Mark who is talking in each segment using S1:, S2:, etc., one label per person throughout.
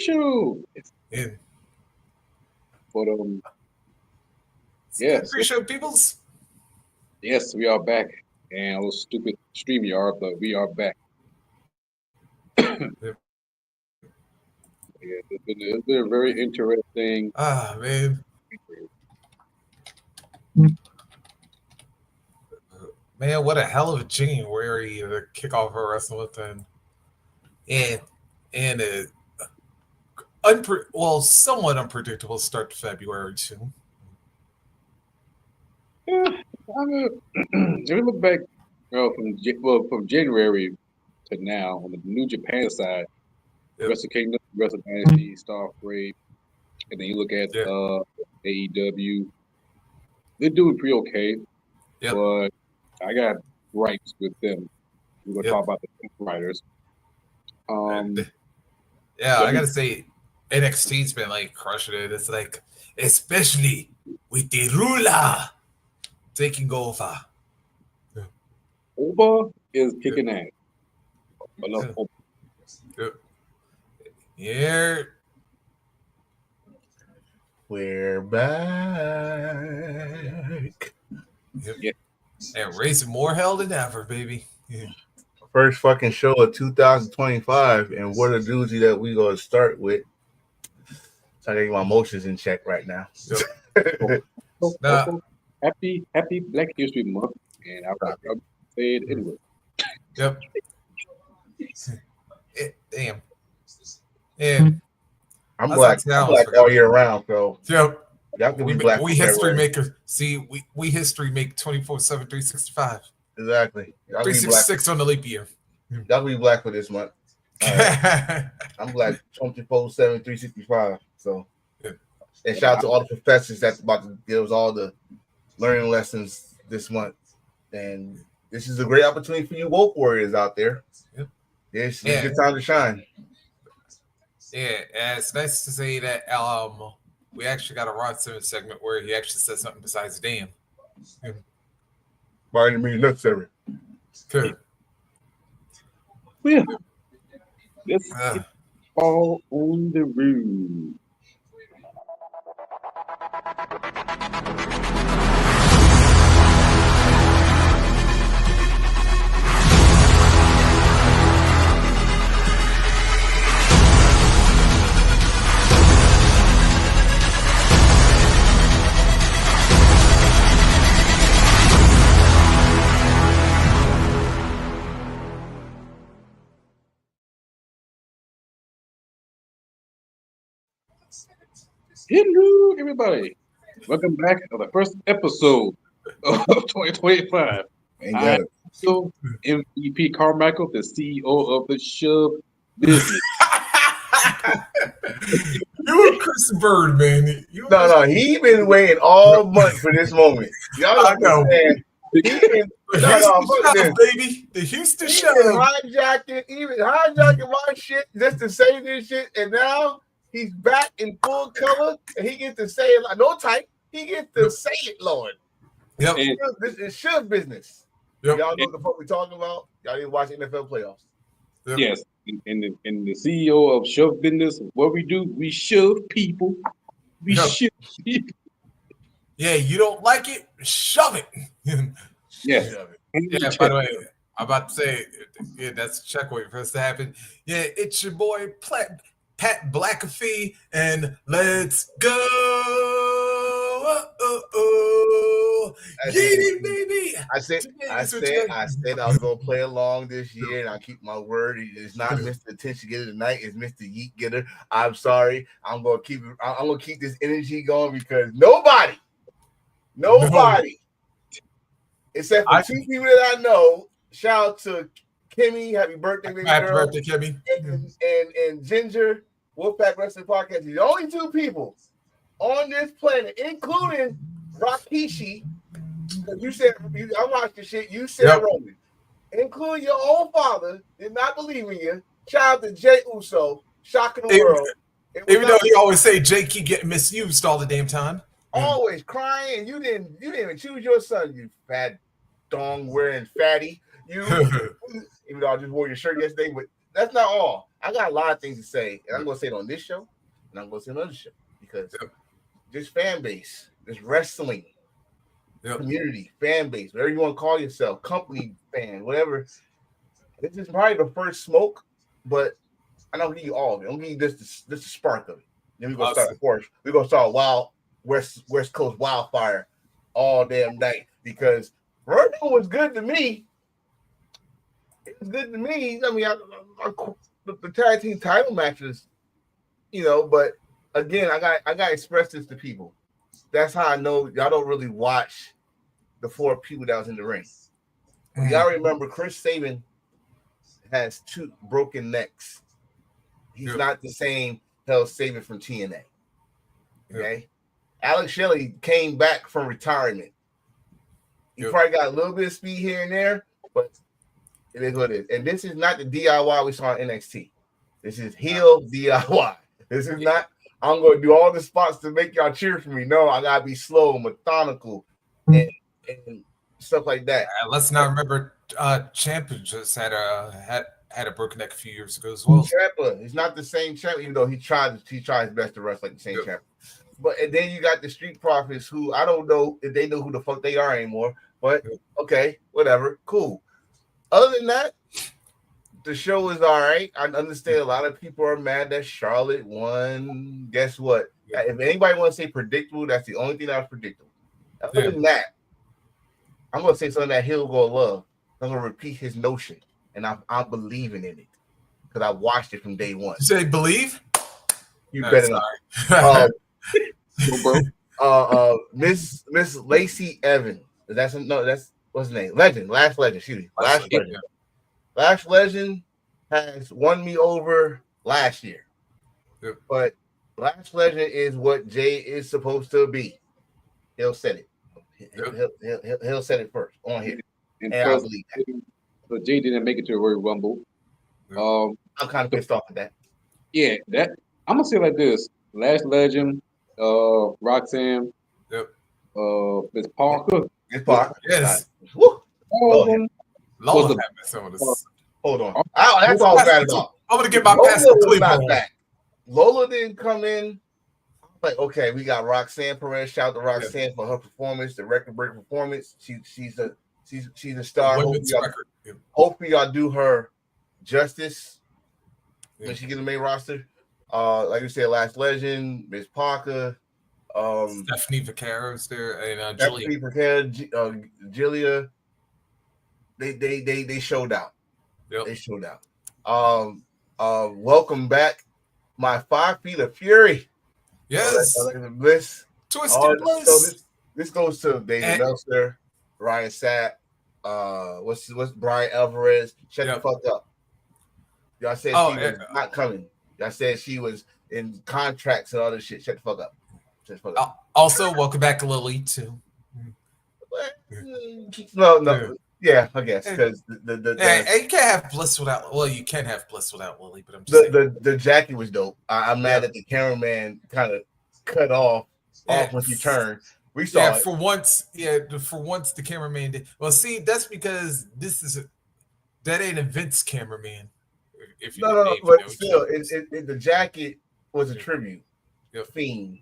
S1: pre-show.
S2: Yeah.
S1: But yes,
S2: Pre-show peoples.
S1: yes, we are back. And a little stupid StreamYard, but we are back.
S2: Yep.
S1: Yeah, it's been a very interesting.
S2: Ah, man. Man, what a hell of a January to kick off our wrestling with, and a somewhat unpredictable start to February too.
S1: Yeah, I mean, if you look back, from January to now on the New Japan side,
S2: Yep.
S1: Wrestle Kingdom, Wrestle Dynasty, Starfreight, and then you look at
S2: Yeah.
S1: AEW. They're doing pretty okay,
S2: Yep.
S1: but I got gripes with them. We're gonna
S2: Yep.
S1: talk about the writers.
S2: Yeah, I gotta say, NXT's been like crushing it. It's like, especially with the ruler taking over.
S1: Oba is kicking ass. I love
S2: Yeah.
S1: Oba.
S2: Yep. Yeah.
S3: We're back.
S2: Yep.
S1: Yeah.
S2: And raising more hell than ever, baby. Yeah.
S3: First fucking show of 2025, and what a doozy that we gonna start with. So I get my emotions in check right now.
S2: Yep. Nah.
S1: Happy Black History Month, and I'll say it anyway.
S2: Yep. Damn. And
S3: I'm black all year round, so
S2: yep.
S3: y'all can be black.
S2: We history makers. See, we history make 24/7, 365.
S3: Exactly.
S2: 366 on the leap year.
S3: Y'all be black for this month. Right. I'm black 24/7, 365. So, and shout out to all the professors that's about to give us all the learning lessons this month. And this is a great opportunity for you woke warriors out there.
S2: Yep.
S3: It's a good time to shine.
S2: Yeah, and it's nice to say that we actually got a Rod Simmons segment where he actually said something besides damn.
S3: By any means necessary.
S2: Good.
S1: Yeah. Let's all on the road. Hello, everybody. Welcome back to the first episode of 2025. I'm still MVP Carmichael, the CEO of the Shove Business.
S2: You Chris Bird, man.
S3: No, he been waiting all month for this moment. Y'all
S2: I know.
S3: The Houston
S2: baby. The Houston Shove.
S3: Hijacking my shit just to say this shit, and now he's back in full color, and he gets to say it like no type. He gets to say it, Lord.
S2: Yep.
S3: This is Shove Business. Yep. Y'all know what the fuck we talking about. Y'all need to watch NFL playoffs.
S1: Yep. Yes. And the CEO of Shove Business, what we do, we shove people. We shove people.
S2: Yeah, you don't like it? Shove it.
S1: Yes.
S2: Shove it. Yeah, by the way, I'm about to say, that's a check wait for us to happen. Yeah, it's your boy Pat Blackafee, and let's go. Baby.
S3: I said I was gonna play along this year, and I keep my word. It's not Mr. Attention Getter tonight. It's Mr. Yeet Getter. I'm sorry. I'm gonna keep this energy going because nobody, except for two people that I know. Shout out to Kimmy. Happy birthday, baby
S2: Happy
S3: girl.
S2: birthday, Kimmy.
S3: And Ginger. Wolfpack Wrestling Podcast. The only two people on this planet, including Rakishi. You said I watched the shit. You said Roman, including your own father, did not believe in you. Shout out to Jay Uso, shocking the world.
S2: Even though you always say Jay keep getting misused all the damn time,
S3: always crying. You didn't even choose your son. You fat dong wearing fatty. You even though I just wore your shirt yesterday, but that's not all. I got a lot of things to say, and I'm going to say it on this show, and I'm going to say it on another show because this fan base, this wrestling community, fan base, whatever you want to call yourself, company fan, whatever. This is probably the first smoke, but I don't give you all of it. I'm gonna give you just the spark of it. Then we're gonna start, of course. We're gonna start wild West Coast wildfire all damn night because Virgo was good to me. It was good to me. I mean, the tag team title matches, but again, I got to express this to people. That's how I know y'all don't really watch the 4 people that was in the ring. Y'all remember Chris Sabin has 2 broken necks. He's not the same Hell Sabin from TNA. Okay. Alex Shelley came back from retirement. He probably got a little bit of speed here and there, but it is what it is. And this is not the DIY we saw in NXT. This is heel DIY. This is not, I'm going to do all the spots to make y'all cheer for me. No, I got to be slow, methodical, and stuff like that.
S2: Let's not remember Champion just had a broken neck a few years ago as well.
S3: Ciampa, he's not the same champion, even though he tried his best to wrestle like the same champion. But and then you got the Street Profits, who I don't know if they know who the fuck they are anymore. But okay, whatever, cool. Other than that, the show is all right. I understand a lot of people are mad that Charlotte won. Guess what? If anybody wants to say predictable, that's the only thing that was predictable. Other than that, I'm gonna say something that Hill gonna love. I'm gonna repeat his notion, and I'm believing in it because I watched it from day one.
S2: You say believe?
S3: You better not. Miss Lacey Evans. That's what's the name? Legend. Last Legend. Excuse me. Last Legend. Last Legend has won me over last year. But Last Legend is what Jay is supposed to be. He'll set it. He'll set it first on here. And I believe that.
S1: But Jay didn't make it to a Royal Rumble.
S3: I'm kind of pissed off at that.
S1: Yeah, I'm gonna say it like this: Last Legend, Roxanne, Miss Parker.
S3: Miss Parker.
S2: Yes.
S3: Hold on. That's all bad about.
S2: I'm gonna get my pass to Cleveland.
S3: Lola didn't come in. Like, okay, we got Roxanne Perez. Shout out to Roxanne for her performance, the record-breaking performance. She's a star. Hopefully y'all do her justice when she gets the main roster. Like you said, Last Legend, Miss Parker,
S2: Stephanie Vaquero's there, and
S3: Stephanie Vaquero, Julia. They showed out. They showed out. Welcome back, my 5 Feet of Fury.
S2: Yes.
S3: Bliss.
S2: Twisted Bliss.
S3: So this goes to David Meltzer, Ryan Sapp, what's Brian Alvarez. Shut the fuck up. Y'all said she was not coming. Y'all said she was in contracts and all this shit. Shut the fuck up.
S2: Also, welcome back, Lily, too.
S3: No. Yeah, I guess because you
S2: can't have Bliss without. Well, you can have Bliss without Lily, but I'm just
S3: the Jackie was dope. I'm mad that the cameraman kind of cut off when she turned. We saw it.
S2: For once the cameraman did. Well, see, that's because that ain't a Vince cameraman. If you
S3: but still, the jacket was a tribute. Fiend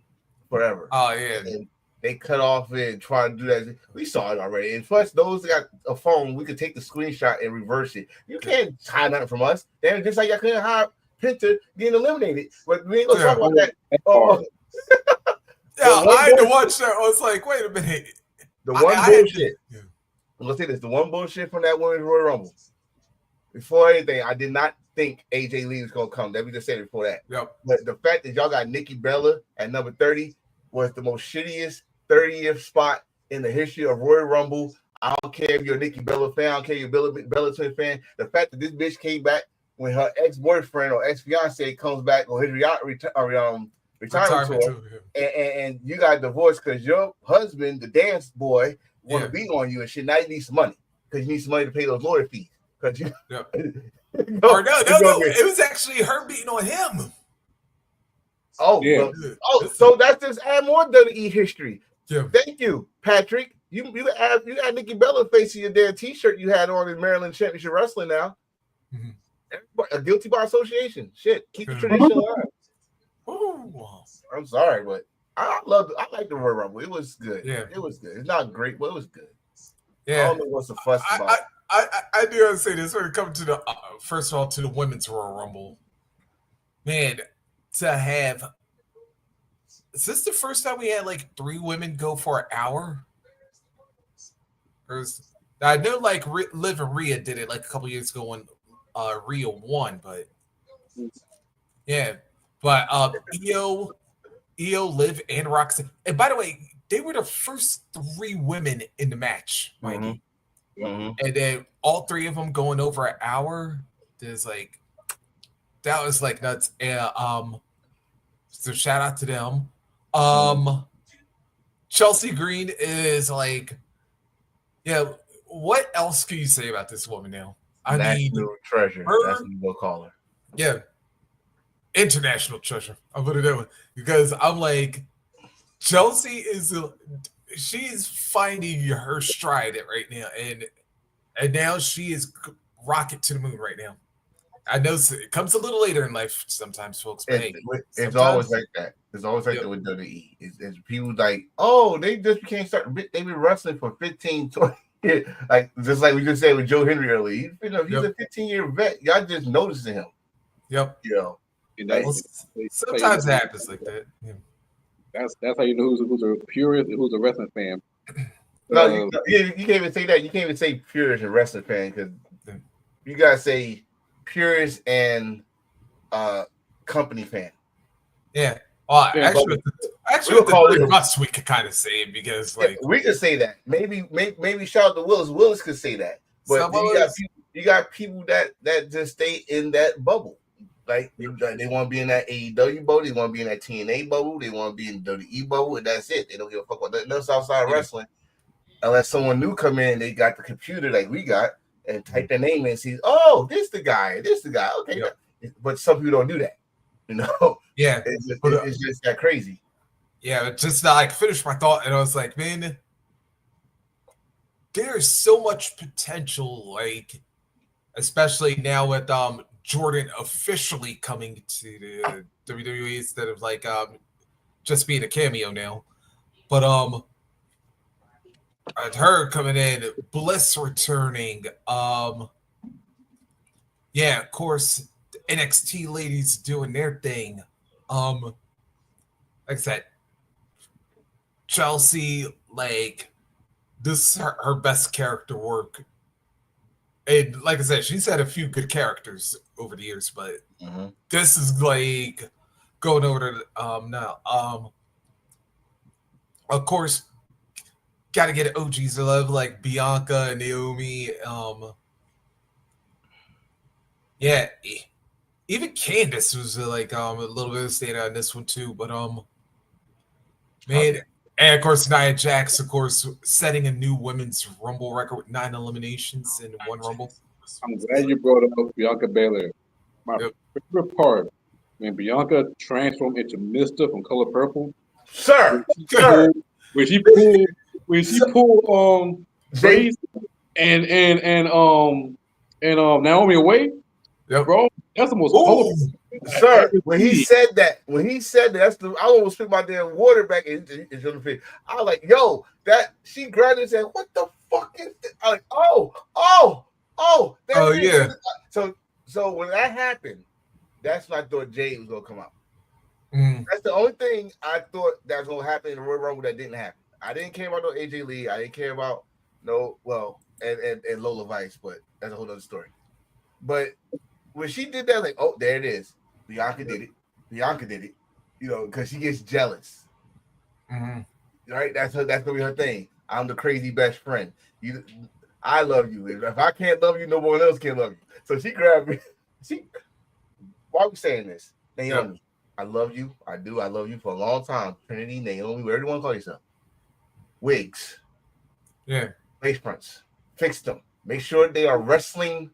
S3: forever.
S2: Oh yeah.
S3: And they cut off and try to do that. We saw it already. And plus, those that got a phone, we could take the screenshot and reverse it. You can't hide nothing from us. Damn, just like y'all couldn't hide Penta getting eliminated. But we ain't gonna talk about that.
S2: I had to watch that. I was like, wait a minute.
S3: The one bullshit. I'm gonna say this: the one bullshit from that Women's Royal Rumble. Before anything, I did not think AJ Lee was gonna come. That we just said it before that. But the fact that y'all got Nikki Bella at number 30 was the most shittiest 30th spot in the history of Royal Rumble. I don't care if you're a Nikki Bella fan. I don't care if you're a Bella Twin fan. The fact that this bitch came back when her ex-boyfriend or ex-fiance comes back on his retirement tour, and you got divorced because your husband, the dance boy, want to beat on you and shit. Now you need some money because you need some money to pay those lawyer fees. Because you,
S2: no, it was actually her beating on him.
S3: So that's just add more WWE history.
S2: Yeah.
S3: Thank you, Patrick. You got Nikki Bella facing your damn T-shirt you had on in Maryland Championship Wrestling now.
S2: Mm-hmm.
S3: A guilty by association. Shit, keep the tradition alive.
S2: Ooh.
S3: I'm sorry, but I like the Royal Rumble. It was good.
S2: Yeah.
S3: It was good. It's not great, but it was good.
S2: Yeah.
S3: I don't know what's the fuss about.
S2: I do want to say this when it comes to the first of all to the women's Royal Rumble. Man, to have is this the first time we had like 3 women go for an hour? I know like Liv and Rhea did it like a couple years ago when Rhea won, but yeah. But Io, Liv, and Roxanne. And by the way, they were the first 3 women in the match, Mikey.
S3: Mm-hmm.
S2: And then all 3 of them going over an hour. There's like that was like nuts. And so shout out to them. Chelsea Green is like, yeah. What else can you say about this woman now?
S3: National treasure. That's what we'll call her.
S2: Yeah. International treasure. I'll put it that way. Because I'm like, Chelsea she's finding her stride right now. And now she is rocket to the moon right now. I know it comes a little later in life sometimes, folks. But
S3: it's always like that. It's always like that with WWE. It's people like, oh, they just became they've been wrestling for 15, 20 years. Like just like we just said with Joe Henry earlier. He's a 15-year vet. Y'all just noticing him.
S2: Yep.
S3: You know.
S1: Like,
S2: sometimes it happens like that. Yeah.
S1: That's how you know who's a purist, who's a wrestling fan.
S3: No, you can't even say that. You can't even say purist and wrestling fan because you gotta say purist and company fan.
S2: Yeah. Well, actually, the Russ we could kind of say it because like
S3: we could say that. Maybe shout out to Willis. Willis could say that. But you got people that just stay in that bubble. Like they want to be in that AEW bubble, they want to be in that TNA bubble, they want to be in the WWE bubble, and that's it. They don't give a fuck about nothing else outside wrestling. Unless someone new come in, they got the computer like we got and type their name in and see, oh, this the guy. Okay. Yep. But some people don't do that. You know?
S2: Yeah.
S3: It's just that crazy.
S2: Yeah, just like finish my thought, and I was like, man, there's so much potential, like especially now with Jordan officially coming to the WWE instead of like just being a cameo now. But her coming in, Bliss returning. Yeah, of course, NXT ladies doing their thing. Like I said, Chelsea, like this is her best character work. And like I said, she's had a few good characters over the years, but this is like going over to now. Of course, gotta get OGs. I love like Bianca and Naomi. Yeah, even Candice was like a little bit of standout in this one too. But man, and of course Nia Jax, of course, setting a new women's Rumble record with 9 eliminations in one Rumble.
S1: I'm glad you brought up Bianca Belair. My favorite part when Bianca transformed into Mister from Color Purple.
S3: Sir,
S1: when she pulled Grace and Naomi away.
S2: Yep.
S1: Bro, that's the most colorful.
S3: Sir, when he said that, that's I almost spit my damn water back into the face. I was like, yo, that she grabbed it and said, what the fuck is this? I was like, oh,
S2: yeah.
S3: So when that happened, that's when I thought Jade was gonna come out. That's the only thing I thought that was gonna happen in the Royal Rumble that didn't happen. I didn't care about no AJ Lee. I didn't care about and Lola Vice, but that's a whole other story. But when she did that, like, oh, there it is. Bianca did it. You know, because she gets jealous. Right? That's gonna be her thing. I'm the crazy best friend. I love you. If I can't love you, no one else can love you. So she grabbed me. Why are we saying this? Naomi, yep. I love you. I do. I love you for a long time. Trinity, Naomi, whatever you want to call yourself. Wigs.
S2: Yeah.
S3: Face fronts. Fix them. Make sure they are wrestling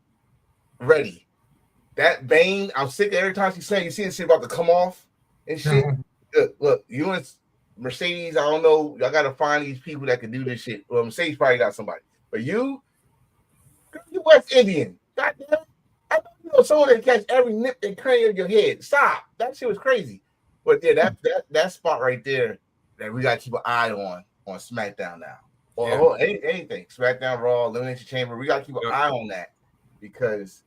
S3: ready. That vein, I'm sick every time she's saying, you see this shit about to come off and shit. Look, you and Mercedes, I don't know. Y'all got to find these people that can do this shit. Well, Mercedes probably got somebody. But you West Indian. Goddamn. I know you someone that catch every nip and cranny of your head. Stop. That shit was crazy. But yeah, that spot right there that we gotta keep an eye on SmackDown now. Or anything. SmackDown, Raw, Elimination Chamber. We gotta keep an eye on that because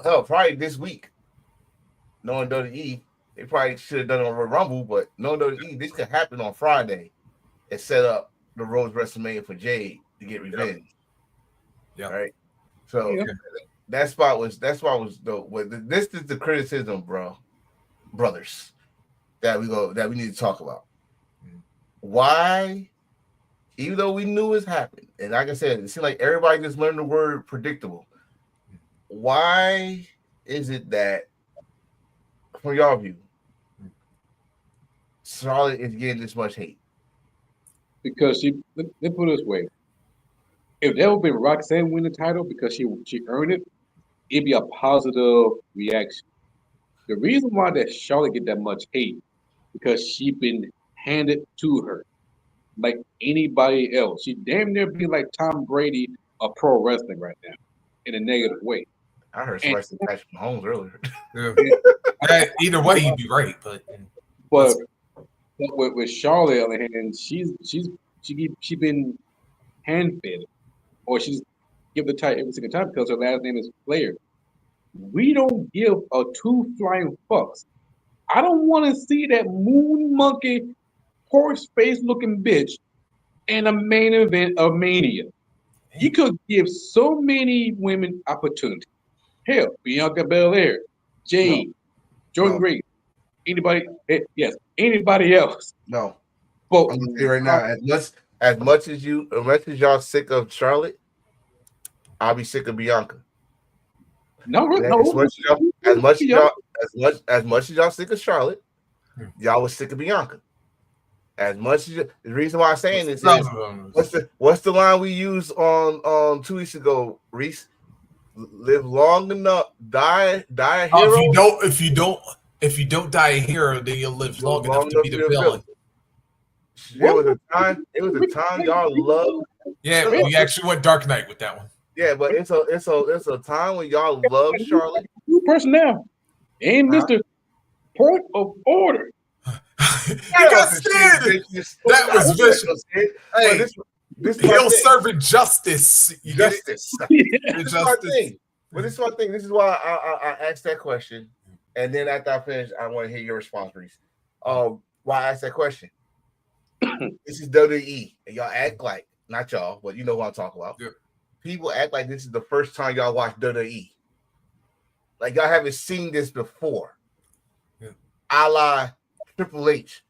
S3: hell, probably this week, knowing WWE, they probably should have done it on Royal Rumble, but knowing WWE, this could happen on Friday and set up the Rose WrestleMania for Jade to get revenge.
S2: Yeah.
S3: Right. So that spot was dope. This is the criticism, brothers, that we need to talk about. Why, even though we knew it happened, and like I said, it seemed like everybody just learned the word predictable. Why is it that, from y'all view, Charlotte is getting this much hate?
S1: Because let put it this way. If that would have been Roxanne win the title because she earned it, it'd be a positive reaction. The reason why that Charlotte get that much hate because she been handed to her like anybody else. She damn near be like Tom Brady of pro wrestling right now in a negative way.
S3: I heard somebody say Patrick Mahomes earlier.
S2: Either way, you'd be right, but
S1: with Charlotte on the hand, she been hand fed, or she's give the title every single time because her last name is Flair. We don't give a two flying fucks. I don't want to see that moon monkey, horse face looking bitch in a main event of Mania. You could give so many women opportunity. Hell, Bianca Belair, Jade, Jordan Grace, anybody? Yes, anybody else.
S3: No.
S1: But
S3: I'm gonna say right now, as much as y'all sick of Charlotte, I'll be sick of Bianca.
S1: No.
S3: As much as y'all sick of Charlotte, y'all was sick of Bianca. As much as the reason why I'm saying this is what's the line we used on 2 weeks ago, Reese? Live long enough, die a hero.
S2: If you don't die a hero, then you'll live long enough to be the villain.
S3: It was a time y'all loved.
S2: Yeah, we actually went Dark Knight with that one.
S3: Yeah, but it's a time when y'all love Charlotte.
S1: New person now, and Mr. Point of Order.
S2: You got scared. That was vicious. Hey, this he'll serve justice.
S3: Justice. This is my thing. But this is my thing. This is why I asked that question, and then after I finish, I want to hear your response, Reese. Why I asked that question? This is WWE, and y'all act like, not y'all, but you know what I'm talking about.
S2: Yeah.
S3: People act like this is the first time y'all watch WWE. Like y'all haven't seen this before.
S2: Yeah.
S3: A la Triple H.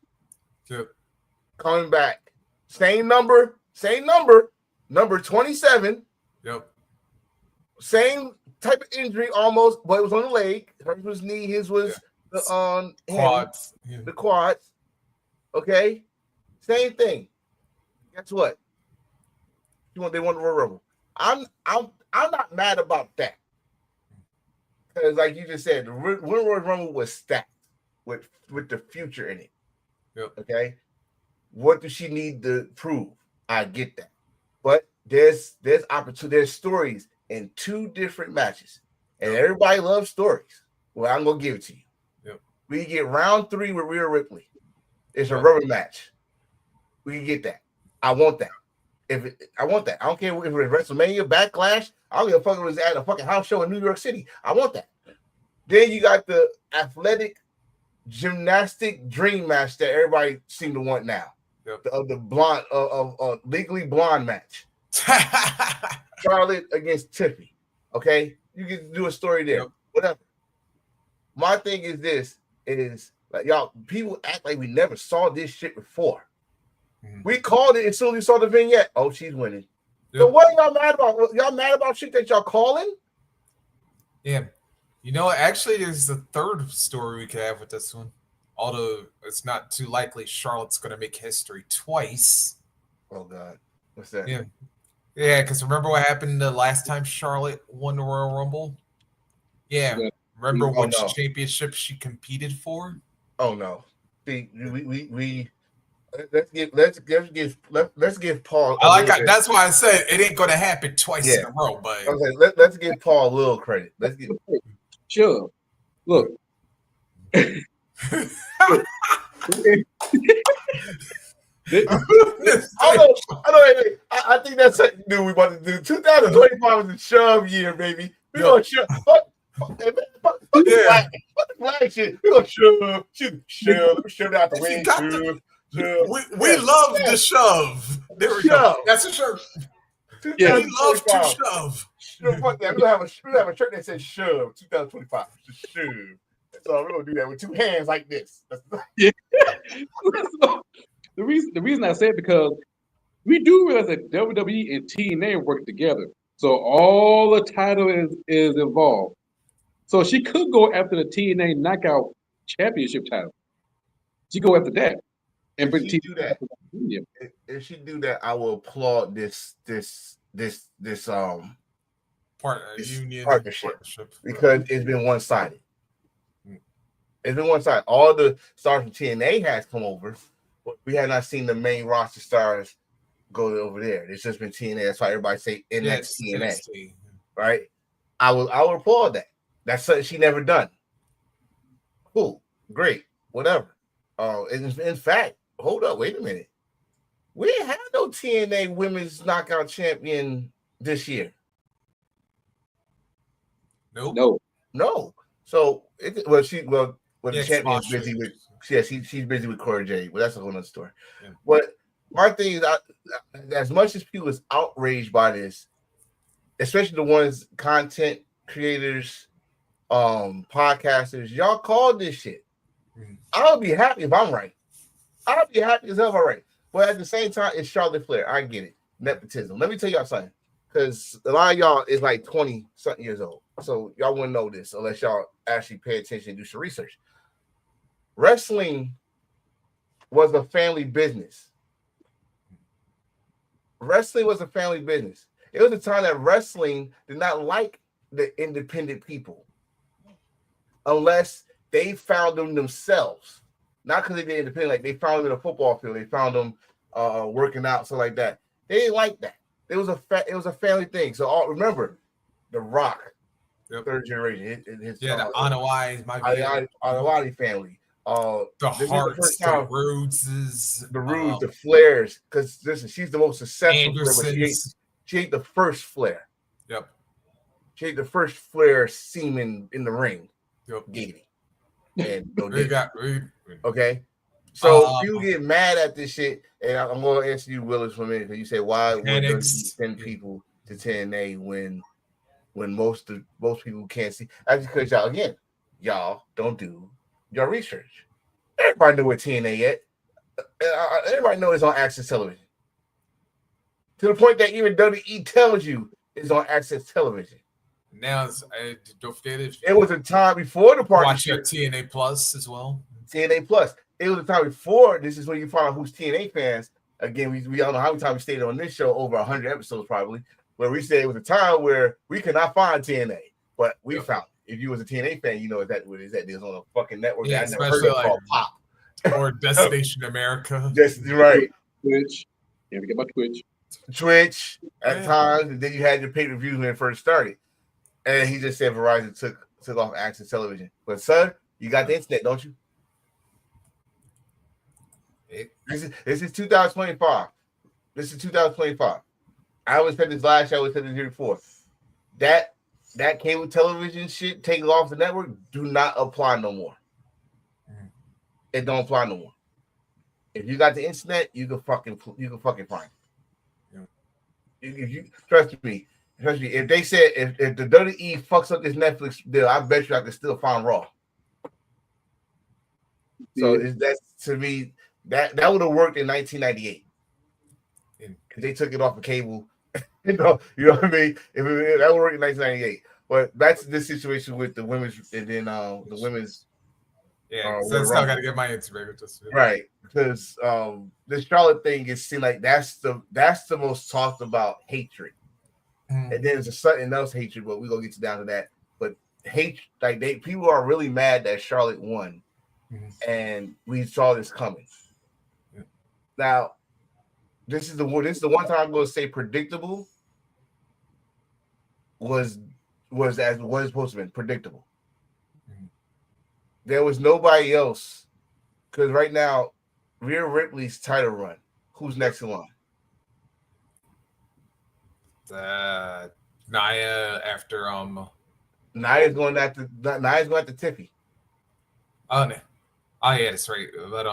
S2: Yep.
S3: Coming back. Same number, number 27.
S2: Yep.
S3: Same type of injury almost, but it was on the leg. Hers was knee, his was the
S2: quads.
S3: The quads. Okay. Same thing. Guess what? They won the Royal Rumble. I'm not mad about that. Because like you just said, the Royal Rumble was stacked with the future in it.
S2: Yep.
S3: Okay. What does she need to prove? I get that. But there's opportunity, there's stories in 2 different matches. And everybody loves stories. Well, I'm gonna give it to you.
S2: Yep.
S3: We get round 3 with Rhea Ripley. It's a rubber match. We can get that. I want that. I want that. I don't care if it's WrestleMania, Backlash. I don't give a fuck if it was at a fucking house show in New York City. I want that. Then you got the athletic gymnastic dream match that everybody seem to want now.
S2: Yep.
S3: The blonde legally blonde match. Charlotte against Tiffany. Okay, you can do a story there.
S2: Yep.
S3: Whatever. My thing is this: is like y'all people act like we never saw this shit before. Mm-hmm. We called it as soon as we saw the vignette. Oh, she's winning. Yep. So what are y'all mad about? Y'all mad about shit that y'all calling?
S2: Yeah. You know, actually, there's a third story we could have with this one. Although it's not too likely Charlotte's going to make history twice.
S3: Oh, God. What's that?
S2: Yeah. Yeah, because remember what happened the last time Charlotte won the Royal Rumble? Yeah. Remember which championship she competed for?
S3: Oh, no. See, we let's give Paul.
S2: That's why I said it ain't gonna happen twice in a row. But
S3: okay, let's give Paul a little credit. Let's give.
S1: Sure. Look.
S3: I think that's something new we want to do. 2025 is a shove year, baby. We're gonna shove. Fuck the flag shit. We're gonna shove. Shove out the way.
S2: We love the shove. There we go. That's a shirt.
S3: Yeah.
S2: We love to shove.
S3: Fuck that. We're gonna have a shirt that says shove 2025. Just shove. So we're gonna do that with two hands like this.
S1: Yeah. The reason I say it because we do realize that WWE and TNA work together. So all the title is involved. So she could go after the TNA Knockout Championship title. She go after that and bring
S3: TNA. Do that. If she do that, I will applaud this partnership because it's been one-sided. It's been one-sided. All the stars from TNA has come over, but we have not seen the main roster stars go over there. It's just been TNA. That's why everybody say NXT TNA. Right? I will applaud that. That's something she never done. Cool, great, whatever. In fact, hold up, wait a minute. We ain't had no TNA Women's Knockout Champion this year. No. So the champion's busy with she's busy with Cora Jade, but that's a whole nother story. Yeah. But my thing is, as much as people is outraged by this, especially the ones content creators, podcasters, y'all called this shit. I'll be happy if I'm right. I'll be happy as hell if I'm right. But at the same time, it's Charlotte Flair. I get it. Nepotism. Let me tell y'all something. Because a lot of y'all is like 20-something years old. So y'all wouldn't know this unless y'all actually pay attention and do some research. Wrestling was a family business. It was a time that wrestling did not like the independent people unless they found them themselves. Not because they did independent, like they found them in a football field, they found them working out, so like that. They didn't like that. It was a family thing. So remember, The Rock, third generation.
S2: The
S3: Anawati family.
S2: The Harts, the Rhodeses,
S3: the Flairs. Because listen, she's the most successful Flair, but she ain't the first Flair.
S2: Yep.
S3: She ain't the first Flair semen in the ring.
S2: Yep.
S3: Giddy. And no
S2: okay.
S3: So people get mad at this shit, and I'm going to answer you, Willis, for a minute. Because you say, why would you send people to TNA when most people can't see? That's because y'all don't do your research. Everybody know where TNA at. Everybody know it's on Access Television. To the point that even WWE tells you it's on Access Television.
S2: Now, don't forget it
S3: was a time before the partnership.
S2: Watch your TNA Plus as well.
S3: TNA Plus. It was a time before. This is when you find out who's TNA fans. Again, we don't know how many times we stayed on this show, over 100 episodes probably, where we said it was a time where we could not find TNA, but we found it. If you was a TNA fan, you know what it is. That is on a fucking network.
S2: Yeah,
S3: I never heard of called Pop.
S2: Or Destination America.
S3: Just right.
S1: Twitch. Can't forget about Twitch.
S3: Twitch at times, and then you had your pay-per-views when it first started. And he just said Verizon took off Access Television. But sir, you got the internet, don't you? This is 2025. This is 2025. I always said this last year, I always said this year before. That cable television shit taking off the network do not apply no more. It don't apply no more. If you got the internet, you can fucking find it. If you trust me, if they said if the WWE fucks up this Netflix deal, I bet you I can still find Raw. So that's to me that would have worked in 1998. If they took it off of cable, you know what I mean. That would work in 1998. But back to this situation with the women's, and then the women's.
S2: Yeah, so I still got to get my answer,
S3: right? Because the Charlotte thing is seem like that's the most talked about hatred. And then there's something else hatred, but we're gonna get down to that. But hate, like people are really mad that Charlotte won, and we saw this coming. Now, this is the one time I'm going to say predictable was as what it's supposed to be predictable. There was nobody else because right now, Rhea Ripley's title run. Who's next in line?
S2: Nia after
S3: Nia's going at the Tiffy.
S2: Oh no. Oh yeah, that's right. But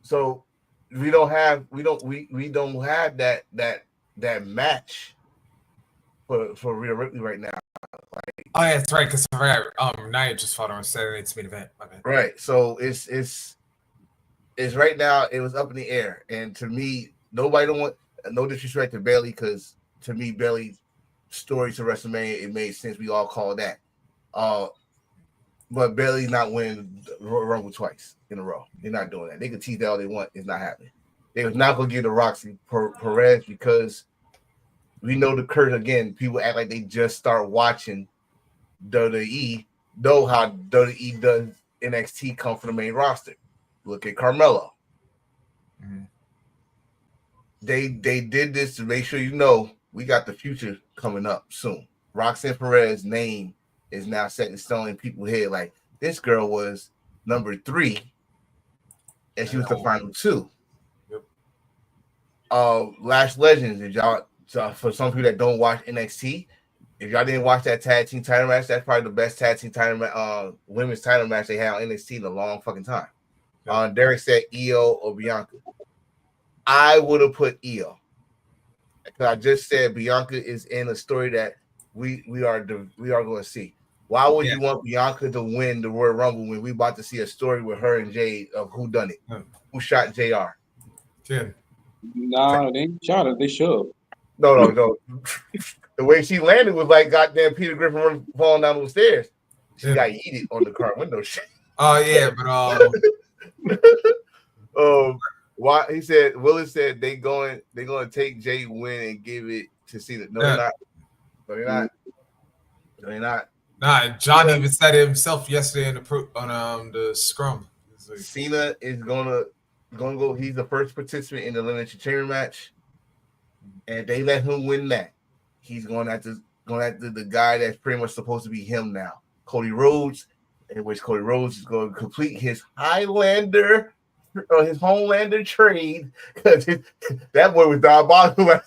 S3: so we don't have that match for Rhea Ripley right now.
S2: Like, oh yeah, that's right. Because Nia just fought on Saturday night's main event. Okay.
S3: Right. So it's right now. It was up in the air, and to me, nobody don't want no disrespect to Bayley because to me, Bayley's story to WrestleMania it made sense. We all call that. But Bayley's not winning Rumble twice in a row. They're not doing that. They can tease that all they want. It's not happening. They was not going to give the Roxy Perez because we know the curse again. People act like they just start watching WWE, know how WWE does NXT come from the main roster. Look at Carmelo. Mm-hmm. They did this to make sure you know we got the future coming up soon. Roxanne Perez's name is now set in stone in people's head. Like this girl was number 3, and she was the final 2. Yep. Lash Legends. If y'all, for some people that don't watch NXT, if y'all didn't watch that tag team title match, that's probably the best tag team title women's title match they had on NXT in a long fucking time. Yep. Derek said Io or Bianca. I would have put Io. Because I just said Bianca is in a story that we are going to see. Why would you want Bianca to win the Royal Rumble when we about to see a story with her and Jade of who done it? Who shot JR?
S1: Nah, they ain't shot it. They shoved.
S3: No. The way she landed was like goddamn Peter Griffin falling down the stairs. She got yeeted on the car window.
S2: Oh yeah, but
S3: why he said Willis said they gonna take Jay win and give it to Cena. No, they're not. No, they're not. No, they're not.
S2: Nah, John even said it himself yesterday on the scrum.
S3: Like, Cena is gonna go. He's the first participant in the Elimination Chamber match, and they let him win that. He's going after the guy that's pretty much supposed to be him now, Cody Rhodes, in which Cody Rhodes is going to complete his Highlander. His Homelander trade because that boy was diabolical.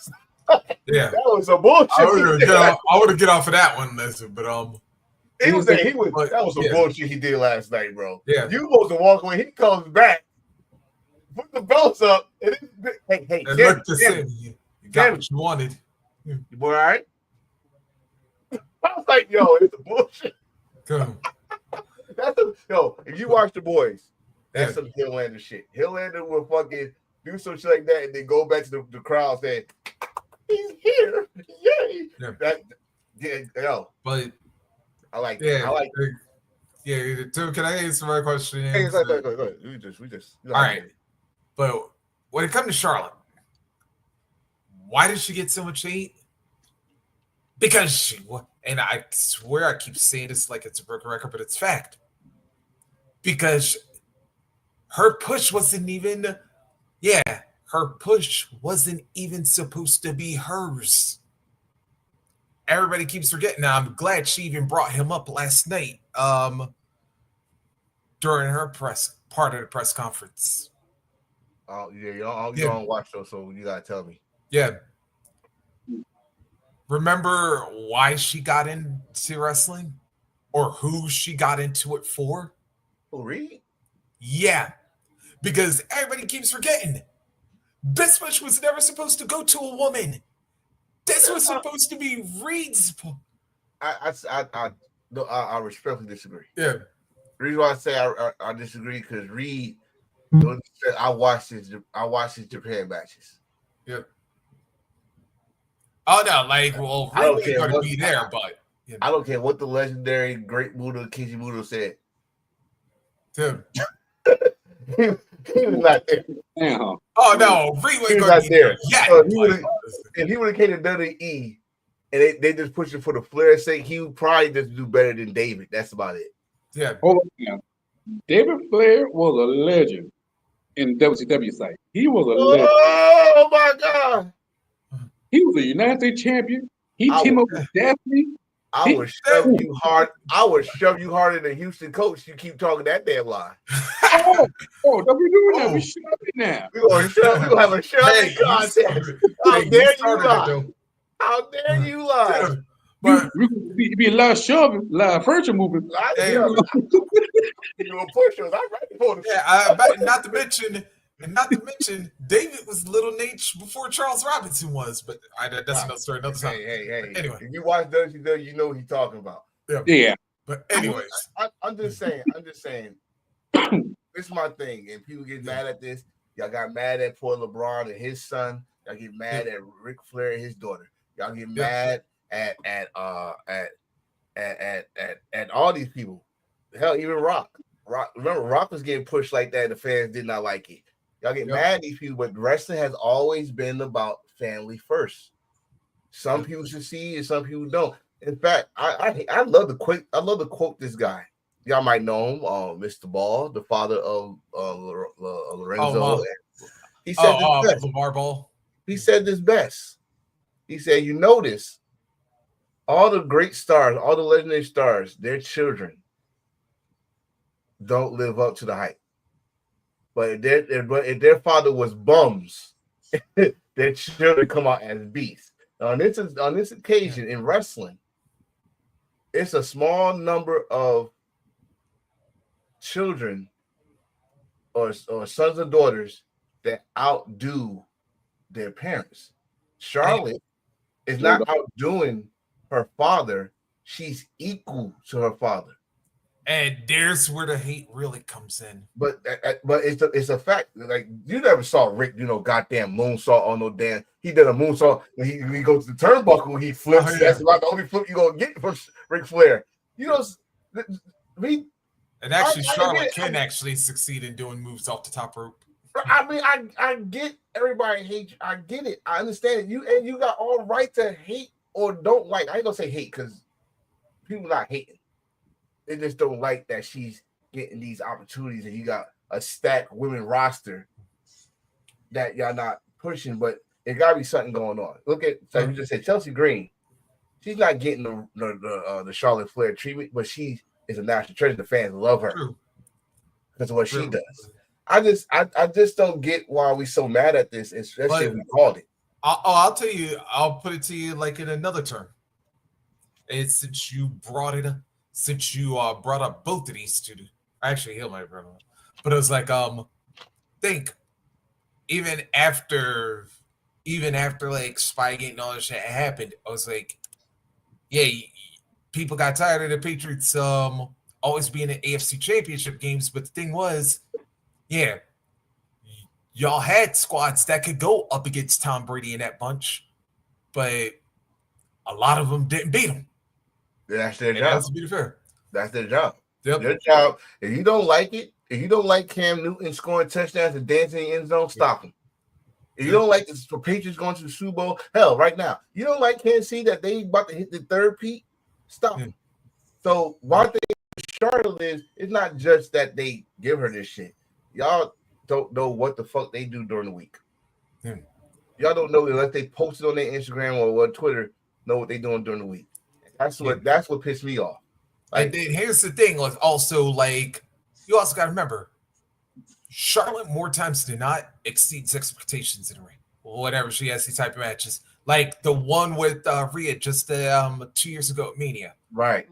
S2: Yeah,
S3: that was some bullshit.
S2: I would have get off of that one, listen, but
S3: that was some bullshit he did last night, bro.
S2: Yeah,
S3: you supposed to walk away. He comes back, put the belts up, and hey,
S2: and look to say you got what you wanted.
S3: You boy, all right? I was like, yo, it's a bullshit. If you watch The Boys. That's some Highlander shit. Highlander will fucking do some shit like that and then go back to the crowd saying, he's here. Yay.
S2: But
S3: I like
S2: dude, can I answer my question?
S3: Hey, go ahead. We just
S2: all right. But when it comes to Charlotte, why did she get so much hate? Because and I swear I keep saying this like it's a broken record, but it's fact. Because her push wasn't even supposed to be hers. Everybody keeps forgetting. Now, I'm glad she even brought him up last night during her part of the press conference.
S3: Oh, yeah, you don't watch those, so you got to tell me.
S2: Yeah. Remember why she got into wrestling? Or who she got into it for?
S3: Oh, Reed?
S2: Yeah. Because everybody keeps forgetting. This match was never supposed to go to a woman. This was supposed to be Reed's.
S3: I respectfully disagree.
S2: Yeah.
S3: The reason why I say I disagree because Reed, I watched his Japan matches.
S2: Yep. Oh no, Reed was going to be there, but
S3: I don't care what the legendary Great Buddha Kishimuto said.
S2: Dude.
S3: He was not there.
S1: Damn.
S2: Oh no, Reed was not there. Yeah.
S3: If he would have came to WWE and they just pushed him for the flair's sake, he would probably just do better than David. That's about it.
S2: Yeah.
S1: Hold on. David Flair was a legend in WCW site. He was a legend.
S3: Oh my God!
S1: He was a United States champion. He teamed up with Daphne.
S3: I would shove you hard. I would shove you harder than Houston coach. You keep talking that damn lie.
S1: Don't be doing that. We should be now.
S3: We gonna have a shoving contest. How dare you lie? How dare you lie?
S1: But be a lot of shoving, a lot of furniture moving.
S3: You gonna push us? I'm ready for the.
S2: Yeah, not to mention, David was Little Nate before Charles Robinson was. But that's another story, another time.
S3: Hey.
S2: Anyway,
S3: if you watch WCW, you know what he's talking about.
S1: Yeah.
S2: But anyways,
S3: I'm just saying. This is my thing, and people get mad at this. Y'all got mad at poor LeBron and his son. Y'all get mad at Ric Flair and his daughter. Y'all get mad at all these people. Hell, even Rock. Remember, Rock was getting pushed like that, and the fans did not like it. Y'all get mad at these people, but wrestling has always been about family first. Some people succeed and some people don't. In fact, I love to quote this guy. Y'all might know him, Mr. Ball, the father of Lorenzo. He said this best.
S2: LeVar Ball.
S3: He said this best. He said, "You notice all the great stars, all the legendary stars, their children don't live up to the hype. But if their father was bums, their children come out as beasts." On this occasion in wrestling, it's a small number of children or sons and daughters that outdo their parents. Charlotte is not outdoing her father; she's equal to her father.
S2: And there's where the hate really comes in.
S3: But it's a fact. Like, you never saw Rick, goddamn moonsault on no damn. He did a moonsault when he goes to the turnbuckle. He flips. Oh, yeah. That's about the only flip you gonna get from Ric Flair.
S2: And actually, Charlotte can actually succeed in doing moves off the top rope.
S3: I mean, I get everybody hate you. I get it. I understand it. You got all right to hate or don't like. I ain't gonna say hate because people not hating. They just don't like that she's getting these opportunities and you got a stacked women roster that y'all not pushing, but it gotta be something going on. Look at you just said Chelsea Green. She's not getting the Charlotte Flair treatment, but she is a national treasure. The fans love her because of what she does. I just don't get why we so mad at this, especially if we called it.
S2: I'll tell you. I'll put it to you like in another term. It's since you brought up both of these two. Actually, he might have brought them up, but it was like think even after like Spygate and all that shit happened, I was like, yeah, people got tired of the Patriots always being in AFC Championship games, but the thing was, yeah, y'all had squads that could go up against Tom Brady and that bunch, but a lot of them didn't beat him.
S3: That's their job.
S2: That's to be fair.
S3: That's their job.
S2: Yep.
S3: Their job. If you don't like it, if you don't like Cam Newton scoring touchdowns and dancing in the end zone, stop him. If you don't like the Patriots going to the Super Bowl, hell, right now, you don't like Kansas City that they about to hit the third peak, stop him. So one thing with Charlotte is it's not just that they give her this shit. Y'all don't know what the fuck they do during the week. Y'all don't know unless they post it on their Instagram or Twitter, know what they doing during the week. That's what pissed me off.
S2: Like, and then here's the thing: was also like you also got to remember, Charlotte more times than not exceeds expectations in the ring. Whatever she has these type of matches, like the one with Rhea just 2 years ago at Mania,
S3: right?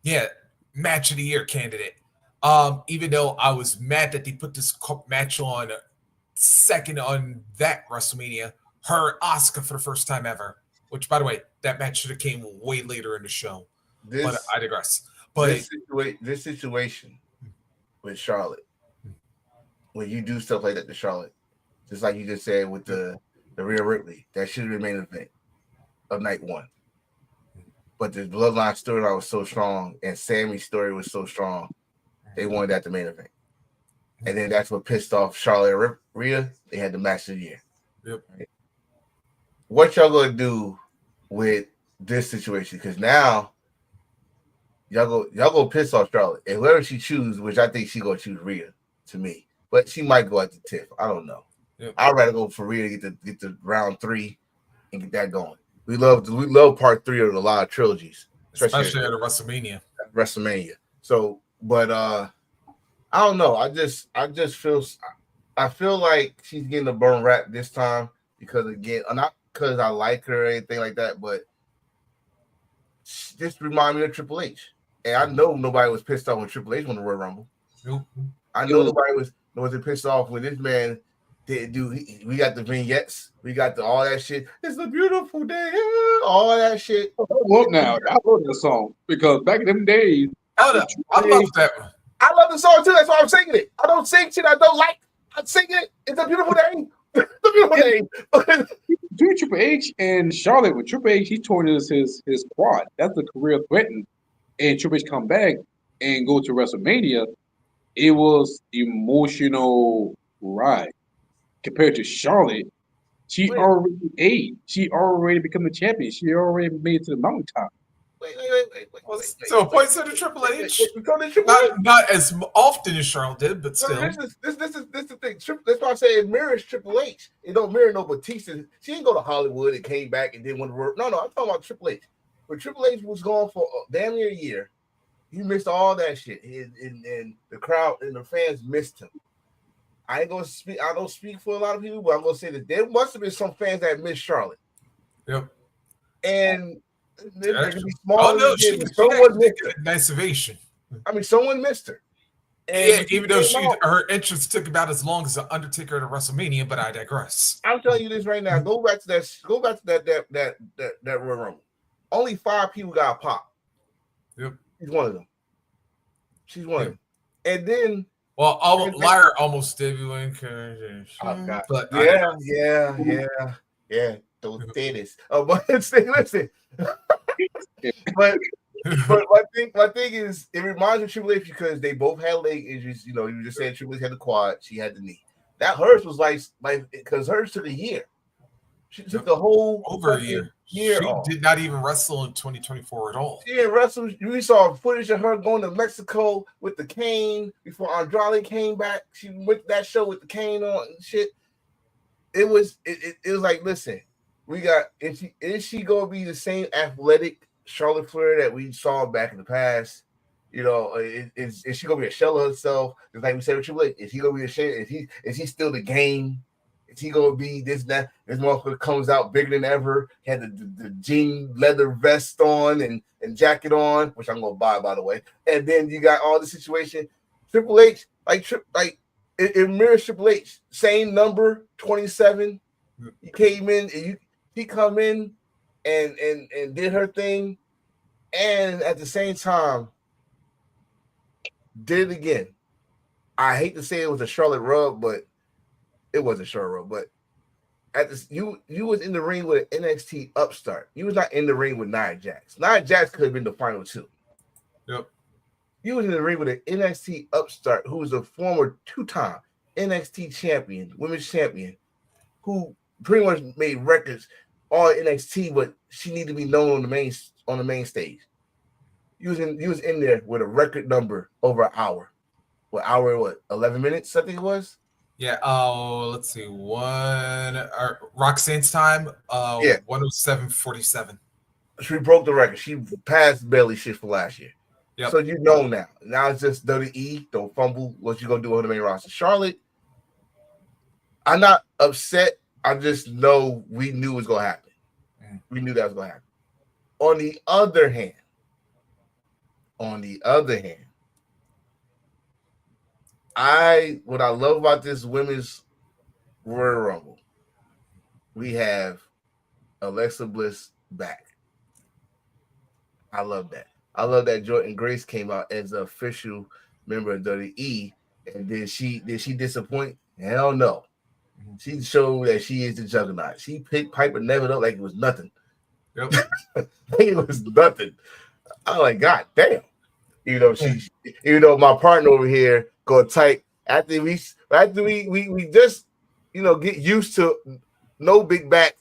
S2: Yeah, match of the year candidate. Even though I was mad that they put this match on second on that WrestleMania, her Asuka for the first time ever. Which, by the way, that match should have came way later in the show. But I digress. But
S3: this situation with Charlotte, when you do stuff like that to Charlotte, just like you just said with the Rhea Ripley, that should have been main event of night one. But the Bloodline storyline was so strong, and Sammy's story was so strong, they wanted that the main event. And then that's what pissed off Charlotte and Rhea. They had the match of the year.
S2: Yep.
S3: Right? What y'all gonna do with this situation? Because now y'all go piss off Charlotte, and whoever she chooses, which I think she gonna choose Rhea to me. but she might go at the 10th. I don't know.
S2: Yep.
S3: I'd rather go for Rhea to get to round 3 and get that going. We love part 3 of a lot of trilogies,
S2: especially at a WrestleMania.
S3: So, but I don't know. I just feel like she's getting a burn rap this time because again, not because I like her or anything like that, but just remind me of Triple H. And I know nobody was pissed off when Triple H won the Royal Rumble.
S2: Nope.
S3: I know nobody wasn't pissed off when this man didn't do. We got the vignettes, we got all that shit. It's a beautiful day, all that shit.
S1: Look now, I love that song because back in them days,
S2: I love that one.
S3: I love the song too. That's why I'm singing it. I don't sing shit I don't like. I'm singing it. It's a beautiful day. It's a beautiful day.
S1: Between Triple H and Charlotte, with Triple H, he tore his quad. That's the career threatened. And Triple H come back and go to WrestleMania. It was emotional ride compared to Charlotte. She already ate. She already become the champion. She already made it to the mountaintop.
S3: Wait.
S2: So points to the Triple H. Not as often as Charlotte did, but still.
S3: This is the thing. That's why I say it mirrors Triple H. It don't mirror no Batista. She didn't go to Hollywood and came back and didn't want to work. No, I'm talking about Triple H. But Triple H was gone for damn near a year. He missed all that shit, and the crowd and the fans missed him. I ain't gonna speak. I don't speak for a lot of people, but I'm gonna say that there must have been some fans that missed Charlotte.
S2: Yep.
S3: And there could be small.
S2: Oh no,
S3: someone missed her.
S2: Nice ovation.
S3: I mean, someone missed her.
S2: And yeah, even though her entrance took about as long as the Undertaker at WrestleMania, but I digress.
S3: I'm telling you this right now. Go back to that Royal Rumble. Only 5 people got popped.
S2: Yep.
S3: She's one of them. And then
S2: Liar almost did.
S3: Oh God.
S2: But
S3: yeah. Those titties. But listen. but my thing is, it reminds me of Triple H because they both had leg injuries. You know, you just said Triple H had the quad, she had the knee. That hers was like because hers took a year. She took the whole
S2: over a year. She did not even wrestle in 2024 at all.
S3: She didn't wrestle. We saw footage of her going to Mexico with the cane before Andrade came back. She went to that show with the cane on and shit. It was like, listen, we got is she gonna be the same athletic Charlotte Flair that we saw back in the past? You know, is she gonna be a shell of herself? Just like we said with Triple H, is he gonna be a shell? Is he still the game? Is he gonna be this, that? This motherfucker comes out bigger than ever. He had the jean leather vest on and jacket on, which I'm gonna buy, by the way. And then you got all the situation. Triple H, it mirrors Triple H. Same number, 27. He came in and he come in and did her thing, and at the same time did it again. I hate to say it was a Charlotte rub, but it wasn't Charlotte rub. But at this, you was in the ring with an NXT upstart. You was not in the ring with Nia Jax. Nia Jax could have been the final 2.
S2: Yep.
S3: You was in the ring with an NXT upstart who was a former 2-time NXT champion, women's champion, who pretty much made records all NXT, but she needed to be known on the main stage. You was in there with a record number over an hour. 11 minutes, I think it was?
S2: Yeah, let's see. Roxanne's time, 107.47.
S3: She broke the record. She passed Bailey shit for last year.
S2: Yep.
S3: So you know now. Now it's just WWE. Don't fumble what you gonna do on the main roster. Charlotte, I'm not upset. I just know we knew it was gonna happen. We knew that was gonna happen. On the other hand, what I love about this women's Royal Rumble, we have Alexa Bliss back. I love that. I love that Jordan Grace came out as an official member of WWE. And did she disappoint? Hell no. She showed that she is the juggernaut. She picked Piper Neville up like it was nothing.
S2: Yep.
S3: It was nothing. I'm like, God damn. Even though my partner over here go type after we just get used to no big back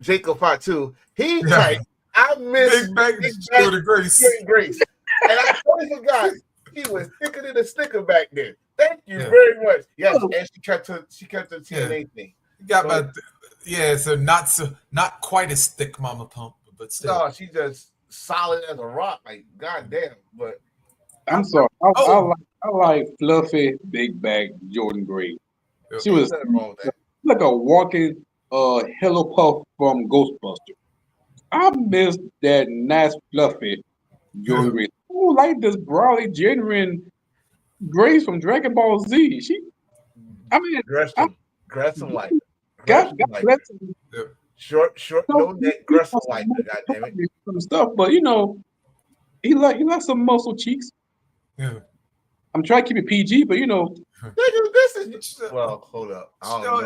S3: Jacob Fatu. He typed, I miss
S2: Big Jordan Grace.
S3: And I totally forgot he was thicker than a Snicker back then. Thank you very much. Yes, and she kept the TNA thing.
S2: Got so not quite as thick Mama Pump, but still.
S3: No, she's just solid as a rock. Like goddamn, but
S1: I'm sorry. I like fluffy big bag Jordan Gray. She was
S3: wrong with that.
S1: like a walking Hello Puff from Ghostbusters. I miss that nice fluffy Jordan Gray. Who like this Brawley genuine Grace from Dragon Ball Z?
S3: Gresham like
S1: God bless him.
S3: Short, no neck Gresham like God damn it.
S1: Some stuff, but he like some muscle cheeks.
S2: Yeah.
S1: I'm trying to keep it PG, but
S3: this is well. Hold up.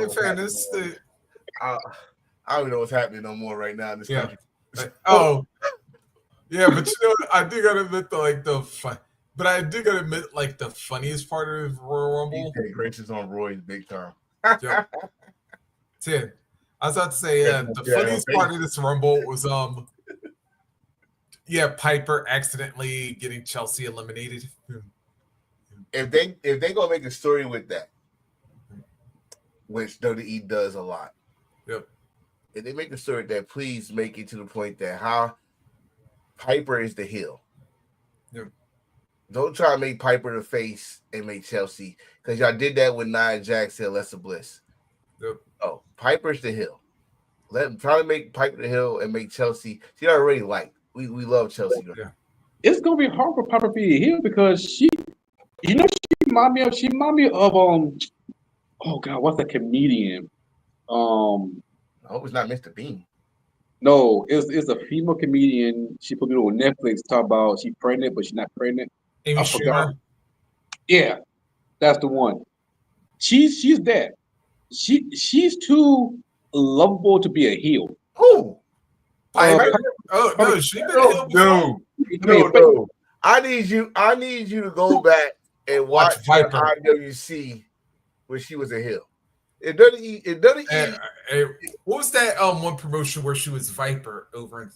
S2: In fairness,
S3: I don't know what's happening no more right now in this country.
S2: Yeah, but I do gotta admit the funniest part of Royal Rumble.
S3: Grace is on Roy's big time.
S2: Yeah. 10. I was about to say, the funniest part of this Rumble was Piper accidentally getting Chelsea eliminated.
S3: If they gonna make a story with that, which WWE does a lot.
S2: Yep.
S3: If they make a story that, please make it to the point that how Piper is the heel.
S2: Yep.
S3: Don't try to make Piper the face and make Chelsea, because y'all did that with Nia Jax and Alexa Bliss.
S2: Yep.
S3: Oh, Piper's the heel. Let them try to make Piper the heel and make Chelsea. She already like we love Chelsea.
S2: Yeah.
S1: It's gonna be hard for Piper to be a heel because she remind me of oh God, what's that comedian?
S3: I hope it's not Mr. Bean.
S1: No, it's a female comedian. She put it on Netflix. Talk about she's pregnant, but she's not pregnant.
S2: Amy Schumer.
S1: Yeah, that's the one. She's that. She's too lovable to be a heel.
S3: Who?
S2: No, she been a heel before.
S3: No. I need you to go back and watch her IWC when she was a heel. It doesn't.
S2: What was that one promotion where she was Viper over in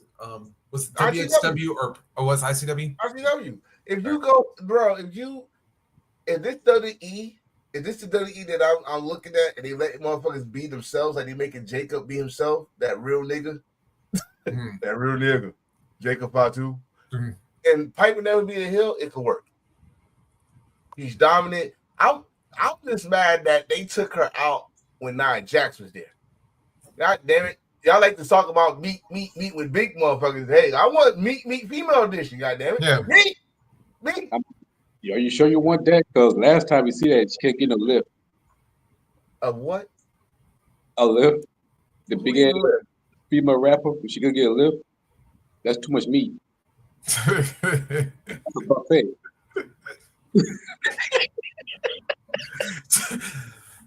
S2: was it WXW or was ICW?
S3: ICW. If you go, bro, if this WWE, if this is the WWE that I'm looking at, and they let motherfuckers be themselves, like they making Jacob be himself, that real nigga, that real nigga, Jacob Fatu, and Piper never be a heel, it could work. He's dominant. I'm just mad that they took her out when Nia Jax was there. God damn it. Y'all like to talk about meet with big motherfuckers. Hey, I want meet female edition, god damn it.
S2: Yeah.
S3: Meet.
S1: Are you sure you want that? Because last time we see that, she can't get a lift.
S3: A what?
S1: A lift? The big ass female rapper, she could get a lift? That's too much meat. That's a buffet.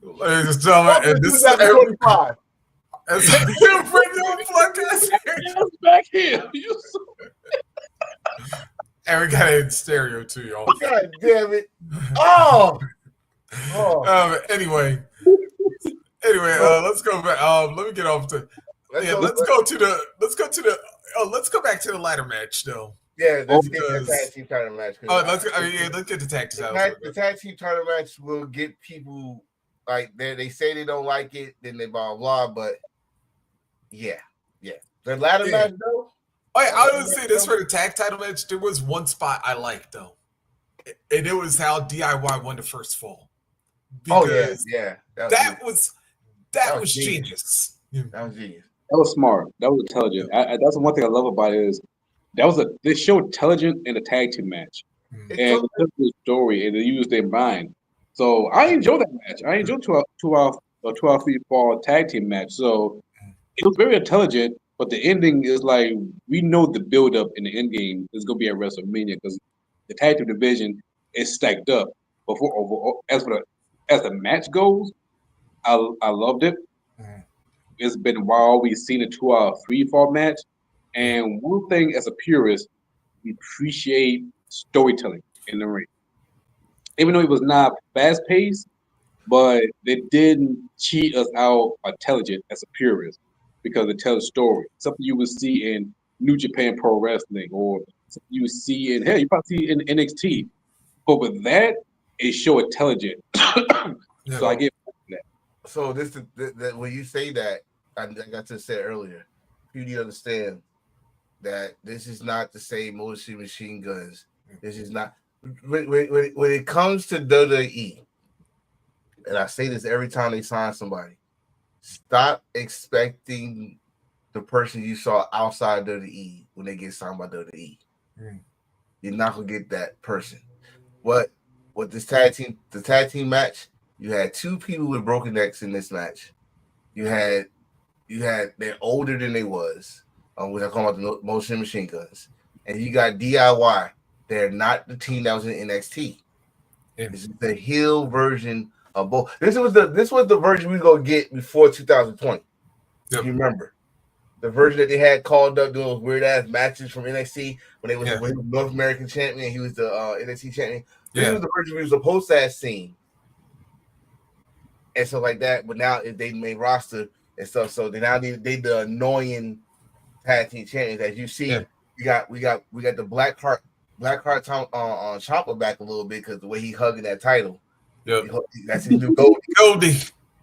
S2: Ladies and gentlemen, and this is
S3: 45.
S1: Back here.
S2: And we got it in stereo too, y'all.
S3: God damn it. Oh.
S2: Anyway, let's go back. Let me get off to. Let's go back to the ladder match though.
S3: Yeah, let's get the tag team title match.
S2: Let's get the tag team title.
S3: The tag team title match will get people like they say they don't like it, then they blah blah. But yeah. The ladder match though.
S2: I would say this for the tag title match. There was one spot I liked though, and it was how DIY won the first fall.
S3: Because
S2: that was genius.
S3: That was genius.
S1: That was smart. That was intelligent. That's the one thing I love about it is they showed intelligence in a tag team match, and they took the story and they used their mind. So I enjoyed that match. I enjoyed 2 fall tag team match. So it was very intelligent. But the ending is like we know the build up in the end game is gonna be at WrestleMania because the tag team division is stacked up. But as the match goes, I loved it. It's been a while we've seen a 2 fall match, and one thing as a purist, we appreciate storytelling in the ring. Even though it was not fast paced, but they didn't cheat us out intelligent as a purist. Because it tells a story. Something you would see in New Japan Pro Wrestling or something you would see you probably see in NXT. But with that, it show intelligent. So I get that.
S3: So this when you say that, I got to say earlier, you need to understand that this is not the same Motor City Machine Guns. This is not when it comes to WWE, and I say this every time they sign somebody. Stop expecting the person you saw outside WWE when they get signed by WWE. You're not gonna get that person. What this the tag team match, you had two people with broken necks in this match. You had they're older than they was. Which I call about the Motion Machine Guns, and you got DIY. They're not the team that was in NXT. Yeah. This is the heel version of both. This was the version we gonna get before 2020. Yep. You remember the version that they had called up doing those weird ass matches from NXT when they was the North American champion. He was the NXT champion. This was the version we was supposed to have seen and stuff like that. But now they made roster and stuff, so they now they the annoying tag team champions. As you see, we got the Blackheart Tom on Ciampa back a little bit because the way he hugging that title. Yep. That's his new Goldie.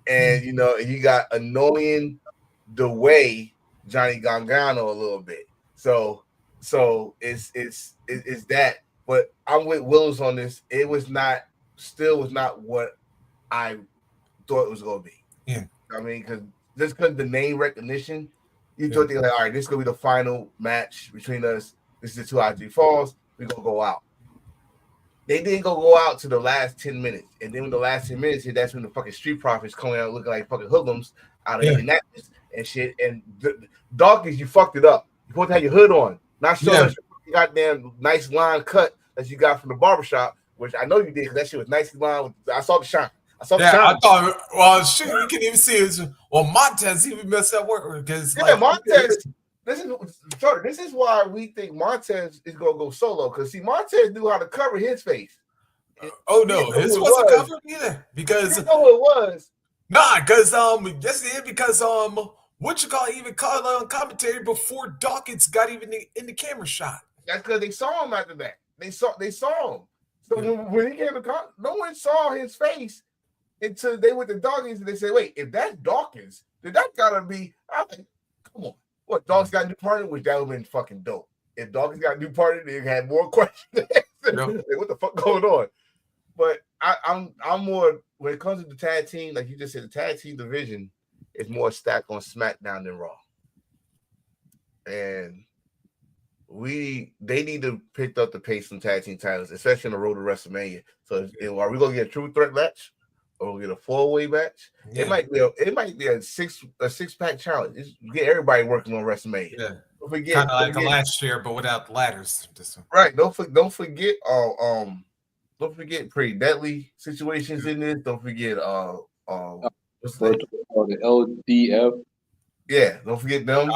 S3: And and you got annoying the way Johnny Gargano a little bit. So it's that. But I'm with Willis on this. It was not what I thought it was gonna be. Yeah. I mean, because the name recognition, you thought they were like, all right, this is gonna be the final match between us. This is the 2 out of 3 falls. We're gonna go out. They didn't go out to the last 10 minutes. And then when the last 10 minutes hit, that's when the fucking Street Profits coming out looking like fucking hoodlums out of Indianapolis and shit. And Dawkins, you fucked it up. You're supposed to have your hood on. Not showing us your goddamn nice line cut that you got from the barbershop, which I know you did because that shit was nicely lined. I saw the shine. I
S2: thought, well, shit, you can even see it. Well, Montez even messed up work because
S3: Montez. This is why we think Montez is gonna go solo because Montez knew how to cover his face.
S2: Oh no, his wasn't covered either because
S3: you know it was.
S2: Nah, because because what you call even called on commentary before Dawkins got even in the camera shot.
S3: That's because they saw him after that. They saw him. So when he came to no one saw his face until they went to Dawkins and they said, "Wait, if that's Dawkins, then that gotta be." I'm like, come on. What, Dawkins got a new partner? Which that would have been fucking dope. If Dawkins got a new partner, they had more questions. Like, what the fuck going on? But I'm more when it comes to the tag team, like you just said, the tag team division is more stacked on SmackDown than Raw. And they need to pick up the pace from tag team titles, especially on the road to WrestleMania. So are we gonna get a true threat match? Or we'll get a 4-way match. Yeah. It might be a six-pack challenge. Just get everybody working on WrestleMania. Yeah. Don't forget,
S2: kind of like a last year, but without ladders.
S3: Right. Don't forget pretty deadly situations in this. Don't forget what's the
S1: LDF.
S3: Yeah, don't forget them.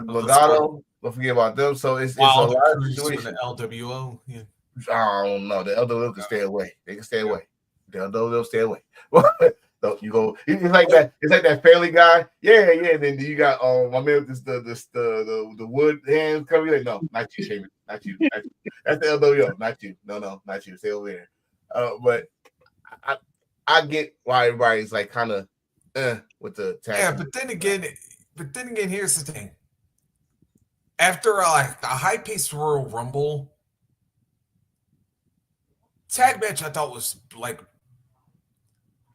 S3: Legato. Don't forget about them. So it's a lot of situations.
S2: The LWO. Yeah.
S3: I don't know. The LWO can stay away. They can stay away. They'll stay away. So you go. It's like that. It's like that Family Guy. Yeah. And then you got my man with the wood hands coming in. No, not you, Shaman. Not you. That's the LWO. Not you. No, not you. Stay over there. But I get why everybody's like kind of with the tag.
S2: Yeah, but then again, here's the thing. After a high-paced Royal Rumble tag match, I thought was like,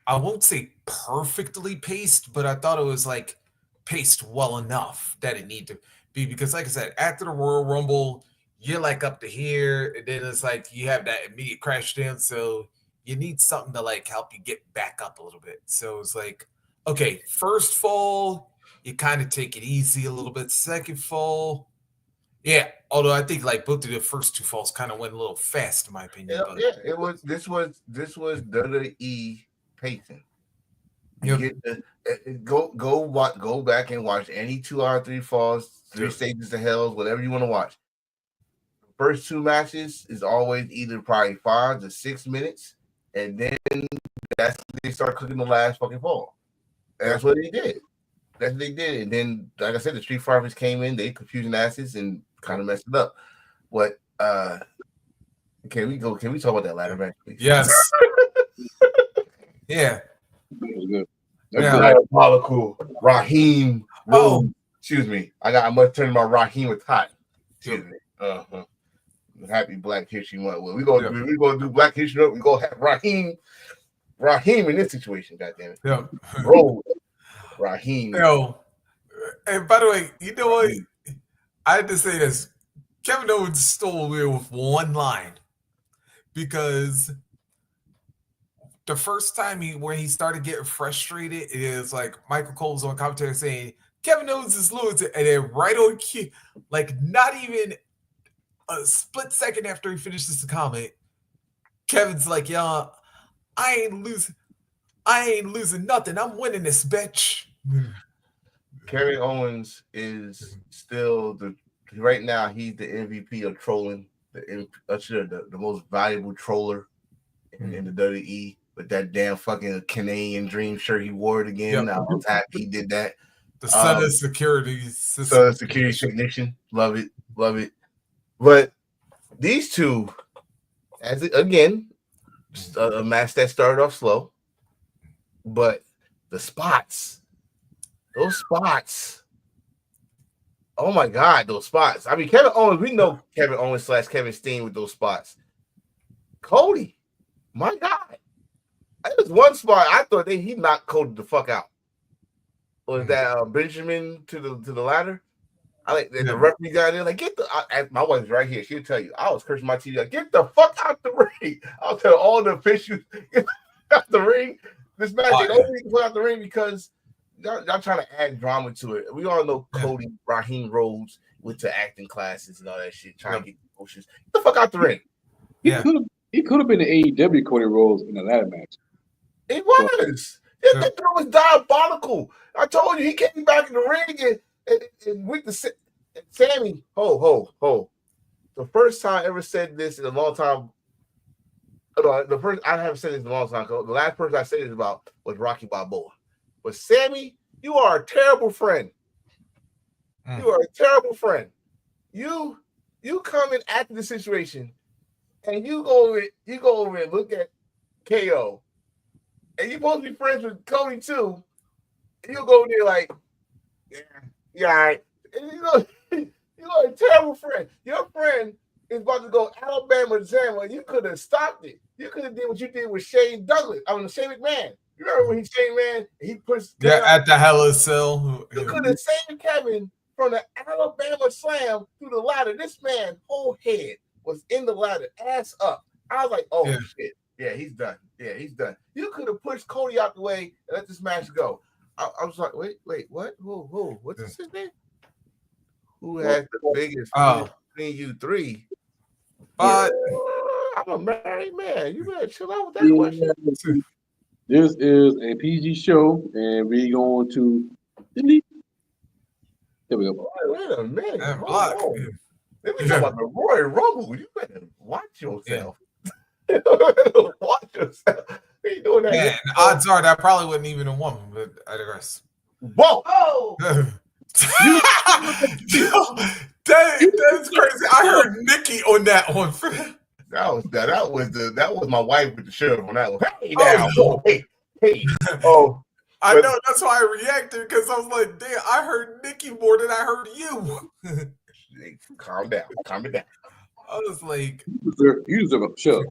S2: I won't say perfectly paced, but I thought it was like paced well enough that it needed to be, because like I said, after the Royal Rumble, you're like up to here, and then it's like you have that immediate crash down, so you need something to like help you get back up a little bit. So it's like, okay, first fall, you kind of take it easy a little bit. Second fall, yeah. Although I think like both of the first 2 falls kind of went a little fast, in my opinion.
S3: It was. This was WWE pacing. Go back and watch any 2 out of 3 falls, 3 stages of hell, whatever you want to watch. First 2 matches is always either probably 5 to 6 minutes, and then that's when they start cooking the last fucking fall. And that's what they did. That's what they did. And then, like I said, the Street Fighters came in, they confusing asses and kind of messed it up. But can we talk about that ladder match, please?
S2: Yes. Yeah.
S1: That was good.
S3: The
S2: Yeah.
S3: diabolical Raheem
S2: Oh.
S3: Rose. Excuse me. I must turn my Raheem with hot. Excuse me. Happy Black History Month. Well, we gonna do Black History Month. We gonna have Raheem in this situation. Goddamn it.
S2: Yeah.
S3: Rose. Raheem.
S2: Yo. And by the way, you know what? I had to say this. Kevin Owens stole away with one line because the first time when he started getting frustrated, it is like Michael Cole was on commentary saying Kevin Owens is losing, and then right on cue, like not even a split second after he finishes the comment, Kevin's like, "Yeah, I ain't losing nothing. I'm winning this, bitch."
S3: Kevin Owens is still right now. He's the MVP of trolling, the most valuable troller in the WWE. With that damn fucking Canadian Dream shirt he wore it again. I was happy he did that.
S2: The Son of Security system.
S3: Son of Security Technician. Love it. But these two, again, a match that started off slow. But those spots. Oh my God, those spots. I mean, Kevin Owens, we know Kevin Owens / Kevin Steen with those spots. Cody, my God. There was one spot I thought he knocked Cody the fuck out. Was that Benjamin to the ladder? I like the referee guy there, like, my wife's right here. She'll tell you. I was cursing my TV, like, get the fuck out the ring. I'll tell all the officials, get out the ring. This match, they don't need to put out the ring because y'all trying to add drama to it. We all know Cody, Raheem Rhodes went to acting classes and all that shit, trying to get emotions. Get the fuck out the ring.
S1: He could have been the AEW Cody Rhodes in the ladder match.
S3: It was. That girl was diabolical. I told you, he came back in the ring and with the Sammy. Ho. The first time I ever said this in a long time. The first I haven't said this in a long time. The last person I said this about was Rocky Balboa. But Sammy, you are a terrible friend. You are a terrible friend. You come in after the situation, and you go over and look at KO, and you're supposed to be friends with Cody too. And you go there like, yeah, all right. And you're a terrible friend. Your friend is about to go Alabama Zama. You could have stopped it. You could have did what you did with Shane McMahon. You remember when Shane McMahon, he pushed
S2: at the Hell in a Cell.
S3: You could have saved Kevin from the Alabama slam through the ladder. This man's whole head was in the ladder, ass up. I was like, oh shit. Yeah, he's done. You could have pushed Cody out the way and let this match go. I was like, wait, what? Who? What's his name? Who has the biggest between you three? I'm a married man. You better chill out with that question.
S1: This is a PG show, and we're going to delete. There we go.
S3: Wait a minute. Let me talk about the Royal Rumble. You better watch yourself. Watch yourself. What are you doing that?
S2: And odds are that probably wasn't even a woman, but I digress.
S3: Whoa!
S2: That's crazy. I heard Nikki on that one.
S3: That was my wife with the shirt on that one. Hey now, hey. Oh,
S2: I know that's why I reacted because I was like, damn, I heard Nikki more than I heard you.
S3: Calm down.
S2: I was like,
S1: you deserve a show.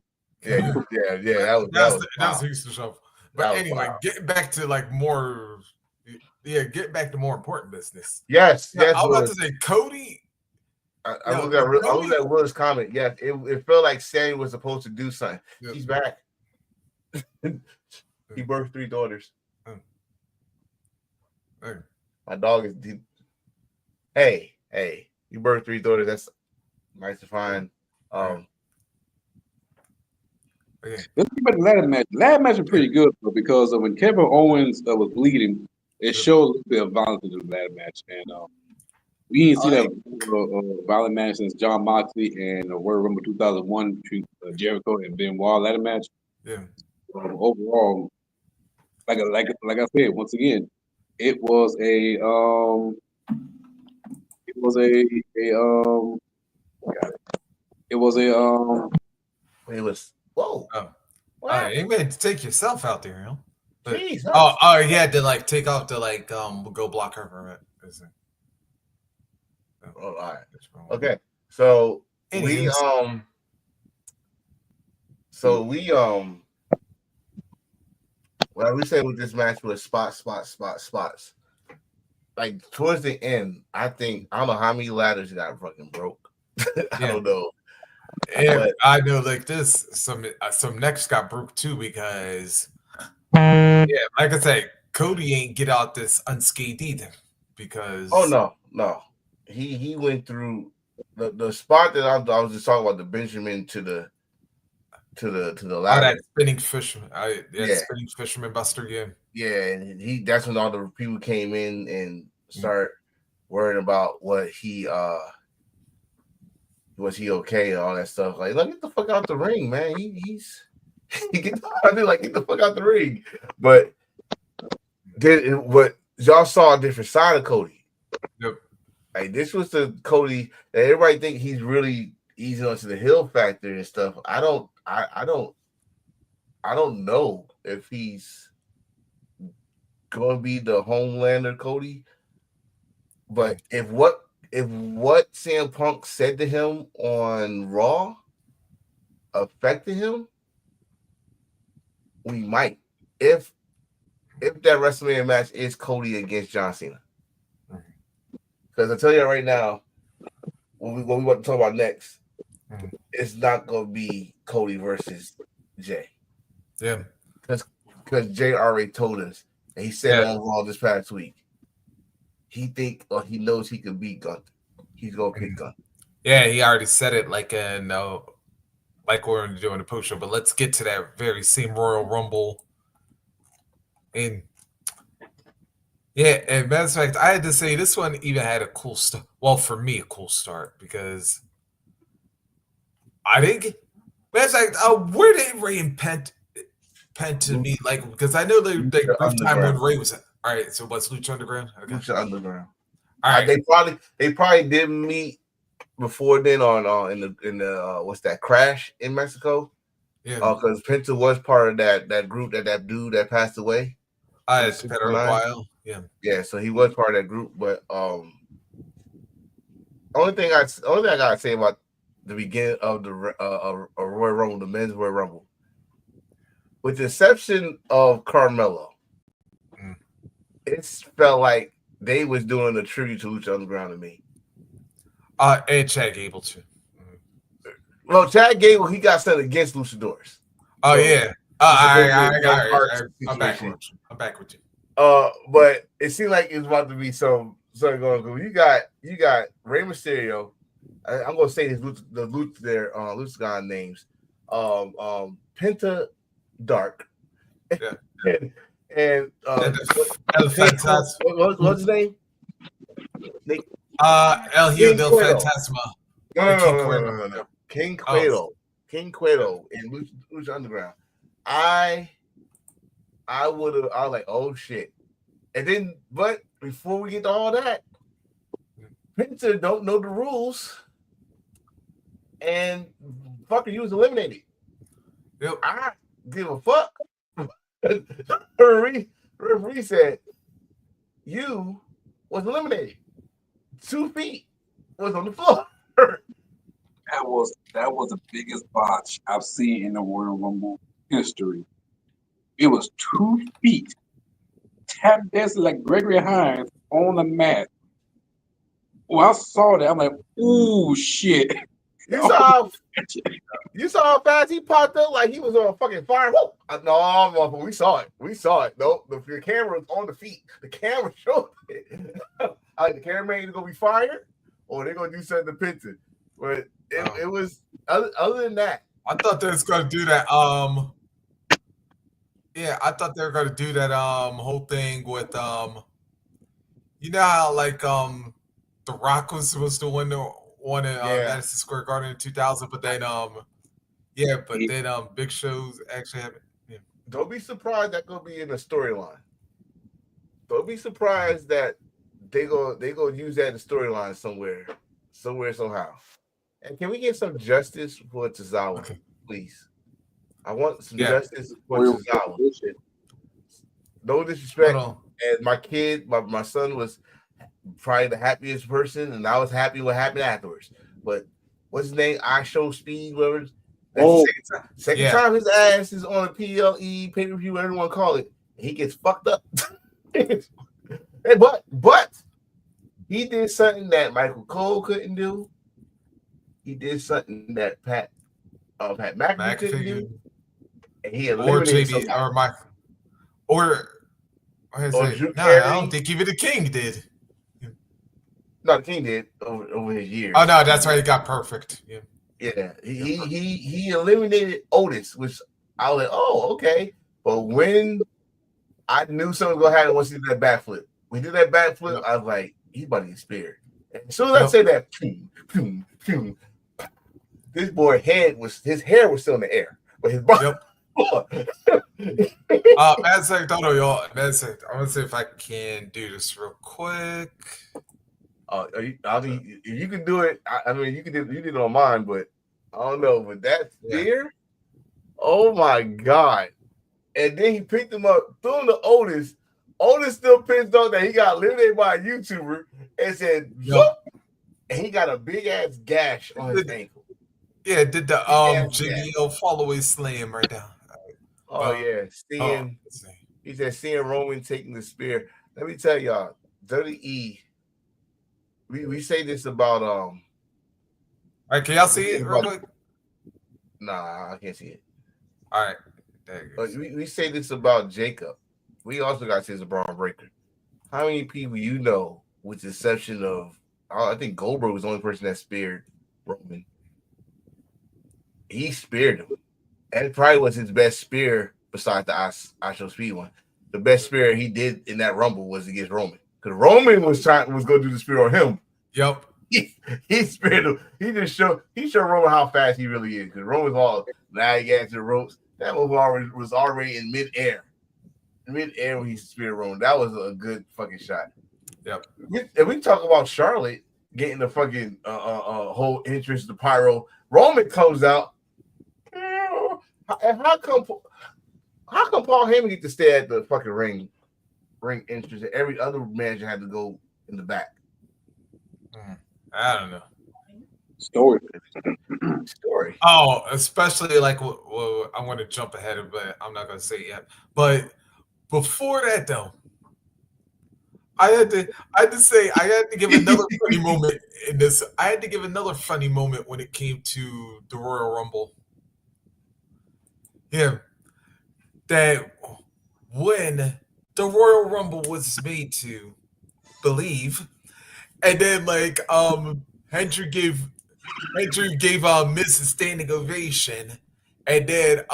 S3: Yeah. That
S2: was a Houston show. But anyway, getting back to more important business.
S3: Yes.
S2: I was about to say Cody.
S3: I was at Will's comment. Yes, it felt like Sammy was supposed to do something. Yep. He's back. He birthed 3 daughters. My dog is deep. Hey, you birthed 3 daughters. That's nice to find.
S1: Let's get back to the ladder match. The ladder match was pretty good though, because when Kevin Owens was bleeding, it showed a little bit of violence in the ladder match, and we didn't see that violent match since John Moxley and Royal Rumble 2001 between Jericho and Benoit ladder match. Yeah. Overall, like I said, once again, it was
S3: whoa.
S2: You meant to take yourself out there, you know?
S3: Jesus.
S2: He had to like take off to like go block her from it.
S3: Oh, all right. Okay. So
S2: Anyways.
S3: well, we said with this match was spots. Like towards the end, I don't know how many ladders got fucking broke. I don't know.
S2: And I know like this, some necks got broke too because like I said, Cody ain't get out this unscathed either. Because
S3: no. He went through the spot that I was just talking about, the Benjamin to the ladder.
S2: That spinning fisherman. Spinning fisherman buster,
S3: Yeah, and that's when all the people came in and start worrying about was he okay and all that stuff. Like, get the fuck out the ring, man. He's get the fuck out the ring. But then what y'all saw a different side of Cody.
S2: Yep.
S3: Like this was the Cody that everybody think he's really easy onto the heel factor and stuff. I don't know if he's gonna be the Homelander Cody. But if what CM Punk said to him on Raw affected him, we might. If that WrestleMania match is Cody against John Cena. Because I tell you right now, what we want to talk about next, it's not going to be Cody versus Jay.
S2: Yeah.
S3: Because Jay already told us, and he said on Raw this past week, he knows he can beat Gunther. He's going to pick Gunther.
S2: Yeah, he already said it like we're doing a post show. But let's get to that very same Royal Rumble. And and matter of fact, I had to say this one even had a cool start. Well, for me, a cool start because I didn't get. Matter of fact, where did Ray and Penta meet? Like, because I know they brief time when Ray was. All right, so what's Lucha Underground?
S3: Okay. Lucha Underground.
S2: All right,
S3: they probably didn't meet before then on in the what's that Crash in Mexico? Yeah, because Penta was part of that group that dude that passed away.
S2: It's been a while.
S3: Yeah, so he was part of that group, but only thing I gotta say about the beginning of the Royal Rumble, the men's Royal Rumble, with the exception of Carmelo, it felt like they was doing a tribute to Lucha Underground to me.
S2: And Chad Gable too.
S3: Well, Chad Gable, he got sent against Luchadors.
S2: Oh, so, yeah. I'm back with you.
S3: But it seemed like it was about to be something going on. You got Rey Mysterio. I'm gonna say their Lucha names. Penta Dark.
S2: Yeah.
S3: and what's his name?
S2: El Hijo del Fantasma.
S3: No. King Cueto. King Cueto in Lucha Underground. I was like, oh shit. And then, but before we get to all that, Penta don't know the rules. And fucker, you was eliminated.
S2: Yep.
S3: I give a fuck. referee said you was eliminated. 2 feet was on the floor.
S1: That was the biggest botch I've seen in the Royal Rumble history. It was 2 feet tap dancing like Gregory Hines on the mat. When I saw that, I'm like, ooh, shit.
S3: You saw how fast he popped up like he was on fucking fire. Whoa. No, we saw it. No, the camera was on the feet. The camera showed it. The camera ain't gonna be fired or they're gonna do something to Penta. But it was other than that.
S2: I thought they was gonna do that. Yeah, I thought they were gonna do that whole thing with you know how like The Rock was supposed to win in Madison Square Garden in 2000, but then Big Show's actually happened. Yeah.
S3: Don't be surprised that gonna be in the storyline. Don't be surprised that they go use that in the storyline somewhere, somehow. And can we get some justice for Tozawa, please? I want some justice for Tozawa. No disrespect.
S2: Hold on.
S3: And my kid, my son was probably the happiest person, and I was happy what happened afterwards. But what's his name? I Show Speed, whatever. That's
S1: Oh,
S3: the second time his ass is on a PLE pay-per-view, whatever you want to call it. He gets fucked up. but he did something that Michael Cole couldn't do. He did something that Pat McAfee couldn't do. And he eliminated
S2: JD or Mike or
S3: Drew
S2: no,
S3: Carey.
S2: I don't think even the King did.
S3: No, the King did over his years.
S2: Oh no, that's why he got perfect.
S3: Yeah. He eliminated Otis, which I was like, oh, okay. But when I knew something was gonna happen once he did that backflip. When he did that backflip, I was like, he's about to get speared. As soon as I say that, this boy's hair was still in the air, but his body.
S2: Mad sec, y'all. Mad sec. I want to see if I can do this real quick.
S3: If you can do it, I mean, you did it on mine, but I don't know. But that spear, oh my god! And then he picked him up, threw him to Otis. Otis still pissed off that he got eliminated by a YouTuber and said, and he got a big ass gash on his ankle.
S2: Yeah, did the JBL follow slam right now.
S3: Oh yeah, he said seeing Roman taking the spear. Let me tell y'all, WWE. We say this about
S2: All right, can y'all see it real quick?
S3: Nah, I can't see it.
S2: All right.
S3: But we say this about Jacob. We also got to say this about Braun Breaker. How many people you know, with the exception of, I think Goldberg was the only person that speared Roman. He speared him. And it probably was his best spear besides the I Show Speed one. The best spear he did in that Rumble was against Roman. Because Roman was going to do the spear on him.
S2: Yep.
S3: He speared him. He showed Roman how fast he really is. Because Roman's all lagging at the ropes. That was already in midair. Midair when he speared Roman. That was a good fucking shot.
S2: Yep.
S3: If we talk about Charlotte getting the fucking whole interest of Pyro, Roman comes out. And how come Paul Heyman get to stay at the fucking ring entrance and every other manager had to go in the back?
S2: I don't know.
S1: Story.
S2: Oh, especially like, well, I want to jump ahead of, but I'm not going to say it yet. But before that, though, I had to give another funny moment in this. I had to give another funny moment when it came to the Royal Rumble. Yeah, that when the Royal Rumble was made to believe, and then like Hendry gave Miz a standing ovation, and then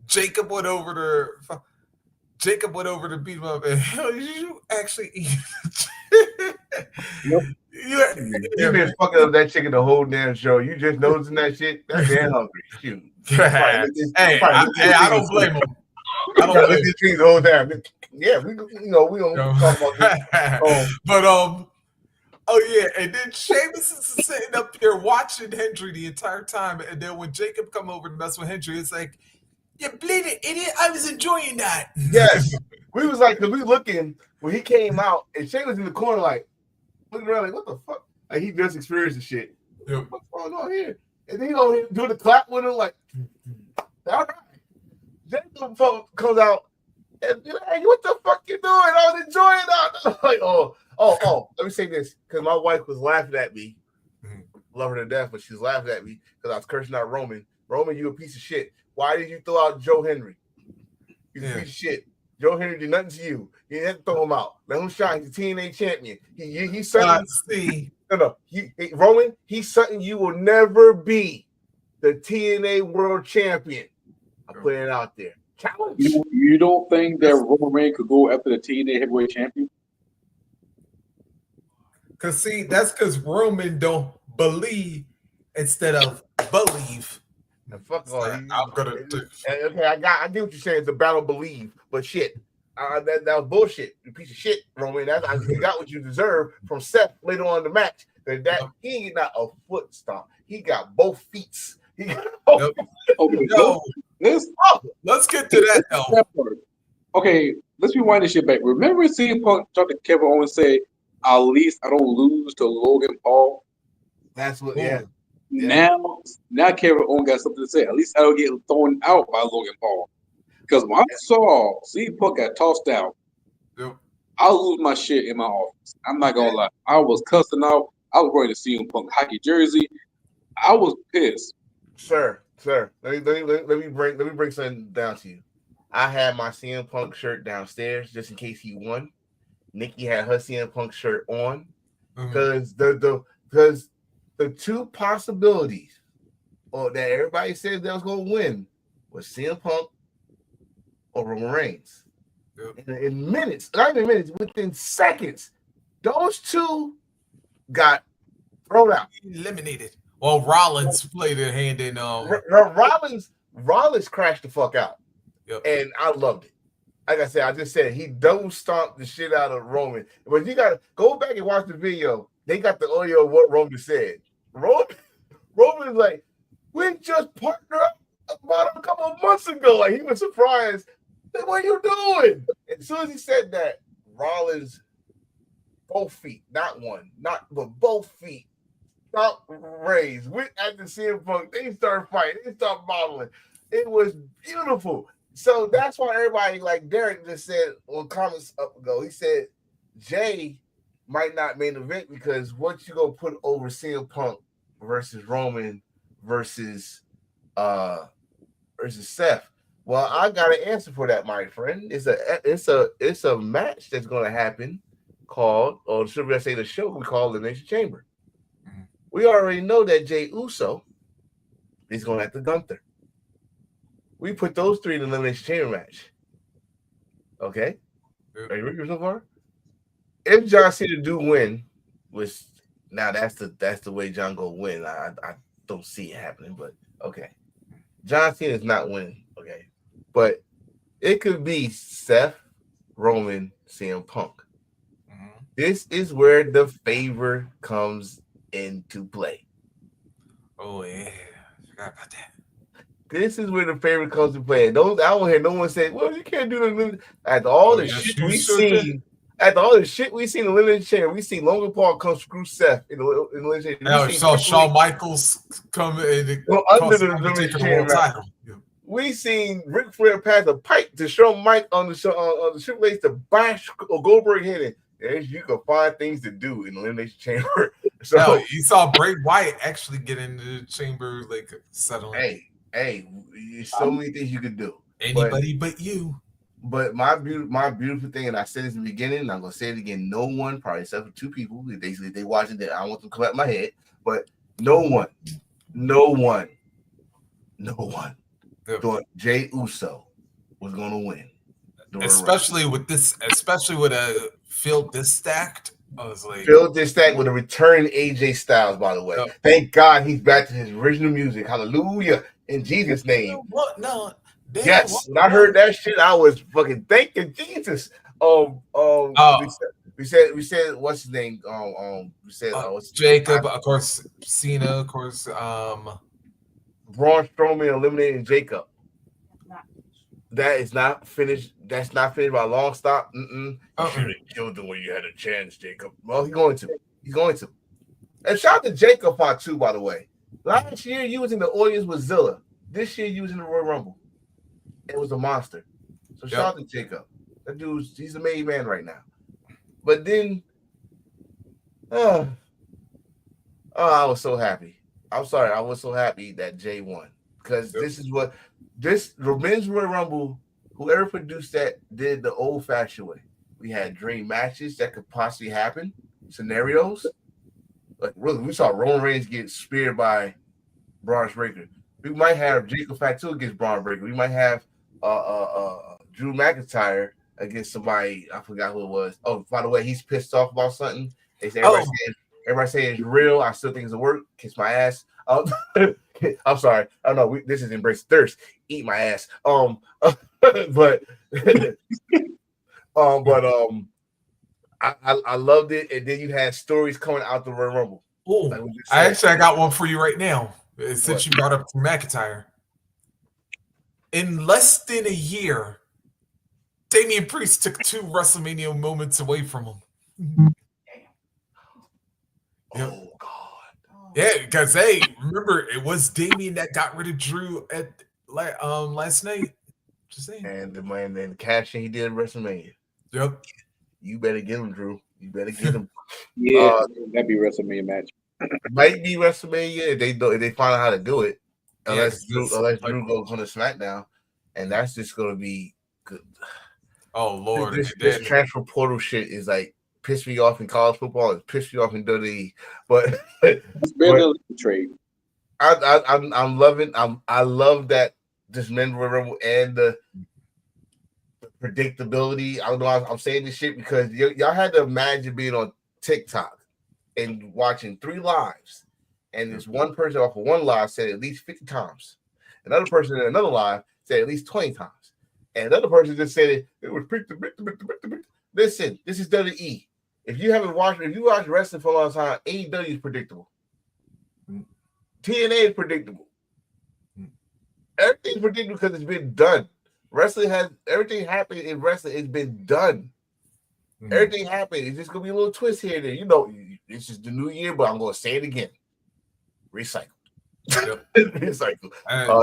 S2: Jacob went over to beat him up, and you actually
S3: You've been fucking up that chicken the whole damn show. You just noticing that shit? That's damn hungry. Shoot.
S2: I don't blame him. I don't blame him.
S3: The whole time. Yeah, we don't talk about this.
S2: But oh yeah, and then Sheamus is sitting up here watching Hendry the entire time, and then when Jacob come over to mess with Hendry, it's like, you bleeding idiot! I was enjoying that.
S3: Yes, we was like, because we looking when he came out, and Sheamus in the corner like looking around like, what the fuck? Like he just experienced the shit.
S2: Yep.
S3: What's going on here? And then do the clap with him like, all right. Jacob comes out and be like, hey, what the fuck you doing? I was enjoying that. Like, oh, let me say this, because my wife was laughing at me. Love her to death, but she's laughing at me because I was cursing out Roman. Roman, you a piece of shit. Why did you throw out Joe Henry? He's a piece of shit. Joe Henry did nothing to you. You didn't have to throw him out. Let him shine. He's a TNA champion. He's something. Roman, he's something you will never be. The TNA World Champion. I'm putting it out there. Challenge.
S1: You don't think that Roman Reigns could go after the TNA Heavyweight Champion?
S2: That's because Roman don't believe instead of believe.
S3: Fuck all.
S2: I'm gonna do.
S3: Okay, I get what you're saying. It's a battle believe, but shit. That was bullshit. You piece of shit, Roman. You got what you deserve from Seth later on in the match. He ain't got a foot stomp. He got both feet.
S2: Let's get to that though.
S1: Okay, let's rewind this shit back. Remember CM Punk talking to Kevin Owens say, "At least I don't lose to Logan Paul."
S3: That's what.
S2: Yeah.
S1: Now Kevin Owens got something to say. At least I don't get thrown out by Logan Paul. Because when I saw CM Punk got tossed out,
S2: Yep.
S1: I lose my shit in my office. I'm not gonna lie. I was cussing out. I was wearing a CM Punk hockey jersey. I was pissed.
S3: Sir. Let me bring something down to you. I had my CM Punk shirt downstairs just in case he won. Nikki had her CM Punk shirt on because because the two possibilities or that everybody said that was going to win was CM Punk or Roman Reigns.
S2: Yep.
S3: In minutes, not even minutes, within seconds, those two got thrown out.
S2: Eliminated. Well, Rollins played a hand in
S3: Rollins crashed the fuck out.
S2: Yep.
S3: And I loved it. Like I said, I just said he double stomped the shit out of Roman. But you gotta go back and watch the video. They got the audio of what Roman said. Roman's like, we just partnered up about a couple of months ago. Like he was surprised. Like, what are you doing? And as soon as he said that, Rollins, both feet, not one, but both feet, not raised. Went at the CM Punk. They started fighting. They started modeling. It was beautiful. So that's why everybody, like Derek just said on comments up ago, he said Jay might not main event because what you gonna put over CM Punk versus Roman versus Seth. Well, I got an answer for that, my friend. It's a match that's gonna happen called, or should I say the show we call Elimination Chamber. We already know that Jay Uso is going at the Gunther. We put those three in the Elimination Chamber match. Okay? Are you ready so far? If John Cena do win, which now that's the way John go win. I don't see it happening, but okay. John Cena is not winning, okay? But it could be Seth, Roman, CM Punk. This is where the favor comes into play.
S2: Oh yeah, forgot about that.
S3: This is where the favor comes to play. I don't hear no one say, "Well, you can't do the." After all the shit we seen, in the Elimination Chamber, we seen Logan Paul come screw Seth in the Elimination Chamber.
S2: Now we saw Shawn Michaels come in
S3: under the Elimination Chamber. We seen Ric Flair pass a pipe to Shawn Mike on the Triple H to bash Goldberg head in. As you can find things to do in the Elimination Chamber. So
S2: no, you saw Bray Wyatt actually get into the chamber, like settling.
S3: Hey, so many things you could do.
S2: Anybody but you.
S3: But my beautiful thing, and I said this in the beginning, and I'm gonna say it again. No one, probably except for two people, they watching that. I don't want them to come at my head, but no one thought Jay Uso was gonna win.
S2: Especially with a field this stacked. I was like,
S3: Field this stacked with a return AJ Styles, by the way. Yep. Thank God he's back to his original music. Hallelujah. In Jesus' name.
S2: What? No.
S3: Yes. When I heard that shit, I was fucking thanking Jesus. We said what's his name? We said
S2: Jacob, of course, Cena, of course,
S3: Braun Strowman eliminating Jacob. That is not finished. That's not finished by a long stop. You should have killed him when you had a chance, Jacob. Well, he's going to. And shout out to Jacob part 2, by the way. Last year you was in the audience with Zilla. This year you was in the Royal Rumble. It was a monster. So shout out to Jacob. That he's a made man right now. But then, I was so happy. I'm sorry, I was so happy that Jay won because this is what. The men's Royal Rumble, whoever produced that did the old-fashioned way. We had dream matches that could possibly happen, scenarios. Like really, we saw Roman Reigns get speared by Braun Breaker. We might have Jacob Fatu against Braun Breaker. We might have Drew McIntyre against somebody. I forgot who it was. Oh, by the way, he's pissed off about something. They say everybody saying it's real. I still think it's a work. Kiss my ass. I'm sorry. I know this is Embrace Thirst. Eat my ass. But I loved it. And then you had stories coming out the Royal Rumble.
S2: Oh, like I got one for you right now. Since you brought up McIntyre, in less than a year, Damian Priest took 2 WrestleMania moments away from him. Yep.
S3: Oh God.
S2: Yeah, because hey, remember it was Damian that got rid of Drew at last night. Just saying.
S3: And the man then cash he did at WrestleMania.
S2: Yep.
S3: You better get him, Drew. You better get him.
S1: Yeah, that'd be a WrestleMania match.
S3: Might be WrestleMania if they find out how to do it. Unless
S2: Yeah,
S3: Drew goes on the SmackDown, and that's just gonna be good.
S2: Oh Lord,
S3: this transfer portal shit is like pissed me off in college football. It's pissed me off in WWE, but
S1: It's better than trade.
S3: I'm loving. I love that this men Rumble and the predictability. I don't know. I'm saying this shit because y'all had to imagine being on TikTok and watching 3 lives, and this one person off of one live said at least 50 times. Another person in another live said at least 20 times. And another person just said it was predictable. Listen, this is WWE. If you watch wrestling for a long time, AEW is predictable. TNA is predictable. Everything's predictable because it's been done. Everything happening in wrestling has been done. Everything happened. It's just gonna be a little twist here and there. You know, it's just the new year, but I'm gonna say it again. Recycle.
S2: Yep.
S3: Recycle.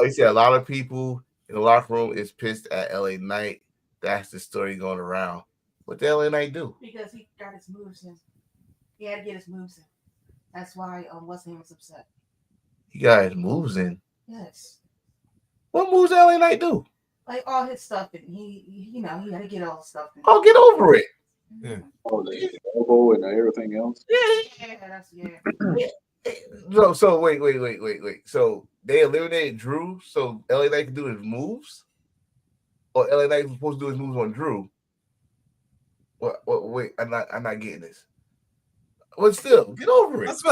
S3: You see a lot of people in the locker room is pissed at LA Knight. That's the story going around. What the LA Knight do?
S4: Because he got his moves in. He had to get his moves in. That's why what's name was upset.
S3: He got his moves in.
S4: Yes.
S3: What moves LA Knight do?
S4: Like all his stuff, and he had to get all the stuff in.
S3: Oh, get over it.
S2: Yeah.
S1: Oh, the elbow and everything else.
S3: So wait. So they eliminated Drew, so LA Knight can do his moves, or LA Knight was supposed to do his moves on Drew. What? Wait, I'm not getting this. But still, get over it.
S2: I was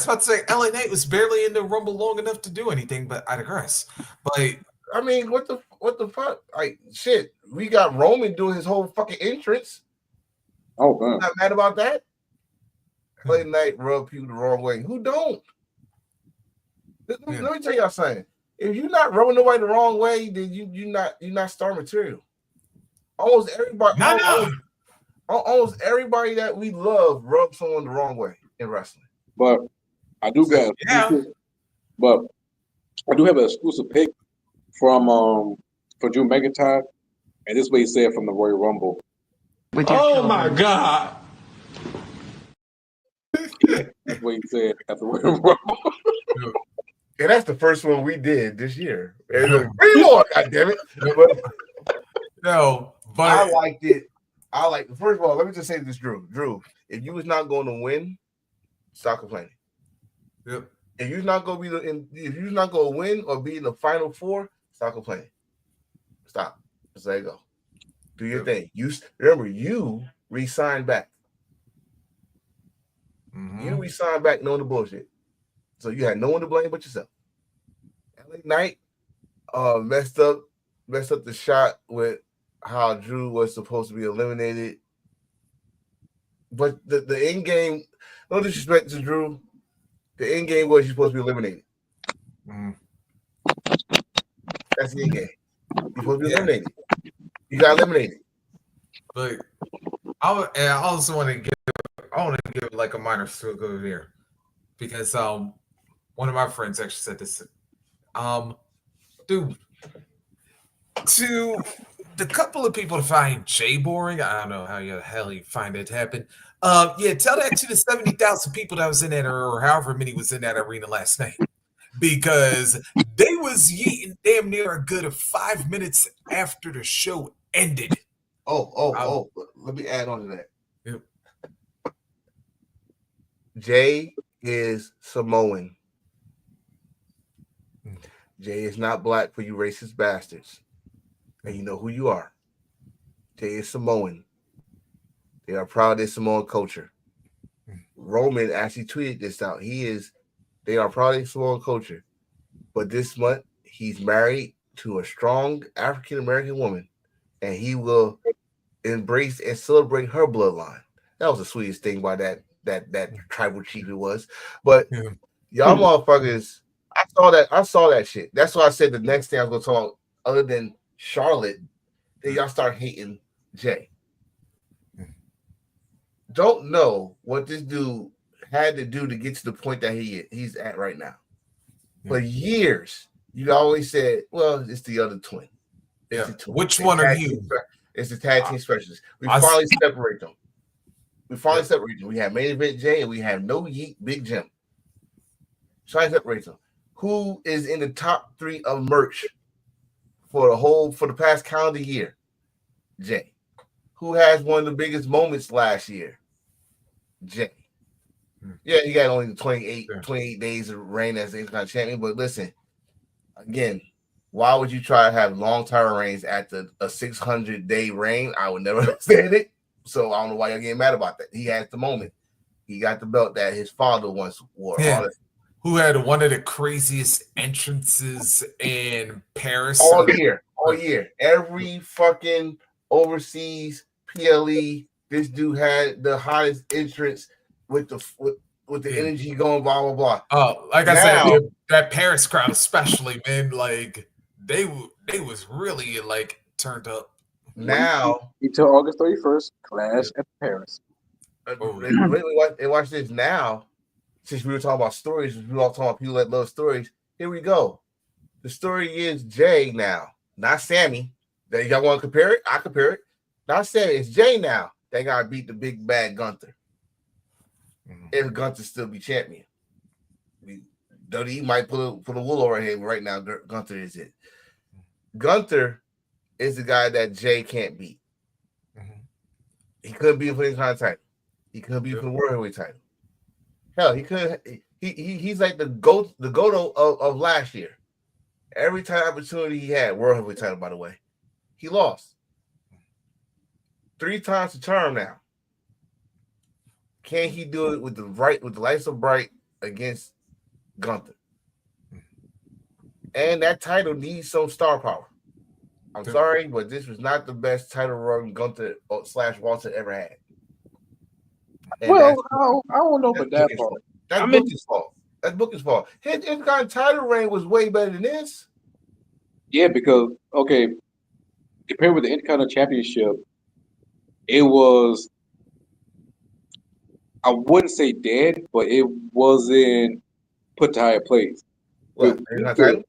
S2: about to say LA Knight was barely in the Rumble long enough to do anything, but I digress. But
S3: I mean, what the fuck? Like shit, we got Roman doing his whole fucking entrance.
S1: Oh, man.
S3: Not mad about that. LA Knight rub people the wrong way. Who don't? Let me tell y'all something. If you're not rubbing nobody the wrong way, then you're not star material. Almost everybody. Almost everybody that we love rubs someone the wrong way in wrestling.
S1: But I do have an exclusive pick from Drew McIntyre, and this is what he said from the Royal Rumble.
S5: Oh my God!
S1: That's what he said at the Royal Rumble.
S3: And that's the first one we did this year. And like, 3 more, goddammit.
S2: No, but
S3: I liked it. First of all, let me just say this, Drew. Drew, if you was not going to win, stop complaining.
S2: Yep.
S3: If you're not going to win or be in the final 4, stop complaining. Stop. Just let it go. Do your thing. You remember you re-signed back. You re-signed back knowing the bullshit. So you had no one to blame but yourself. LA Knight messed up the shot with how Drew was supposed to be eliminated. But the end game, no disrespect to Drew, the end game was you're supposed to be eliminated. That's the end game. You're supposed to be eliminated. You got eliminated.
S2: But I also want to give like a minor stroke over here because one of my friends actually said this. Dude, to the couple of people to find Jay boring, I don't know how the hell you find it to happen. Tell that to the 70,000 people that was in that or however many was in that arena last night. Because they was yeeting damn near a good 5 minutes after the show ended.
S3: Let me add on to that.
S2: Yep.
S3: Jay is Samoan. Jay is not black for you racist bastards. And you know who you are. Jay is Samoan. They are proud of their Samoan culture. Roman actually tweeted this out. They are proud of their Samoan culture. But this month, he's married to a strong African-American woman. And he will embrace and celebrate her bloodline. That was the sweetest thing by that tribal chief it was. But y'all motherfuckers, I saw that shit. That's why I said the next thing I was gonna talk, other than Charlotte, then y'all start hating Jay. Don't know what this dude had to do to get to the point that he's at right now. For years, you always said, well, it's the other twin. It's the twin.
S2: Which one are you?
S3: It's the tag team specialist. We finally separate them. We have main event Jay and we have no Yeet Big Jim. Try to separate them. Who is in the top 3 of merch for the past calendar year? Jay. Who has one of the biggest moments last year? Jay. Yeah, he got only 28 days of reign as the Intercontinental champion. But listen, again, why would you try to have long-term reigns after a 600-day reign? I would never understand it. So I don't know why you're getting mad about that. He has the moment. He got the belt that his father once wore.
S2: Yeah. Who had one of the craziest entrances in Paris
S3: all year. Every fucking overseas PLE, this dude had the hottest entrance with the energy going, blah blah blah.
S2: Oh, like I said, that Paris crowd especially, man, like they was really like turned up.
S3: Now
S1: until August 31st, Clash at Paris.
S3: Watch this now. Since we were talking about stories, we were all talking about people that love stories. Here we go. The story is Jay now, not Sammy. That y'all want to compare it? I compare it. Not Sammy. It's Jay now. They got to beat the big bad Gunther. If Gunther still be champion, WWE might put a wool over here. Right now, Gunther is it. Gunther is the guy that Jay can't beat. He couldn't beat him for the Intercontinental title. He couldn't beat him for the World Heavyweight title. Hell, he could. He's like the Goto of last year. Every time opportunity he had, World Heavyweight title, by the way, he lost 3 times the term now. Can he do it with the lights so bright against Gunther? And that title needs some star power. I'm sorry, but this was not the best title run Gunther / Walter ever had. And
S1: well, I don't know about that part.
S3: That's Booker's fault. That's Booker's fault. His kind of title reign was way better than this.
S1: Yeah, because compared with the Intercontinental Championship, it was, I wouldn't say dead, but it wasn't put to higher place.
S3: What? Title?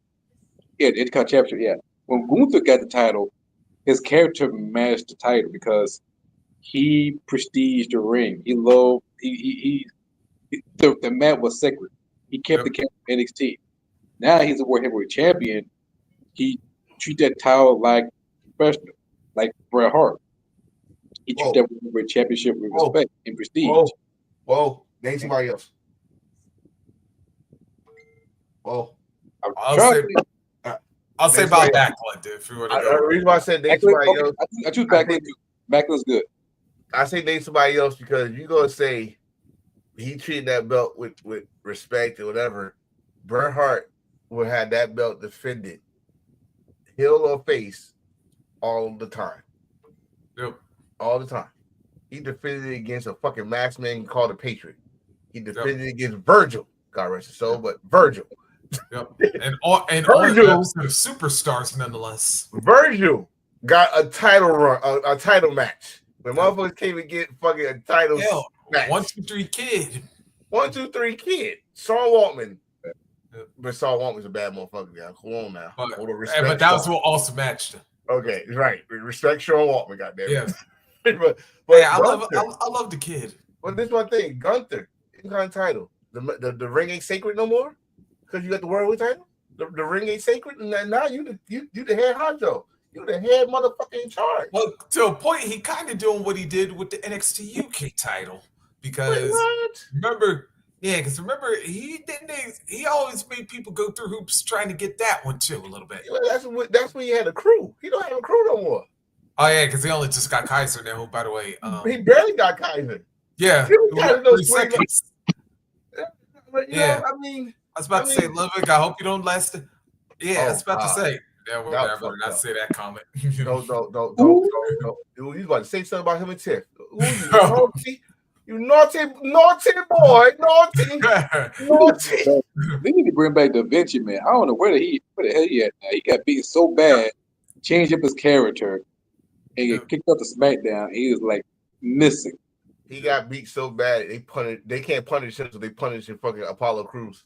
S1: Yeah, the Intercontinental Championship. Yeah, when Gunther got the title, his character matched the title because he prestiged the ring. He loved the mat was sacred. He kept the camp NXT. Now he's a World Heavyweight Champion. He treat that title like professional, like Bret Hart. He treat that World Heavyweight Championship with respect and prestige.
S3: Whoa. Name somebody else. Whoa.
S2: I'll say about Backlund if you were to go.
S3: The reason why I said name somebody else.
S1: I choose Backlund. Backlund's good.
S3: I say name somebody else because you're gonna say he treated that belt with respect or whatever. Bret Hart would have that belt defended, heel or face, all the time.
S2: Yep.
S3: All the time. He defended it against a fucking masked man called a Patriot. He defended it against Virgil. God rest his soul, but Virgil.
S2: Yep. And all the superstars nonetheless.
S3: Virgil got a title run, a title match. When motherfuckers came and get fucking a title match.
S2: 1, 2, 3 kid.
S3: 1, 2, 3 kid. Sean Waltman. But Sean Waltman's a bad motherfucker now. Come on now.
S2: But that was what also matched him.
S3: Okay, right. Respect Sean Waltman, goddamn.
S2: Yeah.
S3: but
S2: I love the kid.
S3: But this one thing, Gunther, Intercontinental title. The ring ain't sacred no more because you got the World title. The ring ain't sacred, and now you the head honcho. You the head motherfucker in charge.
S2: Well, to a point, he kind of doing what he did with the NXT UK title because remember, he always made people go through hoops trying to get that one too a little bit.
S3: Well, that's when he had a crew. He don't have a crew no more.
S2: Oh yeah, because he only just got Kaiser now. Who, by the way,
S3: he barely got Kaiser.
S2: Yeah,
S3: Kaiser
S2: 3 seconds.
S3: But, know, I mean,
S2: I was about to say, Ludwig, I hope you don't last. Yeah, I was about to say. Yeah,
S3: No,
S2: I better not say that comment.
S3: Don't. You was about to say something about him and Tiff. You naughty boy, naughty.
S1: They need to bring back Da Vinci, man. I don't know where the hell he at now. He got beaten so bad, changed up his character, and get kicked out to SmackDown. He was like missing.
S3: He got beat so bad they can't punish him, so they punish him fucking Apollo Crews.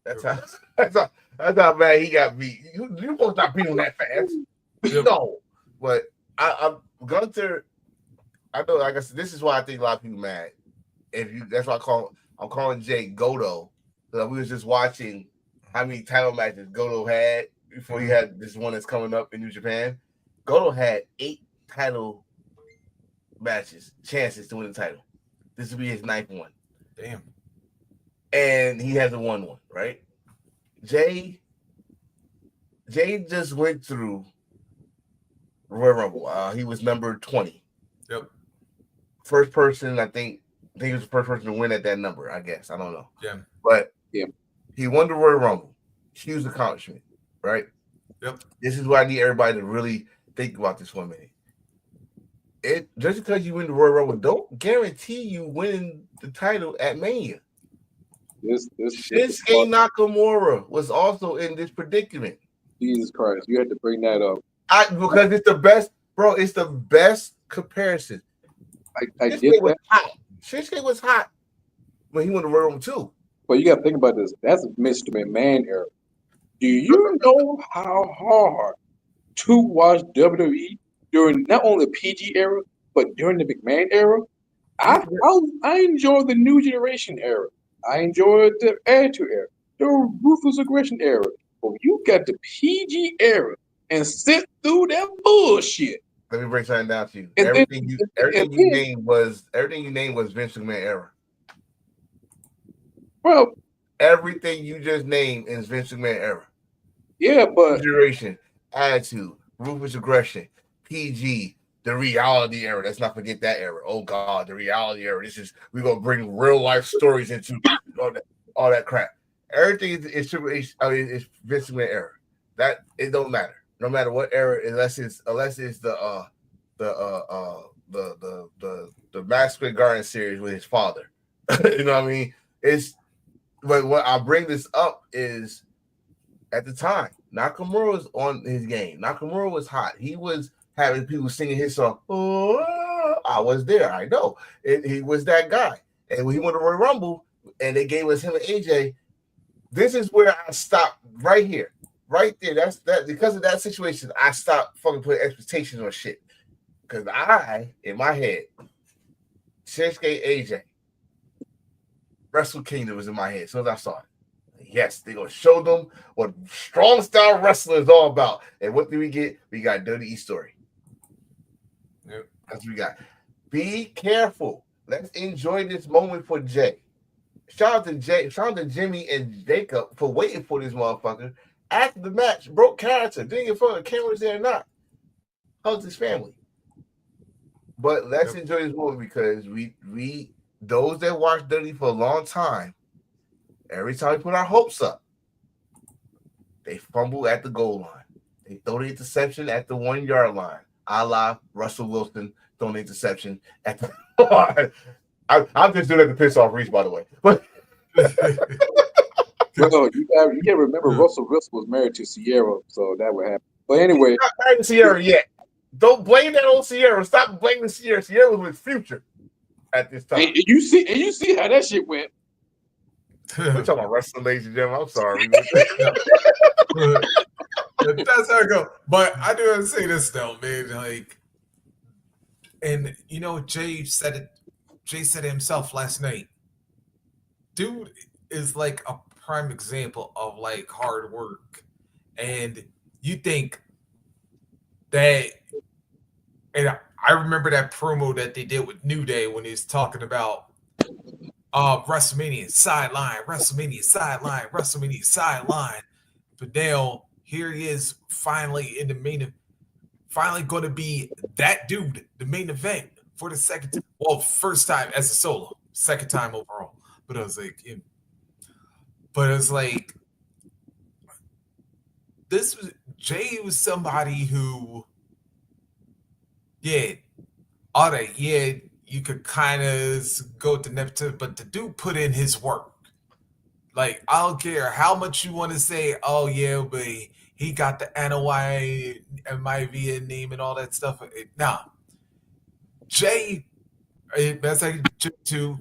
S3: That's how bad he got beat. You supposed not beat him that fast. No. But I'm Gunther. I know, like I said, this is why I think a lot of people mad. That's why I'm calling Jay Goto. So we was just watching how many title matches Goto had before he had this one that's coming up in New Japan. Goto had 8 title chances to win the title. This will be his 9th one.
S2: Damn.
S3: And he hasn't won one, right? Jay just went through Royal Rumble. He was number 20.
S2: Yep.
S3: First person, I think he was the first person to win at that number, I guess. I don't know.
S2: Yeah.
S3: But he won the Royal Rumble. Huge accomplishment, right?
S2: Yep.
S3: This is why I need everybody to really think about this for a minute. Just because you win the Royal Rumble, don't guarantee you winning the title at Mania. Shinsuke Nakamura was also in this predicament.
S1: Jesus Christ, you had to bring that up.
S3: Because it's the best, bro. It's the best comparison.
S1: I get that.
S3: Shinsuke was hot when he won the Royal Rumble too.
S1: But you got to think about this. That's Mr. McMahon era. Do you know how hard to watch WWE during not only the PG era, but during the McMahon era? I enjoy the New Generation era. I enjoyed the Attitude era, the Ruthless Aggression era. But you got the PG era and sit through that bullshit.
S3: Let me break something down to you. Everything you named was Vince McMahon era.
S1: Bro,
S3: everything you just named is Vince McMahon era.
S1: Yeah, but
S3: Generation, Attitude, Ruthless Aggression, PG, the reality era. Let's not forget that era. Oh God, the reality era. We're gonna bring real life stories into all that crap. Everything is Vince McMahon era. That it don't matter. No matter what era, unless it's the Masquerade Garden series with his father. You know what I mean? But what I bring this up is at the time, Nakamura was on his game. Nakamura was hot. He was having people singing his song. Oh, I was there. I know. He was that guy. And when he won the Royal Rumble and they gave us him and AJ, this is where I stopped right here. Right there. That's that because of that situation, I stopped fucking putting expectations on shit. Because in my head, Shinsuke AJ, Wrestle Kingdom was in my head as soon as I saw it. Yes, they're going to show them what strong style wrestling is all about. And what do we get? We got Dirty E Story.
S2: Yep.
S3: That's what we got. Be careful. Let's enjoy this moment for Jay. Shout out to Jimmy and Jacob for waiting for this motherfucker. After the match, broke character. Didn't give a fuck if the camera's there or not. Hugs his family. But let's enjoy this moment because we those that watch Dirty for a long time, every time we put our hopes up, they fumble at the goal line. They throw the interception at the 1 yard line, a la Russell Wilson throwing the interception at the line. I'm just doing it to piss off Reese, by the way. But
S1: well, you got to remember Russell Wilson was married to Sierra, so that would happen. But anyway,
S3: he's not married to Sierra yet. Don't blame that on Sierra. Stop blaming Sierra. Sierra was with Future at this time.
S1: And you see how that shit went.
S3: We're talking about wrestling, ladies and gentlemen. I'm sorry.
S2: That's how it goes. But I do have to say this though, man. Like, and you know, Jay said it himself last night. Dude is like a prime example of like hard work. And you think that, and I remember that promo that they did with New Day when he was talking about WrestleMania sideline, WrestleMania sideline, WrestleMania sideline. But now here he is finally in the main, finally going to be that dude, the main event for the second time. Well, first time as a solo, second time overall. But I was like, Jay was somebody who, you could kind of go to nepotism, but the dude put in his work. Like, I don't care how much you want to say, oh yeah, but he got the NOI, name and all that stuff. Nah, Jay, that's like too.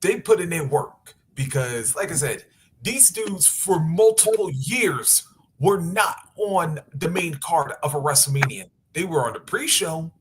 S2: They put in their work because, like I said, these dudes for multiple years were not on the main card of a WrestleMania. They were on the pre-show.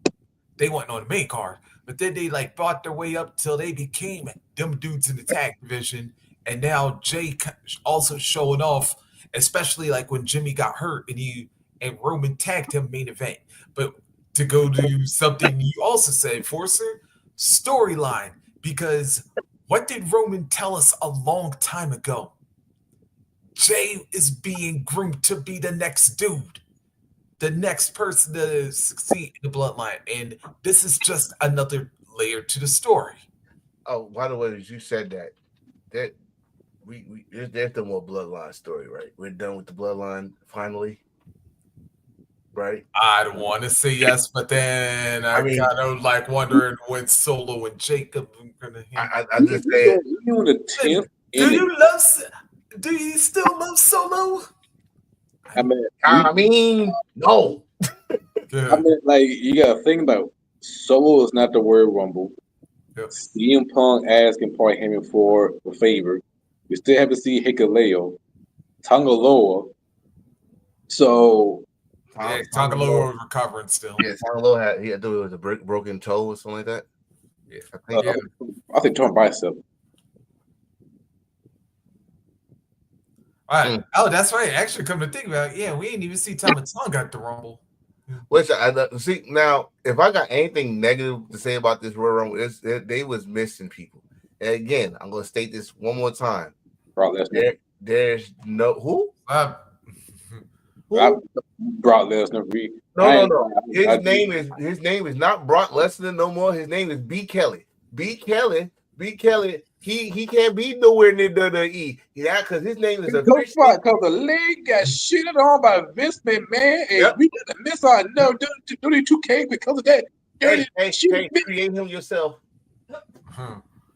S2: They weren't on the main card, but then they like brought their way up till they became them dudes in the tag division. And now Jay also showing off, especially like when Jimmy got hurt and Roman tagged him main event. But to go to something you also said, Forcer, storyline, because what did Roman tell us a long time ago? Jay is being groomed to be the next dude, the next person to succeed in the bloodline. And this is just another layer to the story.
S3: Oh, by the way, as you said that there's no more bloodline story, right? We're done with the bloodline finally, right?
S2: I'd want to say yes, but then I
S3: mean,
S2: kind of like wondering when Solo and Jacob are gonna.
S3: I just said,
S1: We on the 10th.
S2: Do you still love Solo?
S1: I mean,
S3: no.
S1: I mean, like you gotta think about Solo is not the Royal Rumble.
S2: Yep.
S1: CM Punk asking Paul Heyman for a favor. We still have to see Hikuleo, Tangaloa. So
S2: Tangaloa is recovering still.
S3: Yeah, Tangaloa had to do it with a broken toe or something like that.
S2: Yeah,
S1: I think torn bicep.
S2: All right. Oh, that's right. Actually, come to think about it, we ain't even see Tama Tonga at the Rumble.
S3: Which I see now. If I got anything negative to say about this Royal Rumble, they was missing people. And again, I'm going to state this one more time.
S1: Brock Lesnar.
S3: There's no who?
S1: Brock Lesnar.
S3: No. His name is not Brock Lesnar no more. His name is B. Kelly. B. Kelly. He can't be nowhere near WWE. Yeah, because his name is
S1: because the league got shitted on by Vince McMahon, and we got to miss our WWE2K because of that.
S3: Hey, create him yourself.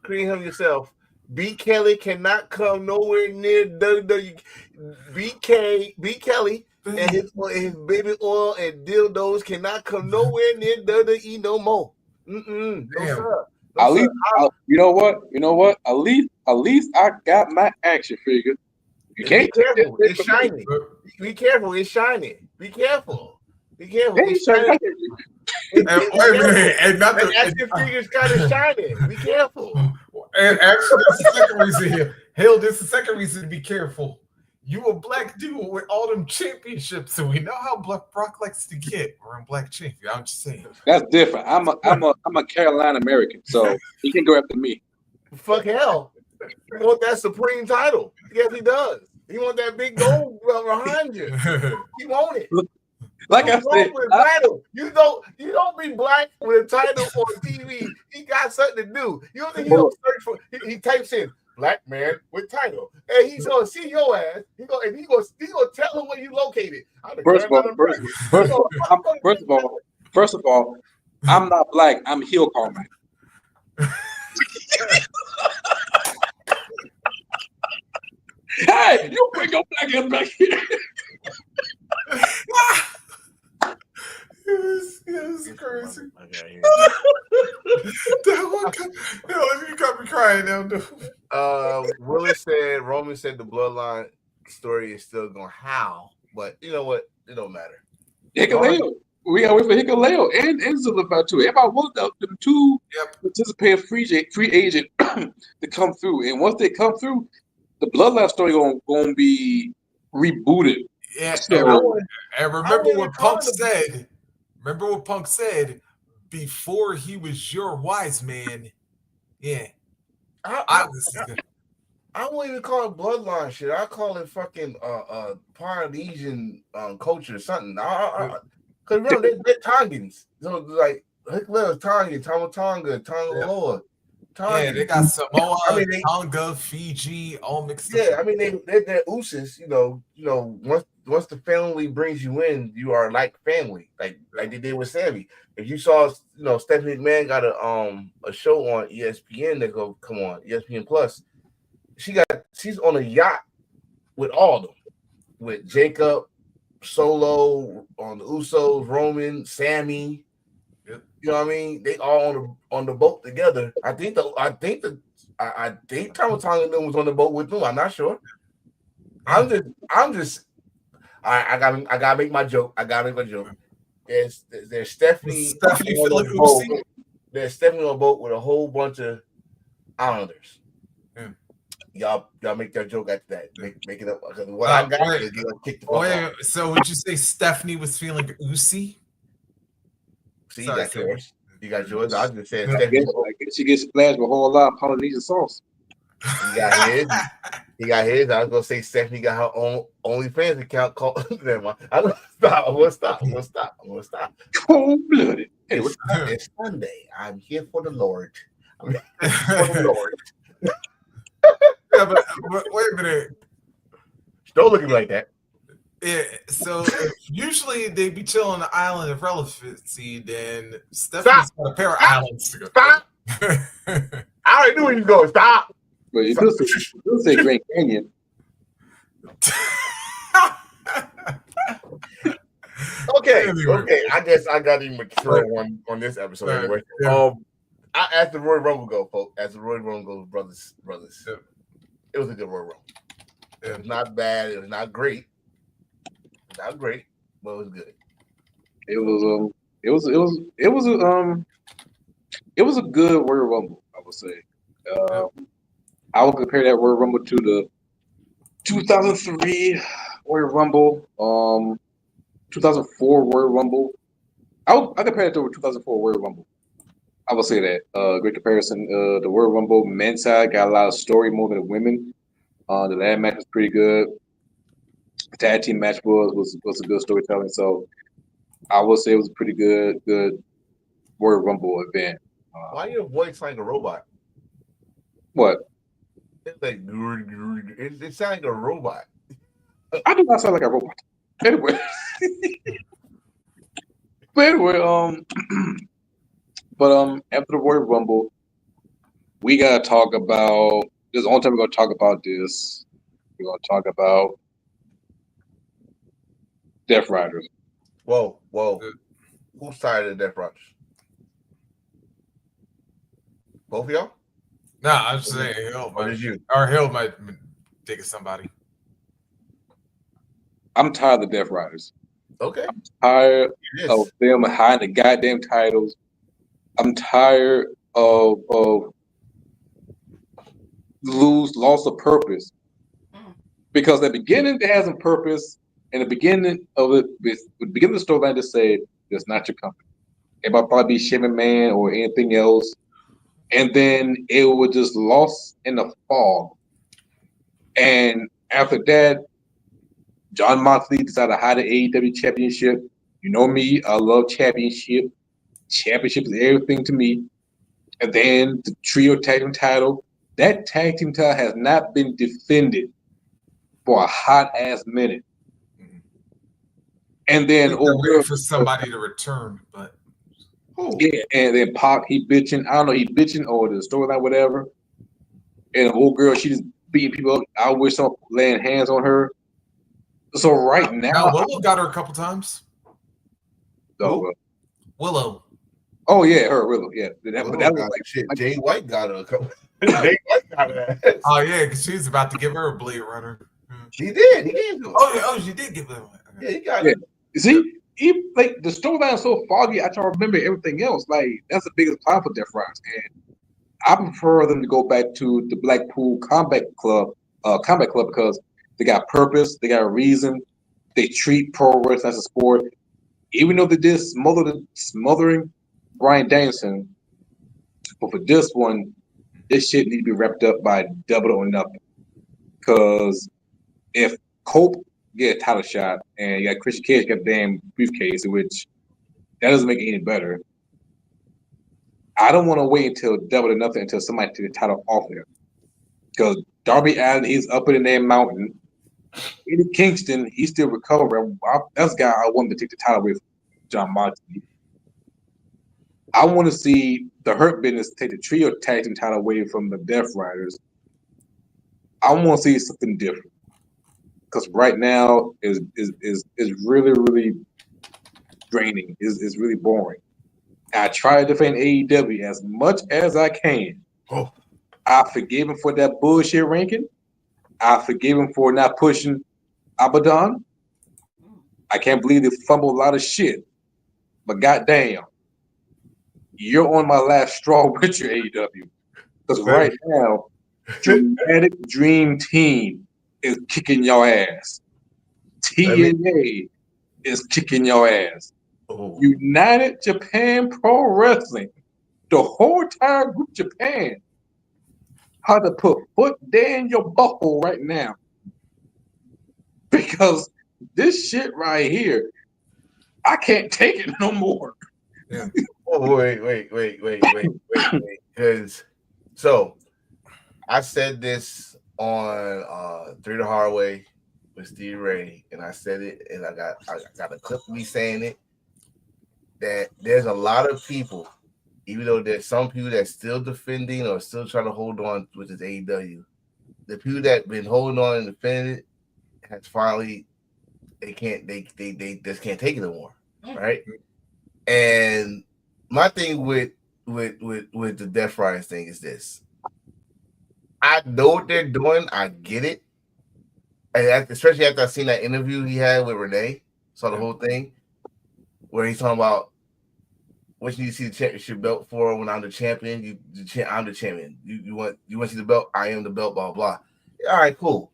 S3: Create him yourself. B. Kelly cannot come nowhere near WWE. B. Kelly and his baby oil and dildos cannot come nowhere near WWE no more. No, sir.
S1: At least, you know what? At least I got my action figure. You can't.
S3: Be careful. It's shiny. Be careful. It's shiny. Be careful. It's shiny.
S2: Wait a minute. And not
S3: the action figure's kind of shiny. Be careful.
S2: And actually, that's the second reason here. Hell, this is the second reason to be careful. You a black dude with all them championships, so we know how Brock likes to get. We're a black champion. I'm just saying.
S1: That's different. I'm a Carolina American, so he can go after me.
S3: Fuck hell. He want that supreme title. Yes, he does. He want that big gold behind you. He want it.
S1: Like I said,
S3: you don't be black with a title on TV. He got something to do. You don't think he don't search for? He types in black man with title, and he's gonna see your ass. He's gonna tell him where you located.
S1: First of all, I'm not black. I'm heel Carmine. Hey, you bring your black ass back here.
S2: It was crazy. You got me crying now, dude.
S3: Roman said the bloodline story is still going how, but you know what? It don't matter.
S1: Hikuleo. We gotta wait for Hikuleo and Zillifer too. Everybody wants them two participating free agent to come through, and once they come through, the bloodline story gonna be rebooted.
S2: Yeah, so, and remember what Punk said. Remember what Punk said before he was your wise man. Yeah,
S3: I won't even call it bloodline shit. I call it fucking Polynesian culture or something. Because remember they're Tongans, so like Hikuleo Tongan, Tonga, Tangaloa.
S2: Yeah, they got Samoa, Tonga, Fiji, all mixed up.
S3: Yeah, I mean they're Usos. You know, once the family brings you in, you are like family, like they did with Sammy. If you saw, Stephanie McMahon got a show on ESPN that go come on ESPN Plus. She's on a yacht with all of them, with Jacob, Solo, on the Usos, Roman, Sammy.
S2: Yep.
S3: You know what I mean? They all on the boat together. I think Tama Tonga was on the boat with them. I'm not sure. I gotta make my joke. There's Stephanie
S2: feeling
S3: on a boat.
S2: oopsie?
S3: There's Stephanie on a boat with a whole bunch of Islanders.
S2: Yeah.
S3: Y'all make that joke after that. Make it up. What I got is kick the fuck off.
S2: So would you say Stephanie was feeling oopsie?
S3: See, you got yours. You got yours. I was just saying,
S1: I
S3: Stephanie.
S1: guess she gets splashed with a whole lot of Polynesian sauce.
S3: He got his. He got his. I was gonna say Stephanie got her own OnlyFans account called. Never mind. I'm gonna stop.
S1: Cold blooded.
S3: It's Sunday. I'm here for the Lord. I'm here for the Lord.
S2: Yeah, but wait a minute.
S3: Don't look at me like that.
S2: Yeah, so usually they be chilling on the island of relevancy, then Stephanie's got a pair of islands to go.
S3: Stop. I already knew where you was going. Stop.
S1: But you do say Grand Canyon.
S3: Okay.
S2: Anyway.
S3: I guess I got to mature one on this episode anyway.
S2: Yeah.
S3: As the Royal Rumble go, folks. As the Royal Rumble goes, brothers.
S2: Yeah.
S3: It was a good Royal Rumble.
S2: Yeah.
S3: It was not bad. It was not great. Not great, but it was good.
S1: It was a good Royal Rumble, I would say. I would compare that Royal Rumble to the 2003 Royal Rumble, 2004 Royal Rumble. I compare it to the 2004 Royal Rumble. I would say that. Great comparison. The Royal Rumble men's side got a lot of story more than the women. The ladder match was pretty good. The tag team match was a good storytelling. So I would say it was a pretty good Royal Rumble event.
S3: Why your voice like a robot?
S1: What?
S3: It's like it sounds like a robot.
S1: I do not sound like a robot. Anyway. But anyway, after the Royal Rumble, we gotta talk about this. The only time we're gonna talk about this, we're gonna talk about Death Riders.
S3: Whoa. Who's tired of Death Riders? Both of y'all?
S2: Nah, I'm just saying Hill might dig somebody.
S1: I'm tired of the Death Riders.
S3: Okay.
S1: I'm tired of them hiding the goddamn titles. I'm tired of loss of purpose. Because at the beginning they had some purpose, and the beginning of the storyline to say it's not your company. It might probably be Shaman Man or anything else. And then it was just lost in the fog. And after that, John Moxley decided to hide the AEW championship. You know me, I love championship. Championship is everything to me. And then the trio tag team title. That tag team title has not been defended for a hot ass minute. And then
S2: waiting for somebody to return, but
S1: yeah, and then Pac, he bitching. I don't know, he bitching or the storyline, whatever. And the old girl, she just beating people up. I wish someone laying hands on her. So right now,
S2: Willow got her a couple times. Willow.
S1: Oh yeah, her Willow. Yeah,
S3: but that was like shit. Jay White got her a couple. Jay White got her.
S2: Oh yeah, because she was about to give her a Blade Runner.
S3: He did.
S2: She did give her one.
S3: Yeah, he got it.
S1: See, like the storyline is so foggy, I try to remember everything else. Like that's the biggest problem for Death Riders, and I prefer them to go back to the Blackpool Combat Club because they got purpose, they got a reason, they treat pro wrestling as a sport. Even though they did smothering Bryan Danielson, but for this one, this shit need to be wrapped up by Double or Nothing. Because if Cope get a title shot and you got Christian Cage got a damn briefcase, which that doesn't make it any better. I don't want to wait until Double or Nothing until somebody takes the title off there. Because Darby Allin, he's up in that mountain. Eddie Kingston, he's still recovering. That's the guy I wanted to take the title away from John Moxley. I want to see the Hurt Business take the trio tag team title away from the Death Riders. I want to see something different. because right now is really really draining. Is really boring. I try to defend AEW as much as I can.
S3: Oh.
S1: I forgive him for that bullshit ranking. I forgive him for not pushing Abaddon. I can't believe they fumbled a lot of shit. But goddamn, you're on my last straw with your AEW. Because right now, Dramatic Dream Team is kicking your ass. TNA is kicking your ass.
S3: Oh.
S1: United Japan Pro Wrestling, the whole entire group Japan, how to put foot down your butthole right now. Because this shit right here, I can't take it no more.
S2: Yeah.
S3: Oh, wait. Because so I said this on Three the Hard Way with Steve Ray, and I said it, and I got a clip of me saying it. That there's a lot of people, even though there's some people that's still defending or still trying to hold on with this AEW. The people that been holding on and defending it has finally they just can't take it anymore, right? And my thing with the Death Riders thing is this: I know what they're doing, I get it, and especially after I seen that interview he had with Renee, saw the whole thing where he's talking about what you need to see the championship belt for when I'm the champion. I'm the champion. You want to see the belt? I am the belt. Blah blah. All right, cool.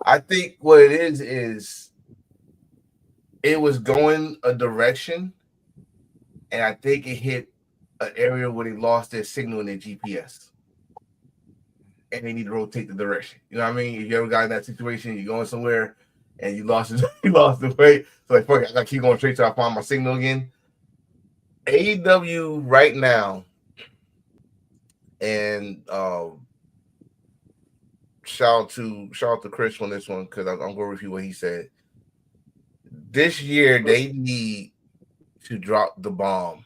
S3: I think what it is it was going a direction, and I think it hit an area where they lost their signal in their GPS, and they need to rotate the direction. You know what I mean? If you ever got in that situation, you're going somewhere and you lost the way. So like, fuck it, I gotta keep going straight till I find my signal again. AEW right now, and shout out to Chris on this one because I'm going to repeat what he said. This year they need to drop the bomb,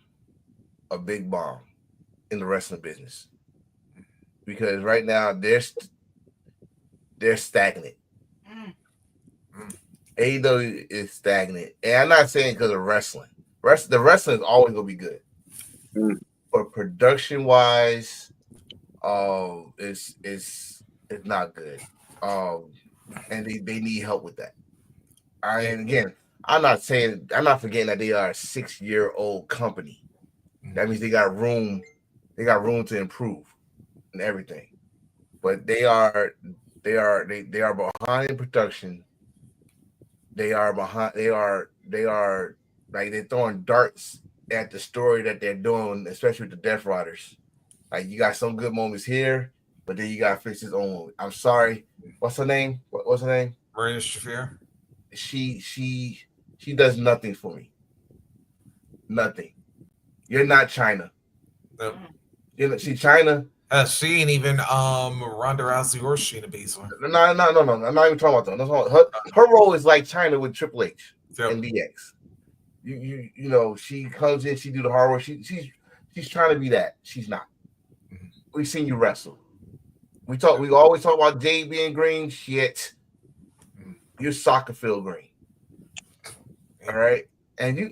S3: a big bomb, in the wrestling business because right now they're stagnant. AEW is stagnant, and I'm not saying because of wrestling. The wrestling is always gonna be good, but production wise, it's not good. And they need help with that. And again, I'm not forgetting that they are a 6-year-old company. That means they got room to improve and everything. But they are behind in production. They are like they're throwing darts at the story that they're doing, especially with the Death Riders. Like you got some good moments here, but then you got to fix his own moment. I'm sorry. What's her name? What's her name?
S2: Maria Shafir.
S3: She does nothing for me. Nothing. You're not China.
S2: Nope.
S3: See China.
S2: She ain't even Ronda Rousey or Shayna Baszler.
S3: No. I'm not even talking about that. Her role is like China with Triple H and DX. You know, she comes in, she do the hard work. She's trying to be that. She's not. Mm-hmm. We've seen you wrestle. We always talk about Jade being green. Shit. You're soccer field green. All right. And you're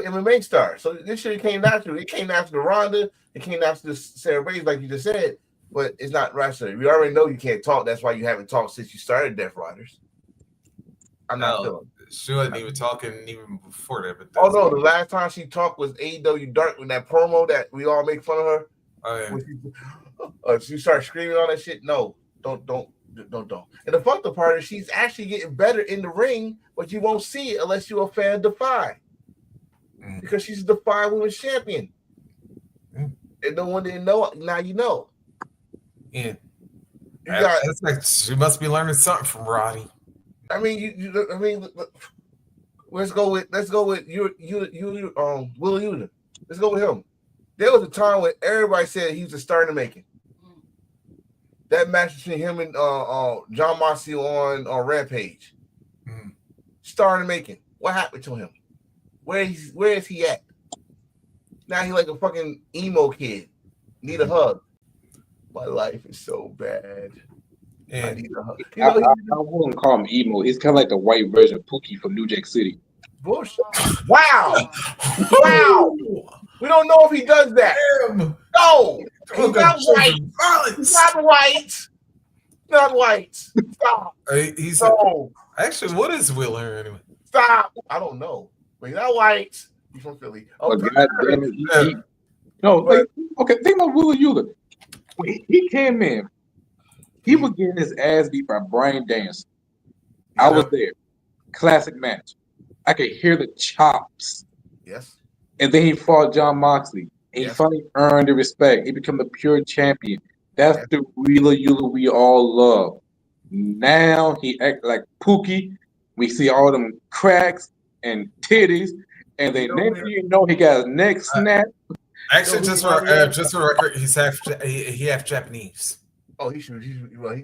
S3: an MMA star. So this shit came after. It came after the Ronda. It came after the Sarah Bates, like you just said. But it's not wrestling. We already know you can't talk. That's why you haven't talked since you started Death Riders. I'm not feeling.
S2: She wasn't even talking even before that. But
S3: oh no, the last time she talked was AEW Dark with that promo that we all make fun of her.
S2: Oh yeah.
S3: She started screaming all that shit. No, don't. And the fucked up part is she's actually getting better in the ring, but you won't see it unless you're a fan of Defy. Because she's a Defy Women's Champion. And no one didn't know it. Now you know.
S2: Yeah. That's like she must be learning something from Roddy.
S3: I mean, let's go with you Will Uda. Let's go with him. There was a time when everybody said he was a star in the making. That match between him and John Moxley on Rampage. Star in the making. What happened to him? Where is he at? Now he's like a fucking emo kid. Need a hug. My life is so bad.
S2: And
S1: I wouldn't call him emo. He's kind of like the white version of Pookie from New Jack City.
S3: Bullshit. Wow. Wow. We don't know if he does that.
S2: Damn.
S3: No. He's not white.
S2: Violence.
S3: He's not white. Not white. Stop.
S2: He's
S3: no.
S2: Actually, what is Will here anyway?
S3: Stop. I don't know. But he's not white. He's from Philly.
S1: Oh, God damn it. No, like, okay, think about Will Euler. When he came in, he was getting his ass beat by Brian Dance. I was there. Classic match. I could hear the chops.
S3: Yes.
S1: And then he fought John Moxley. And he finally earned the respect. He became the pure champion. That's the Wheeler Euler we all love. Now he act like Pookie. We see all them cracks and titties. And then next thing you know, he got his neck snapped.
S2: Actually, just for record, he's half Japanese.
S3: Oh, he should.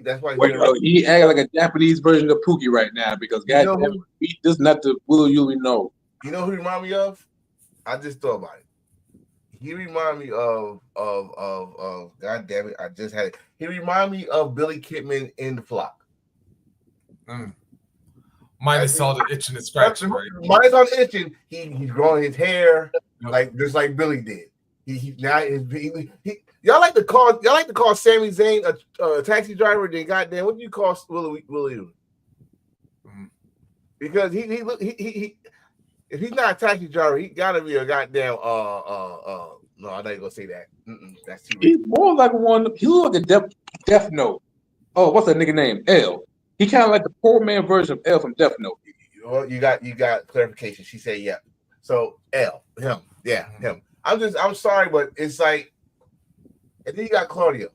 S3: That's why.
S1: He act like a Japanese version of Pookie right now because goddamn, this is not the Will you know.
S3: You know who he remind me of? I just thought about it. He remind me of God damn it, I just had it. He remind me of Billy Kidman in The Flock.
S2: Minus all the itching and scratching, right?
S3: Minus all the itching. He's growing his hair like just like Billy did. Y'all like to call Sami Zayn a taxi driver. Then goddamn, what do you call Willie? Because he if he's not a taxi driver, he gotta be a goddamn no, I'm not gonna say that. That's too.
S1: He's more like one. He look like a Death Note. Oh, what's that nigga name? L. He kind of like the poor man version of L from Death Note.
S3: Well, you got clarification. She said, yeah. So L, him, him. I'm sorry, but it's like, and then you got Claudio.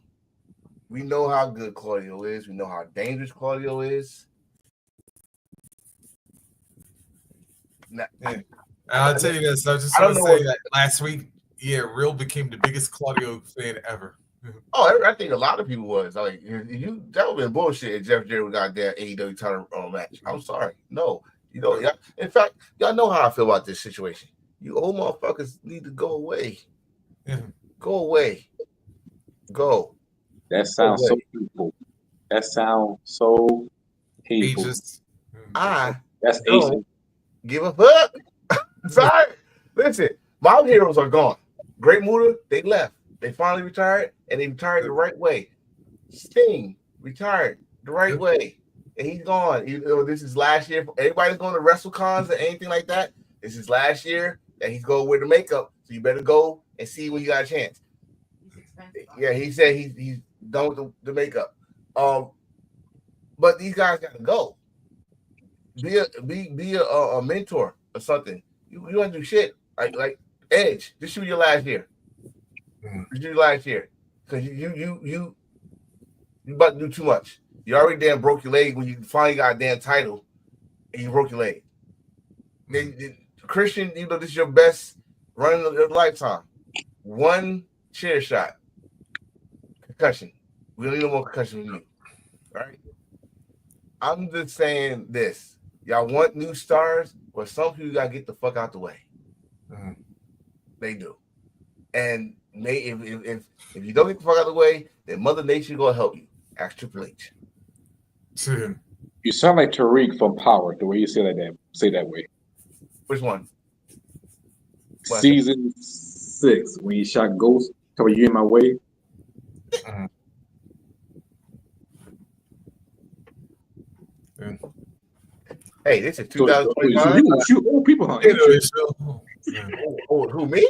S3: We know how good Claudio is. We know how dangerous Claudio is.
S2: I'll tell you this. I just want to say that last week, Real became the biggest Claudio fan ever.
S3: Oh, I think a lot of people was like, that would have been bullshit if Jeff Jarrett got that AEW title match. I'm sorry. No, in fact, y'all know how I feel about this situation. You old motherfuckers need to go away. Go away. Go.
S1: That sounds so hateful. That sounds so hateful.
S3: That's don't give a fuck. Sorry. Listen, my heroes are gone. Great Muta, they left. They finally retired, and they retired the right way. Sting retired the right way, and he's gone. This is last year. Everybody's going to WrestleCons or anything like that. This is last year that he's going to wear the makeup, so you better go and see when you got a chance. Yeah, he said he's done with the makeup. But these guys got to go. Be a mentor or something. You don't do shit like Edge. This should be your last year. This should be your last year because you about to do too much. You already damn broke your leg when you finally got a damn title, and you broke your leg. Christian, this is your best run of your lifetime. One chair shot, concussion. We don't need no more concussion from you. All right. I'm just saying this. Y'all want new stars, but some people gotta get the fuck out the way. They do. And if you don't get the fuck out of the way, then Mother Nature gonna help you. Ask Triple H.
S1: You sound like Tariq from Power, the way you say that way.
S3: Which one?
S1: Season 6, when you shot Ghost, tell me you in my way.
S3: Hey, this is 2025.
S1: You shoot old people, huh?
S3: Who, me?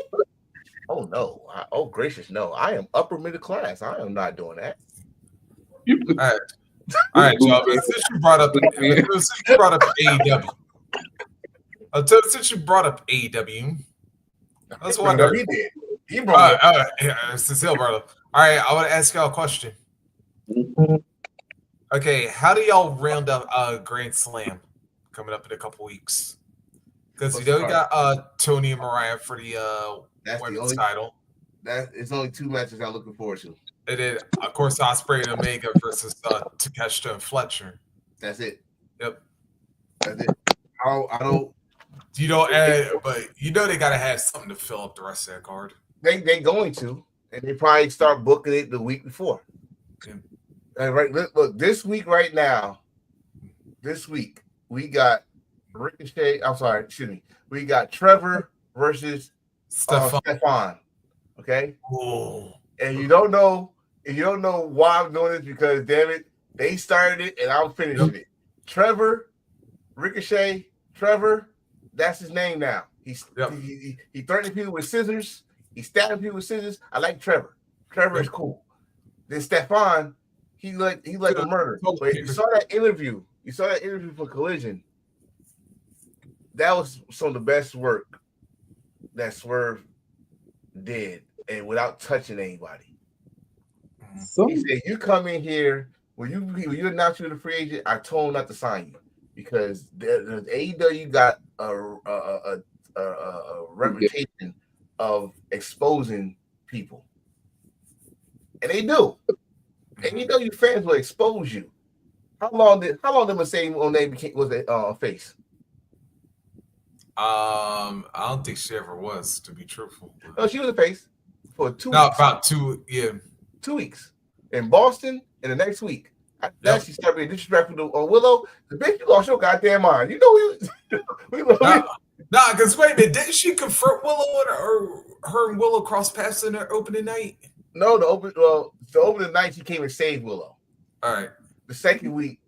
S3: Oh no! Oh gracious, no! I am upper middle class. I am not doing that.
S2: All right, y'all. Since you brought up AEW, since you brought up AEW, let's wonder.
S3: He did. He brought
S2: up. Cecile brought up. All right, I want to ask y'all a question. Okay, how do y'all round up Grand Slam coming up in a couple weeks? Because you got Tony and Mariah for the women's title.
S3: It's only 2 matches I'm looking forward to.
S2: And then, of course, Ospreay and Omega versus Takeshita and Fletcher.
S3: That's it.
S2: Yep.
S3: That's it. I don't.
S2: You don't, but they gotta have something to fill up the rest of that card.
S3: They going to, and they probably start booking it the week before.
S2: Yeah.
S3: Right, look, this week right now, we got Ricochet. I'm sorry, excuse me. We got Trevor versus Stefan. Okay.
S2: Oh.
S3: And you don't know why I'm doing this because damn it, they started it and I'm finishing it. Trevor, Ricochet, Trevor, that's his name now. He threatening people with scissors. He's stabbing people with scissors. I like Trevor. Trevor is cool. Then Stefan, he like a murder. But you saw that interview. You saw that interview for Collision. That was some of the best work that Swerve did, and without touching anybody. He said, "You come in here when you announce you're the free agent. I told him not to sign you because the AEW got a reputation of exposing people, and they do. AEW fans will expose you. How long did Mercedes Moné was a face?
S2: I don't think she ever was, to be truthful.
S3: No, she was a face for 2 weeks.
S2: About 2, yeah.
S3: 2 weeks in Boston, and the next week. That she started being disrespectful on Willow. The bitch, you lost your goddamn mind. You know
S2: because wait a minute, didn't she confront Willow or her and Willow cross paths in her opening night?
S3: No, the opening night she came and saved Willow.
S2: All right.
S3: The second week,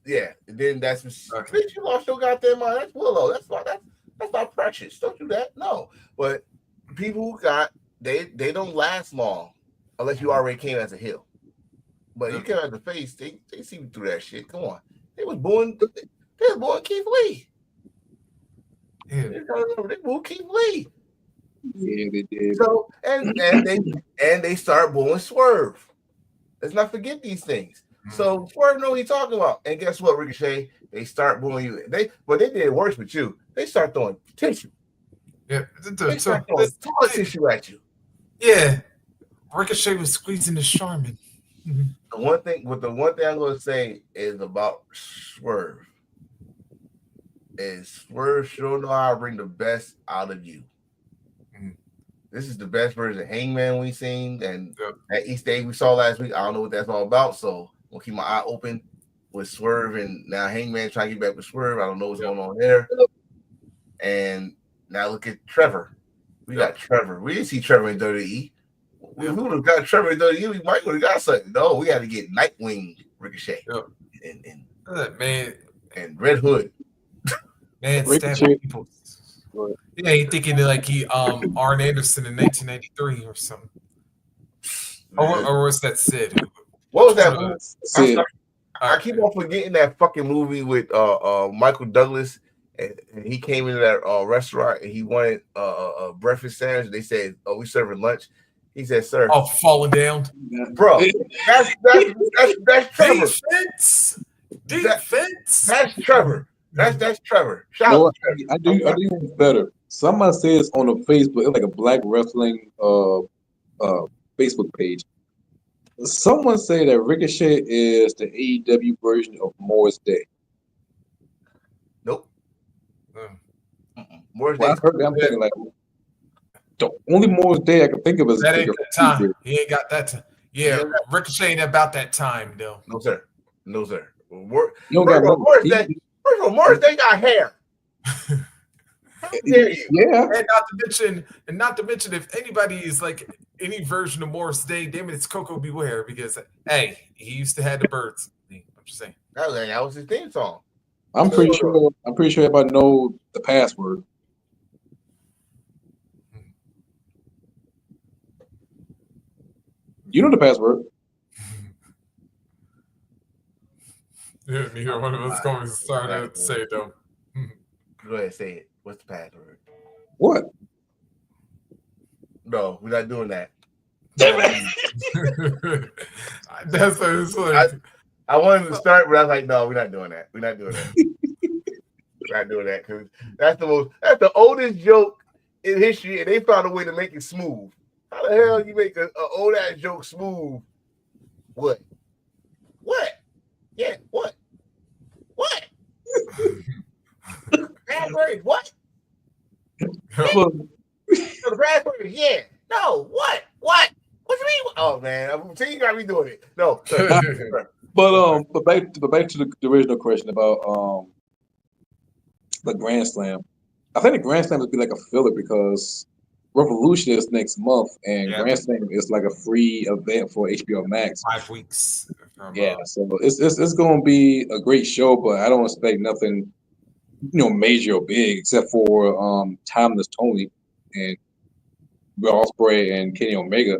S3: yeah. And then that's bitch, you lost your goddamn mind. That's Willow. That's not Precious. Don't do that. No. But people who they don't last long unless you already came as a heel. But you came as a face, they see me through that shit. Come on. They was born Keith Lee. Yeah. They booed Keith Lee.
S1: Yeah, they did.
S3: So and they start booing Swerve. Let's not forget these things. So Swerve know what he's talking about. And guess what, Ricochet? They start booing you. They did worse with you. They start throwing tissue.
S2: Yeah,
S3: they start throwing toilet tissue at you.
S2: Yeah. Ricochet was squeezing the Charmin.
S3: The one thing I'm gonna say is about Swerve. Is Swerve sure know how to bring the best out of you. This is the best version of Hangman we've seen, and that Easter egg we saw last week, I don't know what that's all about, so I'll keep my eye open with Swerve, and now Hangman trying to get back with Swerve. I don't know what's going on there. And now look at Trevor. We got Trevor. We didn't see Trevor in WWE. If we would have got Trevor in WWE, we might would have got something. No, we had to get Nightwing Ricochet and Red Hood.
S2: Man, stabbing people. Yeah, he thinking like he Arn Anderson in 1993 or something. Or was that Sid?
S3: What was that? Sid. I keep on forgetting that fucking movie with Michael Douglas, and he came into that restaurant and he wanted a breakfast sandwich. They said, "Oh, we serving lunch." He said, "Sir."
S2: Oh, falling down,
S3: bro. That's Trevor.
S2: Defense.
S3: That's Trevor. That's Trevor.
S1: Shout out to Trevor. I do even better. Someone says on the Facebook, it's like a black wrestling Facebook page. Someone say that Ricochet is the AEW version of Morris Day.
S3: Nope. Morris
S1: Day. I heard that. I'm thinking like the only Morris Day I can think of is
S2: that ain't that time. He ain't got that time. Yeah, Ricochet ain't about that time though.
S3: No sir. Morris Day got hair. How dare you?
S1: Yeah.
S2: And not to mention, if anybody is like any version of Morris Day, damn it, it's Coco Beware because hey, he used to have the birds. I'm just saying.
S3: That was his theme song.
S1: I'm pretty sure everybody know the password. You know the password.
S2: Yeah, neither one of us going to start to say it though.
S3: Go ahead, say it. What's the password?
S1: What?
S3: No, we're not doing that.
S2: That's what it's like.
S3: I wanted to start, but I was like, no, we're not doing that. We're not doing that. We're not doing that because that's the oldest joke in history, and they found a way to make it smooth. How the hell you make an old ass joke smooth? What? Yeah, what? Raspberries, what? The raspberries, yeah. No, what? What do you mean? Oh, dog, man. I'm telling you, got me doing it. No,
S1: but back to the original question about the Grand Slam. I think the Grand Slam would be like a filler because Revolution is next month, and Grand Slam is like a free event for HBO Max.
S2: 5 weeks.
S1: Yeah, so it's going to be a great show, but I don't expect nothing, major or big except for Timeless Tony and Will Ospreay and Kenny Omega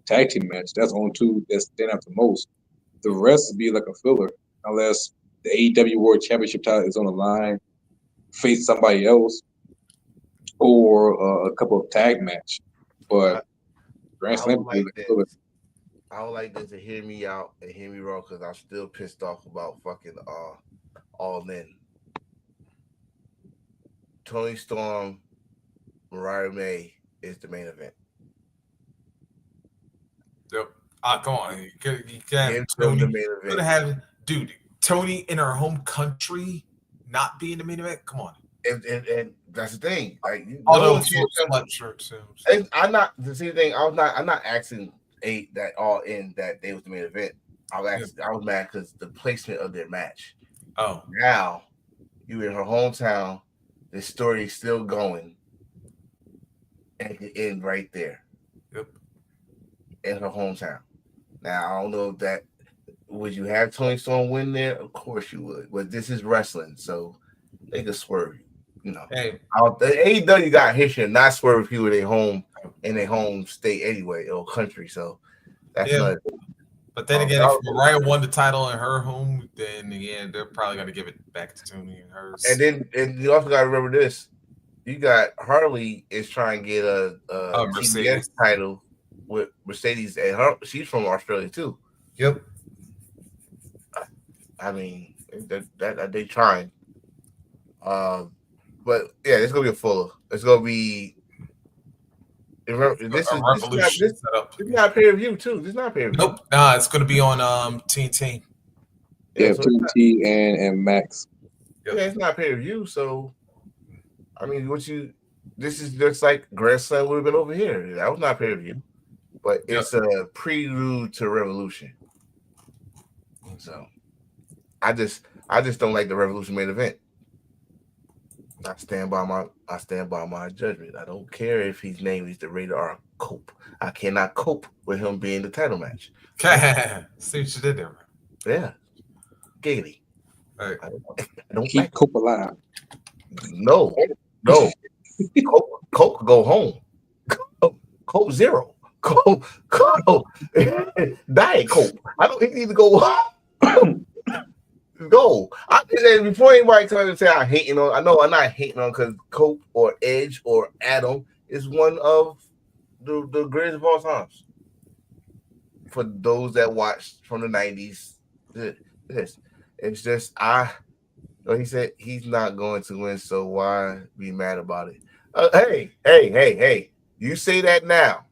S1: tag team match. That's on two that stand out the most. The rest would be like a filler unless the AEW World Championship title is on the line, face somebody else, or a couple of tag match. But Grand Slam would be like a filler.
S3: I would like this to hear me out and hear me wrong because I'm still pissed off about fucking All In. Tony Storm, Mariah May is the main event.
S2: Yep. Come on. You can't have Tony. Could have, dude, Tony in her home country not being the main event. Come on.
S3: And that's the thing. Like,
S2: although sweatshirts.
S3: I'm not the same thing. I'm not asking that All In that they was the main event. I was mad because the placement of their match.
S2: Oh.
S3: Now you in her hometown. The story is still going. And it end right there.
S2: Yep.
S3: In her hometown. Now I don't know if that would you have Tony Storm win there? Of course you would. But this is wrestling, so they could swerve.
S2: Hey,
S3: the AEW got history not swerve people in their home state anyway or country. So that's not.
S2: But then again, if Mariah won the title in her home, then again they're probably gonna give it back to Tony and hers.
S3: And you also got to remember this: you got Harley is trying to get a Mercedes title with Mercedes, and she's from Australia too.
S2: Yep.
S3: I mean, that they trying. But yeah, it's gonna be a fuller. It's gonna be. This is not pay per view too. This is not pay per view.
S2: Nope. Nah, it's gonna be on TNT.
S1: Yeah, TNT and Max.
S3: Yep. Yeah, it's not pay per view. So, I mean, this is just like Grand Slam would have been over here. That was not pay per view, but it's a prelude to Revolution. So, I just don't like the Revolution main event. I stand by my judgment. I don't care if his name is the Rated R Cope. I cannot cope with him being the title match.
S2: See what you did there, man.
S3: Yeah. Giggity.
S2: Right.
S3: I don't
S1: keep Cope alive.
S3: No. Cope go home. Cope zero. Cope. Diet Cope. I don't think he need to go home. Go. Before anybody comes and say I'm hating on, I know I'm not hating on because Cope or Edge or Adam is one of the greatest of all times. For those that watched from the 90s, it's just he said he's not going to win, so why be mad about it? Hey, you say that now.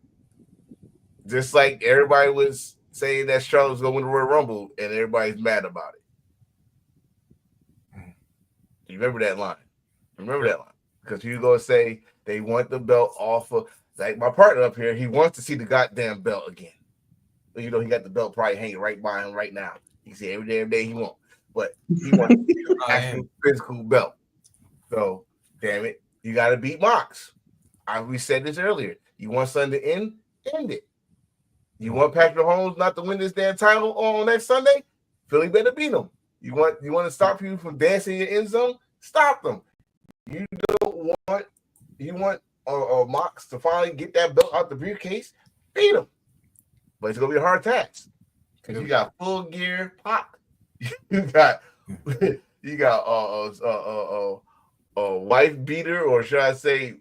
S3: Just like everybody was saying that Charlotte was going to win the Royal Rumble and everybody's mad about it. You remember that line? Because you go say they want the belt off of, like my partner up here, he wants to see the goddamn belt again. He got the belt probably hanging right by him right now. He can see every damn day he wants. But he wants the actual physical belt. So, damn it, you got to beat Mox. We said this earlier. You want something to end it. You want Patrick Mahomes not to win this damn title on next Sunday? Philly better beat him. You want to stop people from dancing in your end zone? Stop them. You want Mox to finally get that belt out the briefcase? Beat him. But it's gonna be a hard task because you got Full Gear Pop. You got wife beater, or should I say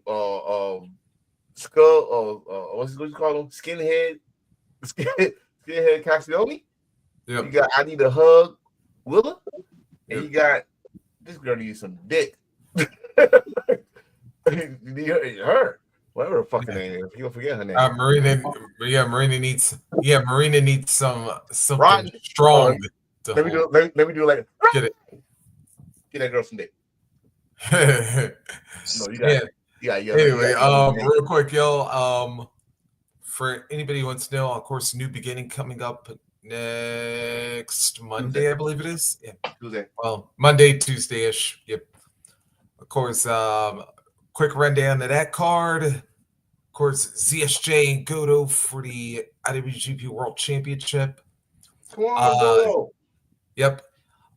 S3: skull? What you call him? Skinhead Cassione. Yep. You got I Need a Hug Willa, and you got this girl needs some dick. You need her, whatever the fucking name is. You don't forget her name.
S2: Marina needs something Rodney, strong.
S3: Let me do like get it. Get that girl some dick.
S2: No, you got. Yeah. Anyway, real quick, yo. for anybody who wants to know, of course, New Beginning coming up next Monday, I believe it is. Yeah.
S3: Tuesday.
S2: Well, Monday, Tuesday-ish. Yep. Of course, quick rundown of that card. Of course, ZSJ and Goto for the IWGP World Championship.
S3: Come on, Goto.
S2: Yep.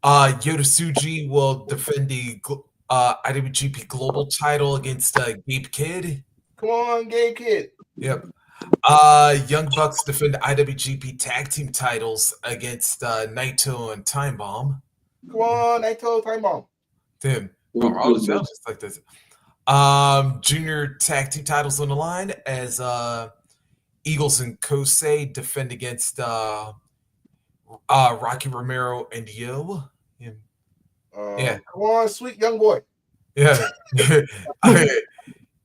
S2: Yota Tsuji will defend the IWGP Global title against Gabe Kidd.
S3: Come on, Gabe Kidd.
S2: Yep. Young Bucks defend IWGP Tag Team titles against Naito and Time Bomb.
S3: Come on, Naito, Time Bomb.
S2: Damn. All the challenges like this. Junior Tag Team titles on the line as Eagles and Kosei defend against Rocky Romero and Yo. Yeah.
S3: Come on, sweet young boy.
S2: Yeah.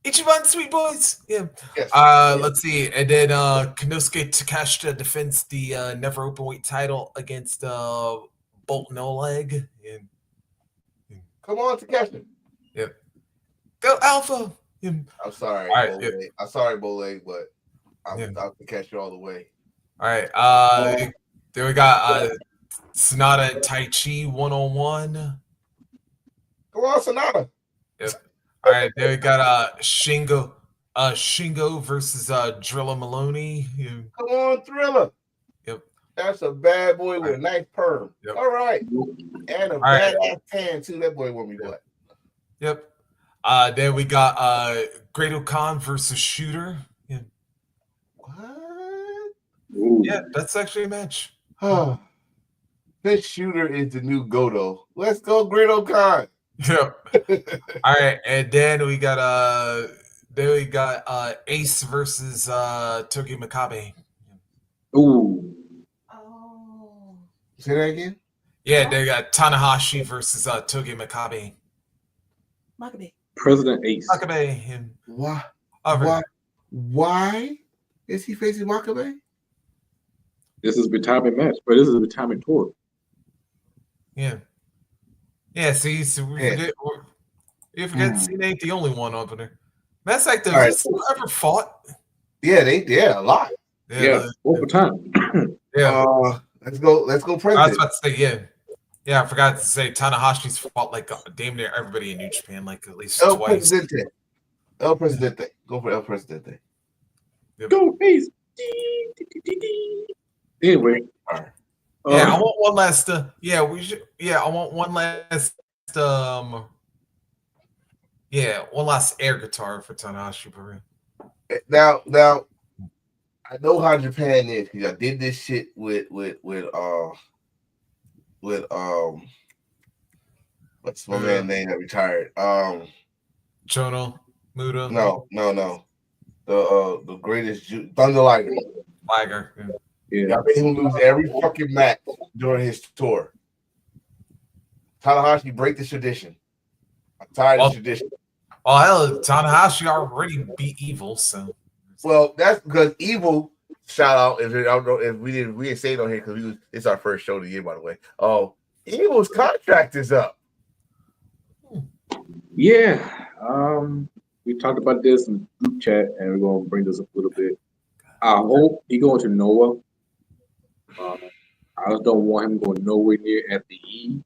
S2: Ichiban Sweet Boys. Yeah.
S3: Yes.
S2: Let's see. And then Konosuke Takeshita defends the Never Openweight title against Bolton Oleg.
S3: Come on, Takeshita.
S2: Yep. Go Alpha. Yeah.
S3: I'm sorry,
S2: All right,
S3: Boleg.
S2: yeah.
S3: I'm sorry, Boleg, but I'll
S2: Yeah.
S3: Takeshita all the way.
S2: All right. Then we got Sonata and Tai Chi 1-on-1.
S3: Come on, Sonata.
S2: Yep. All right. Then we got Shingo versus Drilla Maloney. Yeah.
S3: Come on, Thriller.
S2: Yep.
S3: That's a bad boy with a nice perm.
S2: Yep.
S3: All right. And a badass tan, too. That boy want me what?
S2: Yep. Then we got Great Khan versus Shooter. Yeah.
S3: What?
S2: Yeah, that's actually a match.
S3: This Shooter is the new Goto. Let's go, Great Khan.
S2: Yep. All right, and then we got Ace versus Togi Makabe.
S1: Ooh.
S4: Oh.
S3: Say that again?
S2: Yeah, they got Tanahashi versus Togi Makabe.
S4: Makabe.
S1: President Ace.
S2: Makabe. And
S3: Why?
S2: over.
S3: Why is he facing Makabe?
S1: This is a retirement match, but this is a retirement tour.
S2: Yeah. Yeah, see, so we forget. You forget Cena ain't the only one over there. That's like the first ever fought.
S3: Yeah, a lot.
S1: Yeah, over time.
S2: Yeah.
S3: Let's go, President.
S2: I was about to say, yeah. Yeah, I forgot to say Tanahashi's fought like damn near everybody in New Japan, like at least twice.
S3: El Presidente. Go for El Presidente.
S2: Yep.
S1: Go Ace. Anyway.
S2: Yeah, I want one last. I want one last. One last air guitar for Tanahashi.
S3: Now, I know how Japan is because I did this shit with what's my man name that retired?
S2: Chono Muda.
S3: No. The greatest Thunder Liger.
S1: Yeah.
S3: I made him lose every fucking match during his tour. Tanahashi, break the tradition. I'm tired of tradition.
S2: Oh hell, Tanahashi already beat Evil, so.
S3: Well, that's because Evil. Shout out! I don't know if we didn't say it on here because it's our first show of the year, by the way. Oh, Evil's contract is up.
S1: Yeah. We talked about this in the group chat, and we're gonna bring this up a little bit. I hope he going to Noah. I just don't want him going nowhere near FDE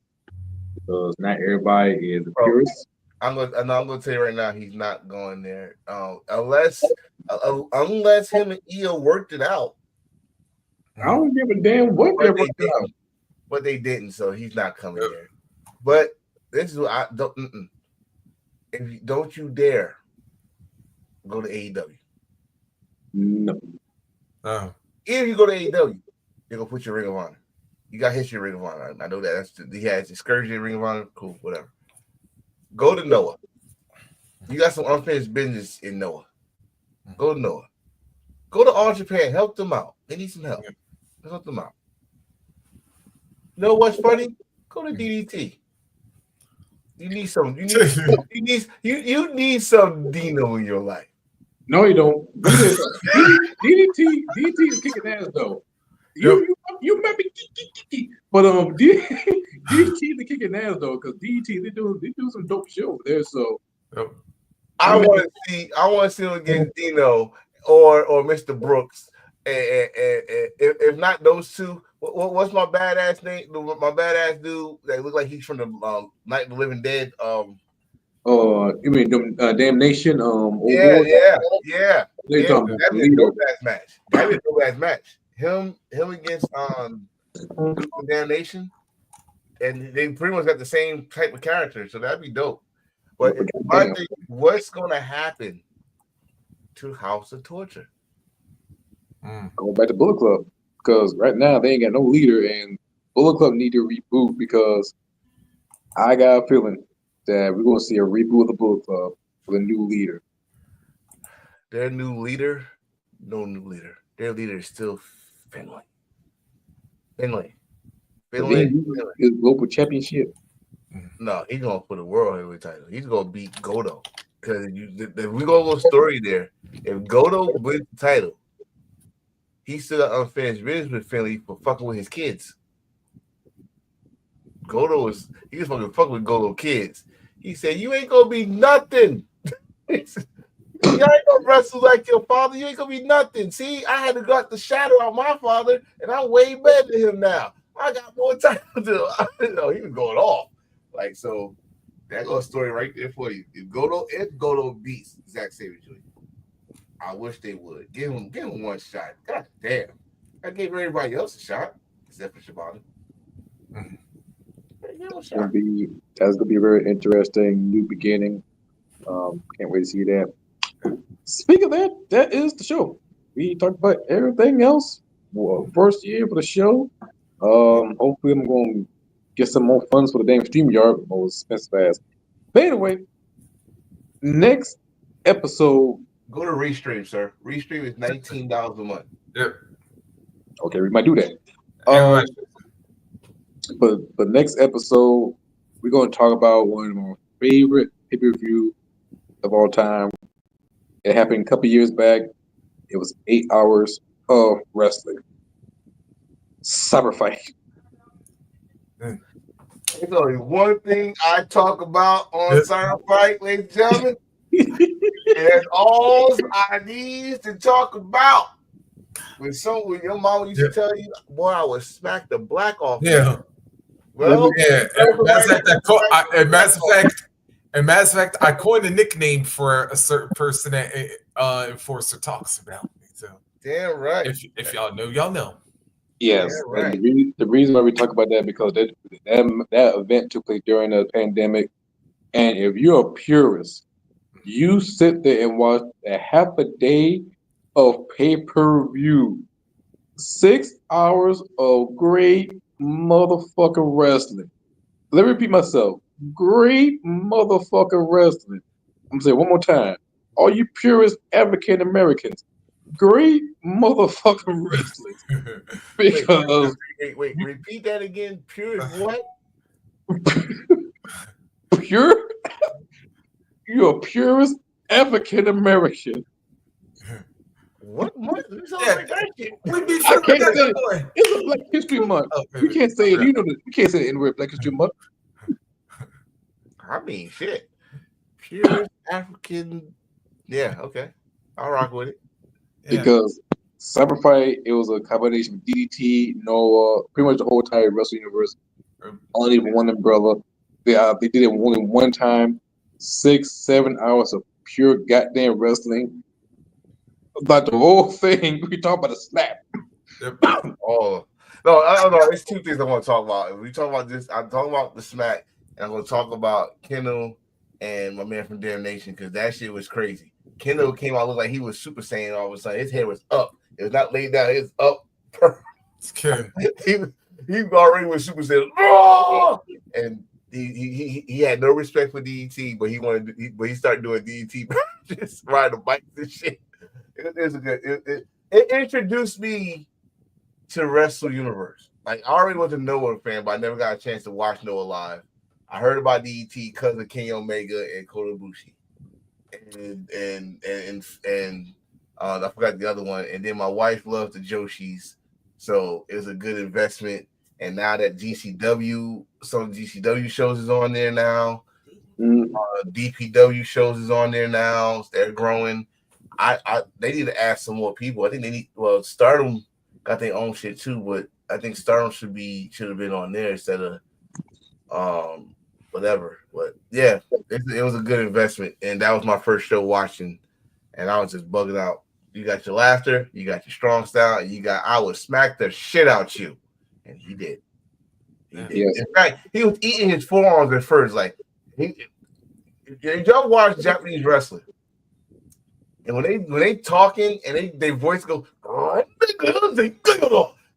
S1: because not everybody is a purist.
S3: I'm gonna tell you right now, he's not going there unless him and Io worked it out.
S1: I don't give a damn what they worked out.
S3: But they didn't, so he's not coming there. But this is what I don't. Don't you dare go to AEW.
S1: No.
S3: If you go to AEW, they're gonna put your Ring of Honor. You got history Ring of Honor. I know that. He has excursion Ring of Honor. Cool, whatever. Go to Noah. You got some unfinished business in Noah. Go to Noah. Go to All Japan. Help them out. They need some help. Help them out. You know what's funny? Go to DDT. You need some. You need some Dino in your life.
S1: No, you don't. DDT is kicking ass though. You might be, but DDT is kicking ass though because DDT they do some dope shit over there. So
S3: I want to see him against Dino or Mr. Brooks. And if not those two, what's my badass name? My badass dude that look like he's from the Night of the Living Dead.
S1: You mean Damnation?
S3: Yeah,
S1: Boy?
S3: yeah.
S1: They talking about
S3: That'd
S1: the
S3: be a
S1: leader.
S3: dope ass match. That'd be a dope ass match. Him against Damnation, and they pretty much got the same type of character, so that'd be dope. But my thing, what's gonna happen to House of Torture?
S1: Going back to Bullet Club, because right now they ain't got no leader, and Bullet Club need to reboot because I got a feeling that we're gonna see a reboot of the Bullet Club with a new leader.
S3: Their new leader, no new leader. Their leader is still Finlay. Finlay.
S1: His local championship.
S3: No, he's gonna put a world heavyweight title. He's gonna beat Goto. Because if we go a little story there, if Goto wins the title, he still got unfinished business with Finlay for fucking with his kids. Goto was he was fucking with Goto kids. He said, "You ain't gonna be nothing. You ain't gonna wrestle like your father. You ain't gonna be nothing. See, I had to got the shadow out my father, and I'm way better than him now. I got more time to." He was going off like so. That little story right there for you. If Goto beats Zack Sabre Jr., I wish they would give him one shot. God damn, I gave everybody else a shot except for Shibata.
S1: That's gonna be a very interesting new beginning. Can't wait to see that. Speaking of that, that is the show. We talked about everything else. Well, first year for the show. Hopefully I'm going to get some more funds for the damn StreamYard, but it's expensive ass. But anyway, next episode.
S3: Go to Restream, sir. Restream is $19 a month.
S2: Yep.
S1: Okay, we might do that. But next episode, we're going to talk about one of my favorite pay-per-view of all time. It happened a couple years back. It was 8 hours of wrestling. Cyber Fight.
S3: There's only one thing I talk about on Cyber Fight, ladies and gentlemen. And that's all I need to talk about. When your mama used to tell you, boy, I would smack the black off.
S2: Yeah.
S3: Well,
S2: yeah. Matter of fact, I coined a nickname for a certain person that Enforcer talks about. So
S3: damn right.
S2: If y'all know, y'all know.
S1: Yes, yeah, right. And the reason why we talk about that because that event took place during the pandemic, and if you're a purist, you sit there and watch a half a day of pay-per-view, 6 hours of great motherfucking wrestling. Let me repeat myself: great motherfucking wrestling. I'm gonna say it one more time. All you purist African Americans. Great motherfucking wrestling. Because
S3: wait, repeat that again. Pure what?
S1: Pure? You're a purist African American.
S3: What?
S1: I can't say it. It's a Black History Month. We can't say it. You know that we can't say it in Black History Month.
S3: I mean, shit. Purist African. Yeah, okay. I'll rock with it.
S1: Because Cyber Fight, it was a combination of DDT, Noah, pretty much the whole entire wrestling universe. Only one umbrella. They did it only one time. 6-7 hours of pure goddamn wrestling. About the whole thing, we talk about a slap.
S3: Oh no! It's two things I want to talk about. If we talk about this, I'm talking about the smack, and I'm going to talk about Kendall and my man from Damnation because that shit was crazy. Kendall came out looked like he was Super Saiyan all of a sudden. His hair was up. It was not laid down. It was up. he already was Super Saiyan. Oh! And he had no respect for DDT, but he started doing DDT just riding the bikes and shit. It introduced me to Wrestle Universe. Like I already was a Noah fan, but I never got a chance to watch Noah live. I heard about DDT because of Kenny Omega and Kota Ibushi. And I forgot the other one. And then my wife loves the Joshis, so it was a good investment. And now that GCW, some GCW shows is on there now. DPW shows is on there now. They're growing. they need to add some more people. I think they need. Well, Stardom got their own shit too, but I think Stardom should have been on there instead of whatever. But yeah, it was a good investment, and that was my first show watching, and I was just bugging out. You got your laughter, you got your strong style, and I would smack the shit out you, and he did. He did.
S1: Yes.
S3: In fact, he was eating his forearms at first. Like, y'all watch Japanese wrestling, and when they talking and they voice go,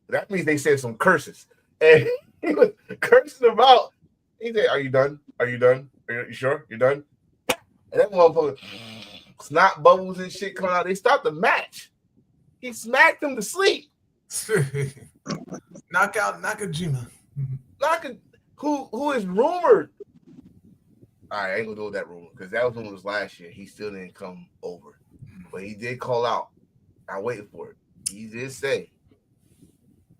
S3: that means they said some curses, and he was cursing them out. He said, "Are you done? Are you done? Are you sure you're done?" And that motherfucker, snot bubbles and shit coming out. They stopped the match. He smacked him to sleep.
S2: Knockout Nakajima.
S3: Who is rumored. All right, I ain't gonna go with that rumor because that was last year. He still didn't come over, but he did call out. I'm waiting for it. He did say,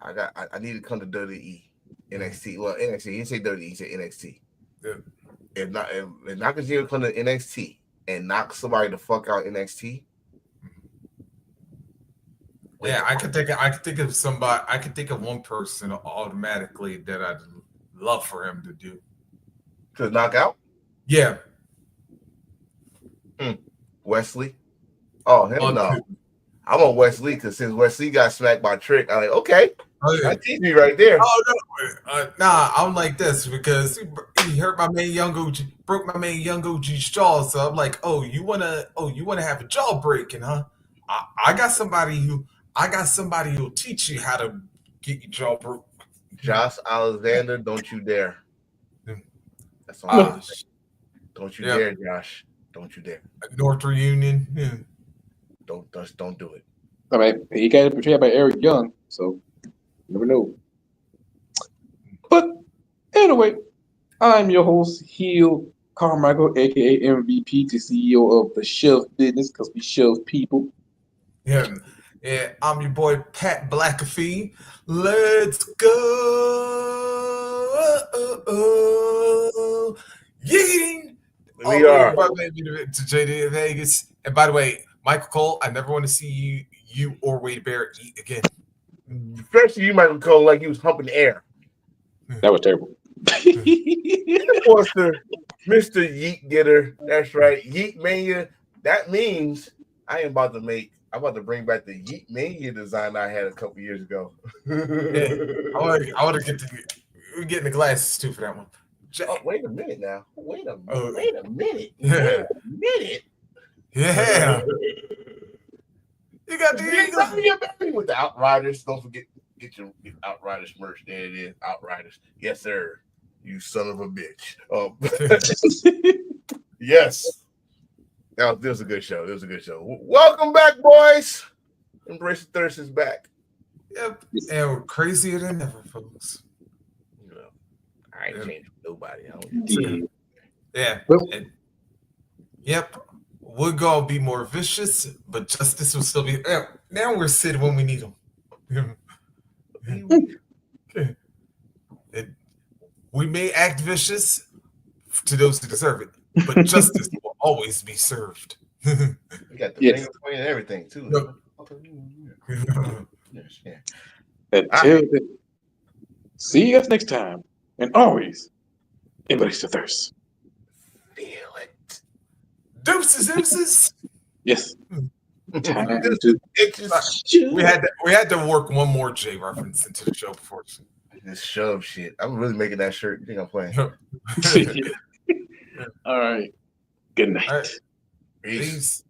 S3: I need to come to WWE, NXT. Well, NXT. He didn't say WWE. He said NXT.
S2: Yeah.
S3: If Nakajima come to NXT and knock somebody the fuck out NXT.
S2: Yeah, I could think of somebody. I could think of one person automatically that I'd love for him to do.
S3: To knock out?
S2: Yeah.
S3: Wesley? Oh, hell no. I'm on Wesley because since Wesley got smacked by Trick, I'm like, okay. That's easy right there.
S2: Oh, no. Nah, I'm like this because he hurt my man Young OG, broke my man Young OG's jaw. So I'm like, you wanna have a jaw breaking, huh? I got somebody who'll teach you how to get your jaw broke.
S3: Josh Alexander, don't you dare. That's all. Don't you dare, Josh. Don't you dare.
S2: North Reunion. Yeah.
S3: Don't do it.
S1: I mean, he got portrayed by Eric Young, so you never know. But anyway, I'm your host, Heel Carmichael, aka MVP, the CEO of the Shelf Business, because we shelf people.
S2: Yeah, I'm your boy Pat Blackafee. Let's go. Ying!
S3: We are
S2: to JD in Vegas. And by the way, Michael Cole, I never want to see you or Wade Barrett eat again.
S3: Especially you, Michael Cole, like he was humping air.
S1: That was terrible.
S3: Mr. Yeet Getter. That's right. Yeet Mania. That means I'm about to bring back the Yeet Mania design I had a couple years ago.
S2: I want to we're getting the glasses too for that one.
S3: Wait a minute now. Wait a minute.
S2: Yeah. Yeah. You got
S3: the with the Outriders. Don't forget get your Outriders merch. There it is. Outriders. Yes, sir. You son of a bitch. Yes. That was a good show. It was a good show. Welcome back, boys. Embrace the Thirst is back.
S2: Yep. And we're crazier than ever, folks.
S3: You know, I ain't changed nobody.
S2: Yeah. Yep. We're going to be more vicious, but justice will still be. Now we're Sid when we need him. We may act vicious to those who deserve it, but justice will always be served.
S3: You got the finger point and everything, too.
S1: Yep. Until then, see us next time, and always embrace the thirst.
S3: Feel it.
S2: Deuces.
S1: Yes. Time
S2: to we had to work one more J reference into the show before.
S3: This shove shit. I'm really making that shirt. You think I'm playing?
S1: All right. Good night.
S2: All right. Peace.